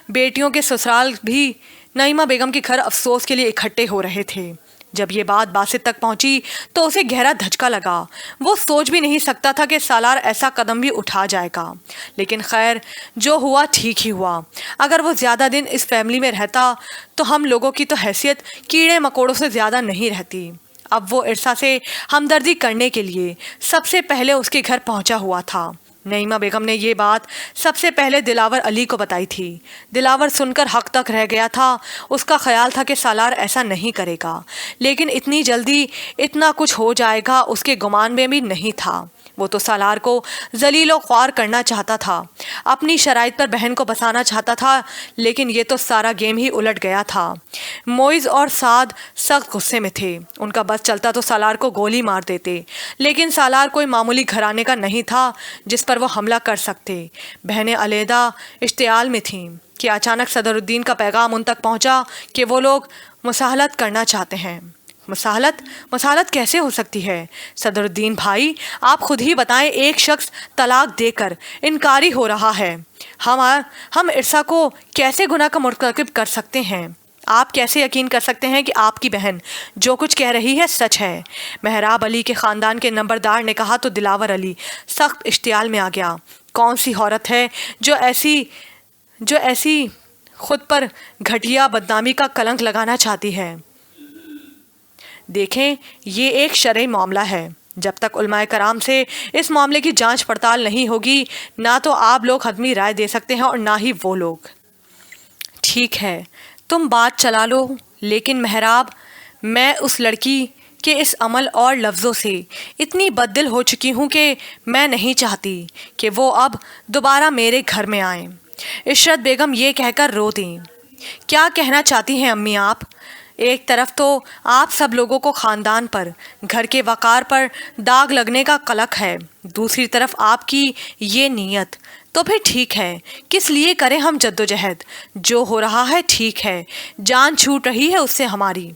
بیٹیوں کے سسرال بھی نعیمہ بیگم کے گھر افسوس کے لیے اکٹھے ہو رہے تھے۔ جب یہ بات باسط تک پہنچی تو اسے گہرا دھچکا لگا، وہ سوچ بھی نہیں سکتا تھا کہ سالار ایسا قدم بھی اٹھا جائے گا، لیکن خیر، جو ہوا ٹھیک ہی ہوا۔ اگر وہ زیادہ دن اس فیملی میں رہتا تو ہم لوگوں کی تو حیثیت کیڑے مکوڑوں سے زیادہ نہیں رہتی۔ اب وہ عرصہ سے ہمدردی کرنے کے لیے سب سے پہلے اس کے گھر پہنچا ہوا تھا۔ نعیمہ بیگم نے یہ بات سب سے پہلے دلاور علی کو بتائی تھی۔ دلاور سن کر حق تک رہ گیا تھا، اس کا خیال تھا کہ سالار ایسا نہیں کرے گا، لیکن اتنی جلدی اتنا کچھ ہو جائے گا اس کے گمان میں بھی نہیں تھا۔ وہ تو سالار کو ذلیل و خوار کرنا چاہتا تھا، اپنی شرائط پر بہن کو بسانا چاہتا تھا، لیکن یہ تو سارا گیم ہی الٹ گیا تھا۔ معز اور سعد سخت غصے میں تھے، ان کا بس چلتا تو سالار کو گولی مار دیتے، لیکن سالار کوئی معمولی گھرانے کا نہیں تھا جس پر وہ حملہ کر سکتے۔ بہنیں علیحدہ اشتعال میں تھیں کہ اچانک صدر الدین کا پیغام ان تک پہنچا کہ وہ لوگ مصالحت کرنا چاہتے ہیں۔ مصالحت کیسے ہو سکتی ہے؟ صدر الدین بھائی، آپ خود ہی بتائیں، ایک شخص طلاق دے کر انکاری ہو رہا ہے، ہم عرصہ کو کیسے گناہ کا مرتکب کر سکتے ہیں؟ آپ کیسے یقین کر سکتے ہیں کہ آپ کی بہن جو کچھ کہہ رہی ہے سچ ہے؟ محراب علی کے خاندان کے نمبردار نے کہا تو دلاور علی سخت اشتعال میں آ گیا۔ کون سی عورت ہے جو ایسی خود پر گھٹیا بدنامی کا کلنک لگانا چاہتی ہے؟ دیکھیں، یہ ایک شرعی معاملہ ہے، جب تک علماء کرام سے اس معاملے کی جانچ پڑتال نہیں ہوگی، نہ تو آپ لوگ حتمی رائے دے سکتے ہیں اور نہ ہی وہ لوگ۔ ٹھیک ہے، تم بات چلا لو، لیکن محراب، میں اس لڑکی کے اس عمل اور لفظوں سے اتنی بددل ہو چکی ہوں کہ میں نہیں چاہتی کہ وہ اب دوبارہ میرے گھر میں آئیں۔ عشرت بیگم یہ کہہ کر رو دیں۔ کیا کہنا چاہتی ہیں امی آپ؟ ایک طرف تو آپ سب لوگوں کو خاندان پر، گھر کے وقار پر داغ لگنے کا قلق ہے، دوسری طرف آپ کی یہ نیت، تو پھر ٹھیک ہے، کس لیے کریں ہم جدوجہد؟ جو ہو رہا ہے ٹھیک ہے، جان چھوٹ رہی ہے اس سے ہماری۔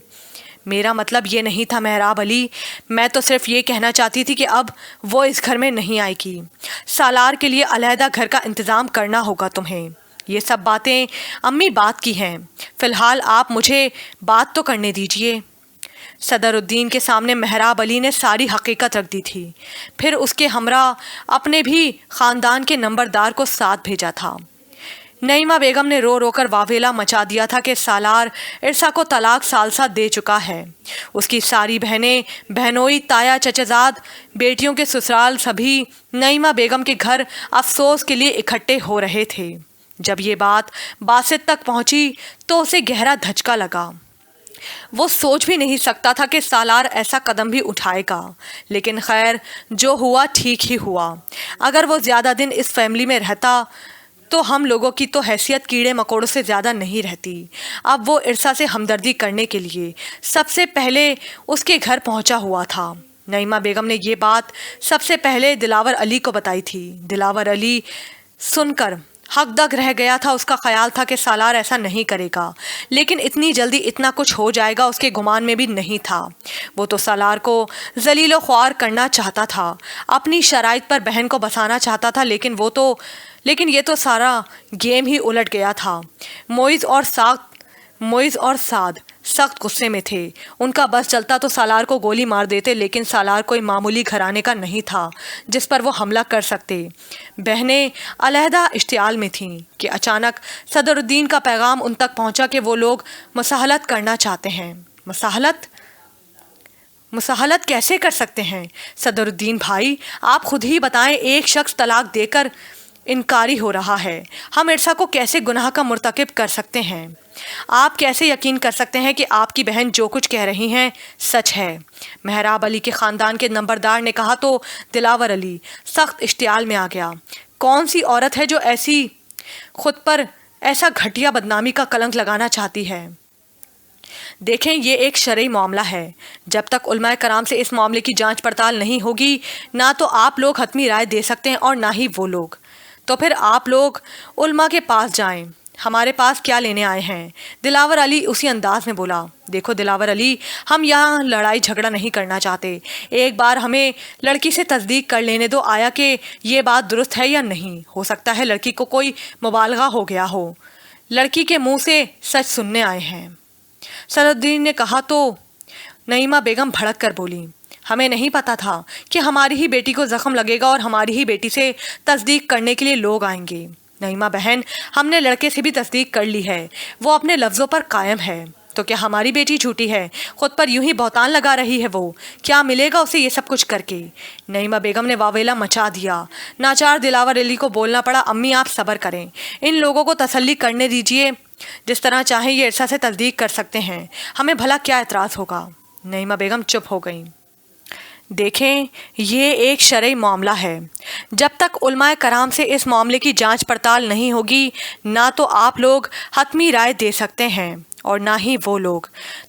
میرا مطلب یہ نہیں تھا محراب علی، میں تو صرف یہ کہنا چاہتی تھی کہ اب وہ اس گھر میں نہیں آئے گی۔ سالار کے لیے علیحدہ گھر کا انتظام کرنا ہوگا تمہیں۔ یہ سب باتیں امی بات کی ہیں، فی الحال آپ مجھے بات تو کرنے دیجئے۔ صدر الدین کے سامنے محراب علی نے ساری حقیقت رکھ دی تھی، پھر اس کے ہمراہ اپنے بھی خاندان کے نمبردار کو ساتھ بھیجا تھا۔ نعیمہ بیگم نے رو رو کر واویلا مچا دیا تھا کہ سالار ارسا کو طلاق ثالثہ دے چکا ہے۔ اس کی ساری بہنیں، بہنوئی، تایا، چچزاد، بیٹیوں کے سسرال سبھی نعیمہ بیگم کے گھر افسوس کے لیے اکٹھے ہو رہے تھے۔ جب یہ بات باسط تک پہنچی تو اسے گہرا دھچکا لگا۔ وہ سوچ بھی نہیں سکتا تھا کہ سالار ایسا قدم بھی اٹھائے گا، لیکن خیر جو ہوا ٹھیک ہی ہوا۔ اگر وہ زیادہ دن اس فیملی میں رہتا تو ہم لوگوں کی تو حیثیت کیڑے مکوڑوں سے زیادہ نہیں رہتی۔ اب وہ ارسا سے ہمدردی کرنے کے لیے سب سے پہلے اس کے گھر پہنچا ہوا تھا۔ نعیمہ بیگم نے یہ بات سب سے پہلے دلاور علی کو بتائی تھی۔ دلاور علی سن کر حق دگ رہ گیا تھا۔ اس کا خیال تھا کہ سالار ایسا نہیں کرے گا، لیکن اتنی جلدی اتنا کچھ ہو جائے گا اس کے گمان میں بھی نہیں تھا۔ وہ تو سالار کو ذلیل و خوار کرنا چاہتا تھا، اپنی شرائط پر بہن کو بسانا چاہتا تھا، لیکن یہ تو سارا گیم ہی الٹ گیا تھا۔ معیز اور سعد سخت غصے میں تھے۔ ان کا بس چلتا تو سالار کو گولی مار دیتے، لیکن سالار کوئی معمولی گھرانے کا نہیں تھا جس پر وہ حملہ کر سکتے۔ بہنیں علیحدہ اشتعال میں تھیں کہ اچانک صدر الدین کا پیغام ان تک پہنچا کہ وہ لوگ مصالحت کرنا چاہتے ہیں۔ مصالحت کیسے کر سکتے ہیں؟ صدر الدین بھائی آپ خود ہی بتائیں، ایک شخص طلاق دے کر انکاری ہو رہا ہے، ہم ارسا کو کیسے گناہ کا مرتکب کر سکتے ہیں؟ آپ کیسے یقین کر سکتے ہیں کہ آپ کی بہن جو کچھ کہہ رہی ہیں سچ ہے؟ محراب علی کے خاندان کے نمبردار نے کہا تو دلاور علی سخت اشتعال میں آ گیا۔ کون سی عورت ہے جو خود پر ایسا گھٹیا بدنامی کا کلنک لگانا چاہتی ہے؟ دیکھیں یہ ایک شرعی معاملہ ہے، جب تک علماء کرام سے اس معاملے کی جانچ پڑتال نہیں ہوگی نہ تو آپ لوگ حتمی رائے دے سکتے ہیں اور نہ ہی وہ لوگ۔ تو پھر آپ لوگ علماء کے پاس جائیں، ہمارے پاس کیا لینے آئے ہیں؟ دلاور علی اسی انداز میں بولا۔ دیکھو دلاور علی، ہم یہاں لڑائی جھگڑا نہیں کرنا چاہتے، ایک بار ہمیں لڑکی سے تصدیق کر لینے دو آیا کہ یہ بات درست ہے یا نہیں۔ ہو سکتا ہے لڑکی کو کوئی مبالغہ ہو گیا ہو، لڑکی کے منہ سے سچ سننے آئے ہیں۔ صدر الدین نے کہا تو نعیمہ بیگم بھڑک کر بولی، ہمیں نہیں پتا تھا کہ ہماری ہی بیٹی کو زخم لگے گا اور ہماری ہی بیٹی سے تصدیق کرنے کے لیے لوگ آئیں گے۔ نعیمہ بہن، ہم نے لڑکے سے بھی تصدیق کر لی ہے، وہ اپنے لفظوں پر قائم ہے، تو کیا ہماری بیٹی جھوٹی ہے؟ خود پر یوں ہی بہتان لگا رہی ہے، وہ کیا ملے گا اسے یہ سب کچھ کر کے؟ نعیمہ بیگم نے واویلا مچا دیا۔ ناچار دلاور علی کو بولنا پڑا، امی آپ صبر کریں، ان لوگوں کو تسلی کرنے دیجئے، جس طرح چاہیں یہ ارسا سے تصدیق کر سکتے ہیں، ہمیں بھلا کیا اعتراض ہوگا؟ نعیمہ بیگم چپ ہو گئیں۔ دیکھیں یہ ایک شرعی معاملہ ہے، جب تک علماء کرام سے اس معاملے کی جانچ پڑتال نہیں ہوگی نہ تو آپ لوگ حتمی رائے دے سکتے ہیں اور نہ ہی وہ لوگ۔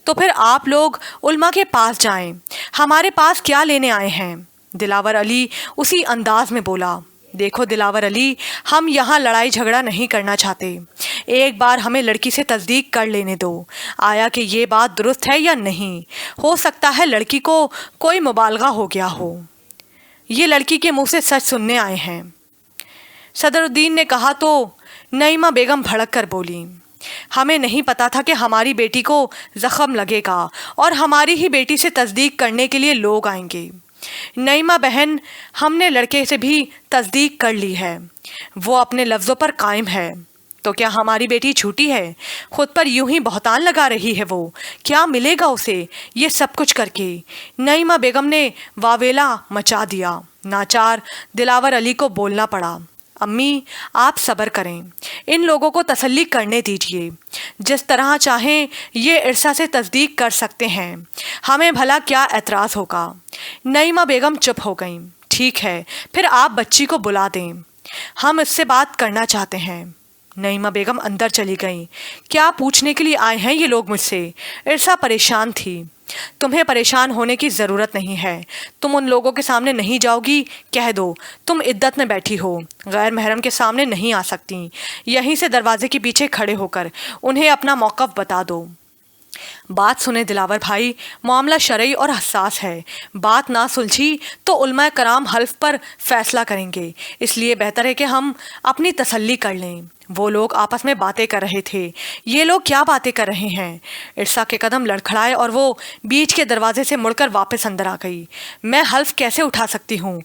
تو پھر آپ لوگ علماء کے پاس جائیں، ہمارے پاس کیا لینے آئے ہیں؟ دلاور علی اسی انداز میں بولا۔ دیکھو دلاور علی، ہم یہاں لڑائی جھگڑا نہیں کرنا چاہتے، ایک بار ہمیں لڑکی سے تصدیق کر لینے دو آیا کہ یہ بات درست ہے یا نہیں۔ ہو سکتا ہے لڑکی کو کوئی مبالغہ ہو گیا ہو، یہ لڑکی کے منہ سے سچ سننے آئے ہیں۔ صدر الدین نے کہا تو نعیمہ بیگم بھڑک کر بولی، ہمیں نہیں پتا تھا کہ ہماری بیٹی کو زخم لگے گا اور ہماری ہی بیٹی سے تصدیق کرنے کے لیے لوگ آئیں گے۔ نعیمہ بہن، ہم نے لڑکے سے بھی تصدیق کر لی ہے، وہ اپنے لفظوں پر قائم ہے، تو کیا ہماری بیٹی جھوٹی ہے؟ خود پر یوں ہی بہتان لگا رہی ہے، وہ کیا ملے گا اسے یہ سب کچھ کر کے؟ نعیمہ بیگم نے واویلا مچا دیا۔ ناچار دلاور علی کو بولنا پڑا، امی آپ صبر کریں، ان لوگوں کو تسلی کرنے دیجئے، جس طرح چاہیں یہ ارسا سے تصدیق کر سکتے ہیں، ہمیں بھلا کیا اعتراض ہوگا؟ نعیمہ بیگم چپ ہو گئیں۔ ٹھیک ہے، پھر آپ بچی کو بلا دیں، ہم اس سے بات کرنا چاہتے ہیں۔ नईमा बेगम अंदर चली गईं। क्या पूछने के लिए आए हैं ये लोग मुझसे? इरसा परेशान थी। तुम्हें परेशान होने की ज़रूरत नहीं है। तुम उन लोगों के सामने नहीं जाओगी, कह दो तुम इद्दत में बैठी हो, गैर महरम के सामने नहीं आ सकती। यहीं से दरवाजे के पीछे खड़े होकर उन्हें अपना मौक़िफ़ बता दो। बात सुने दिलावर भाई, मामला शरई और हसास है। बात ना सुलझी तो उलमा कराम हल्फ पर फैसला करेंगे, इसलिए बेहतर है कि हम अपनी तसल्ली कर लें। वो लोग आपस में बातें कर रहे थे। ये लोग क्या बातें कर रहे हैं? इरसा के कदम लड़खड़ाए और वो बीच के दरवाजे से मुड़कर वापस अंदर आ गई। मैं हल्फ कैसे उठा सकती हूँ?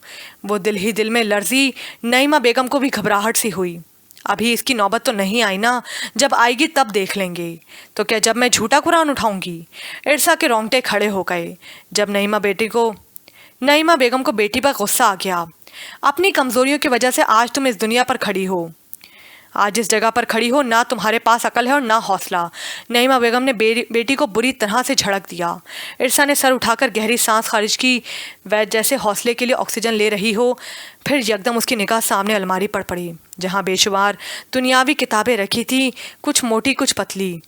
वो दिल ही दिल में लर्जी। नईमा बेगम को भी घबराहट सी हुई। अभी इसकी नौबत तो नहीं आई ना, जब आएगी तब देख लेंगे। तो क्या जब मैं झूठा कुरान उठाऊंगी? इरसा के रोंगटे खड़े हो गए जब नईमा बेगम को बेटी पर गुस्सा आ गया। अपनी कमज़ोरियों की वजह से आज तुम इस दुनिया पर खड़ी हो, आज इस जगह पर खड़ी हो। ना तुम्हारे पास अकल है और ना हौसला। नईमा बेगम ने बेटी को बुरी तरह से झड़क दिया। इरसा ने सर उठाकर गहरी सांस खारिज की, वह जैसे हौसले के लिए ऑक्सीजन ले रही हो। फिर यकदम उसकी निगाह सामने अलमारी पर पड़ी, जहाँ बेशुमार दुनियावी किताबें रखी थी, कुछ मोटी कुछ पतली,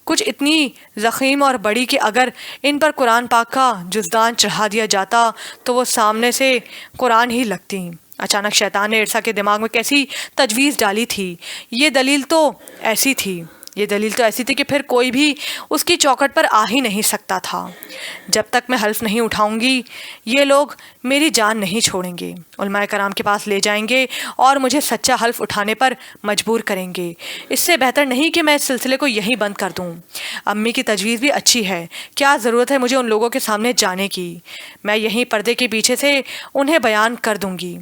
कुछ इतनी ज़ख़ीम और बड़ी कि अगर इन पर कुरान पाक का जुज़दान चढ़ा दिया जाता तो वो सामने से कुरान ही लगती। अचानक शैतान ने इरसा के दिमाग में कैसी तजवीज़ डाली थी। ये दलील तो ऐसी थी कि फिर कोई भी उसकी चौखट पर आ ही नहीं सकता था। जब तक मैं हल्फ नहीं उठाऊंगी ये लोग मेरी जान नहीं छोड़ेंगे, उलमाए कराम के पास ले जाएंगे और मुझे सच्चा हल्फ उठाने पर मजबूर करेंगे। इससे बेहतर नहीं कि मैं इस सिलसिले को यहीं बंद कर दूं। अम्मी की तजवीज़ भी अच्छी है, क्या ज़रूरत है मुझे उन लोगों के सामने जाने की? मैं यहीं पर्दे के पीछे से उन्हें बयान कर दूंगी।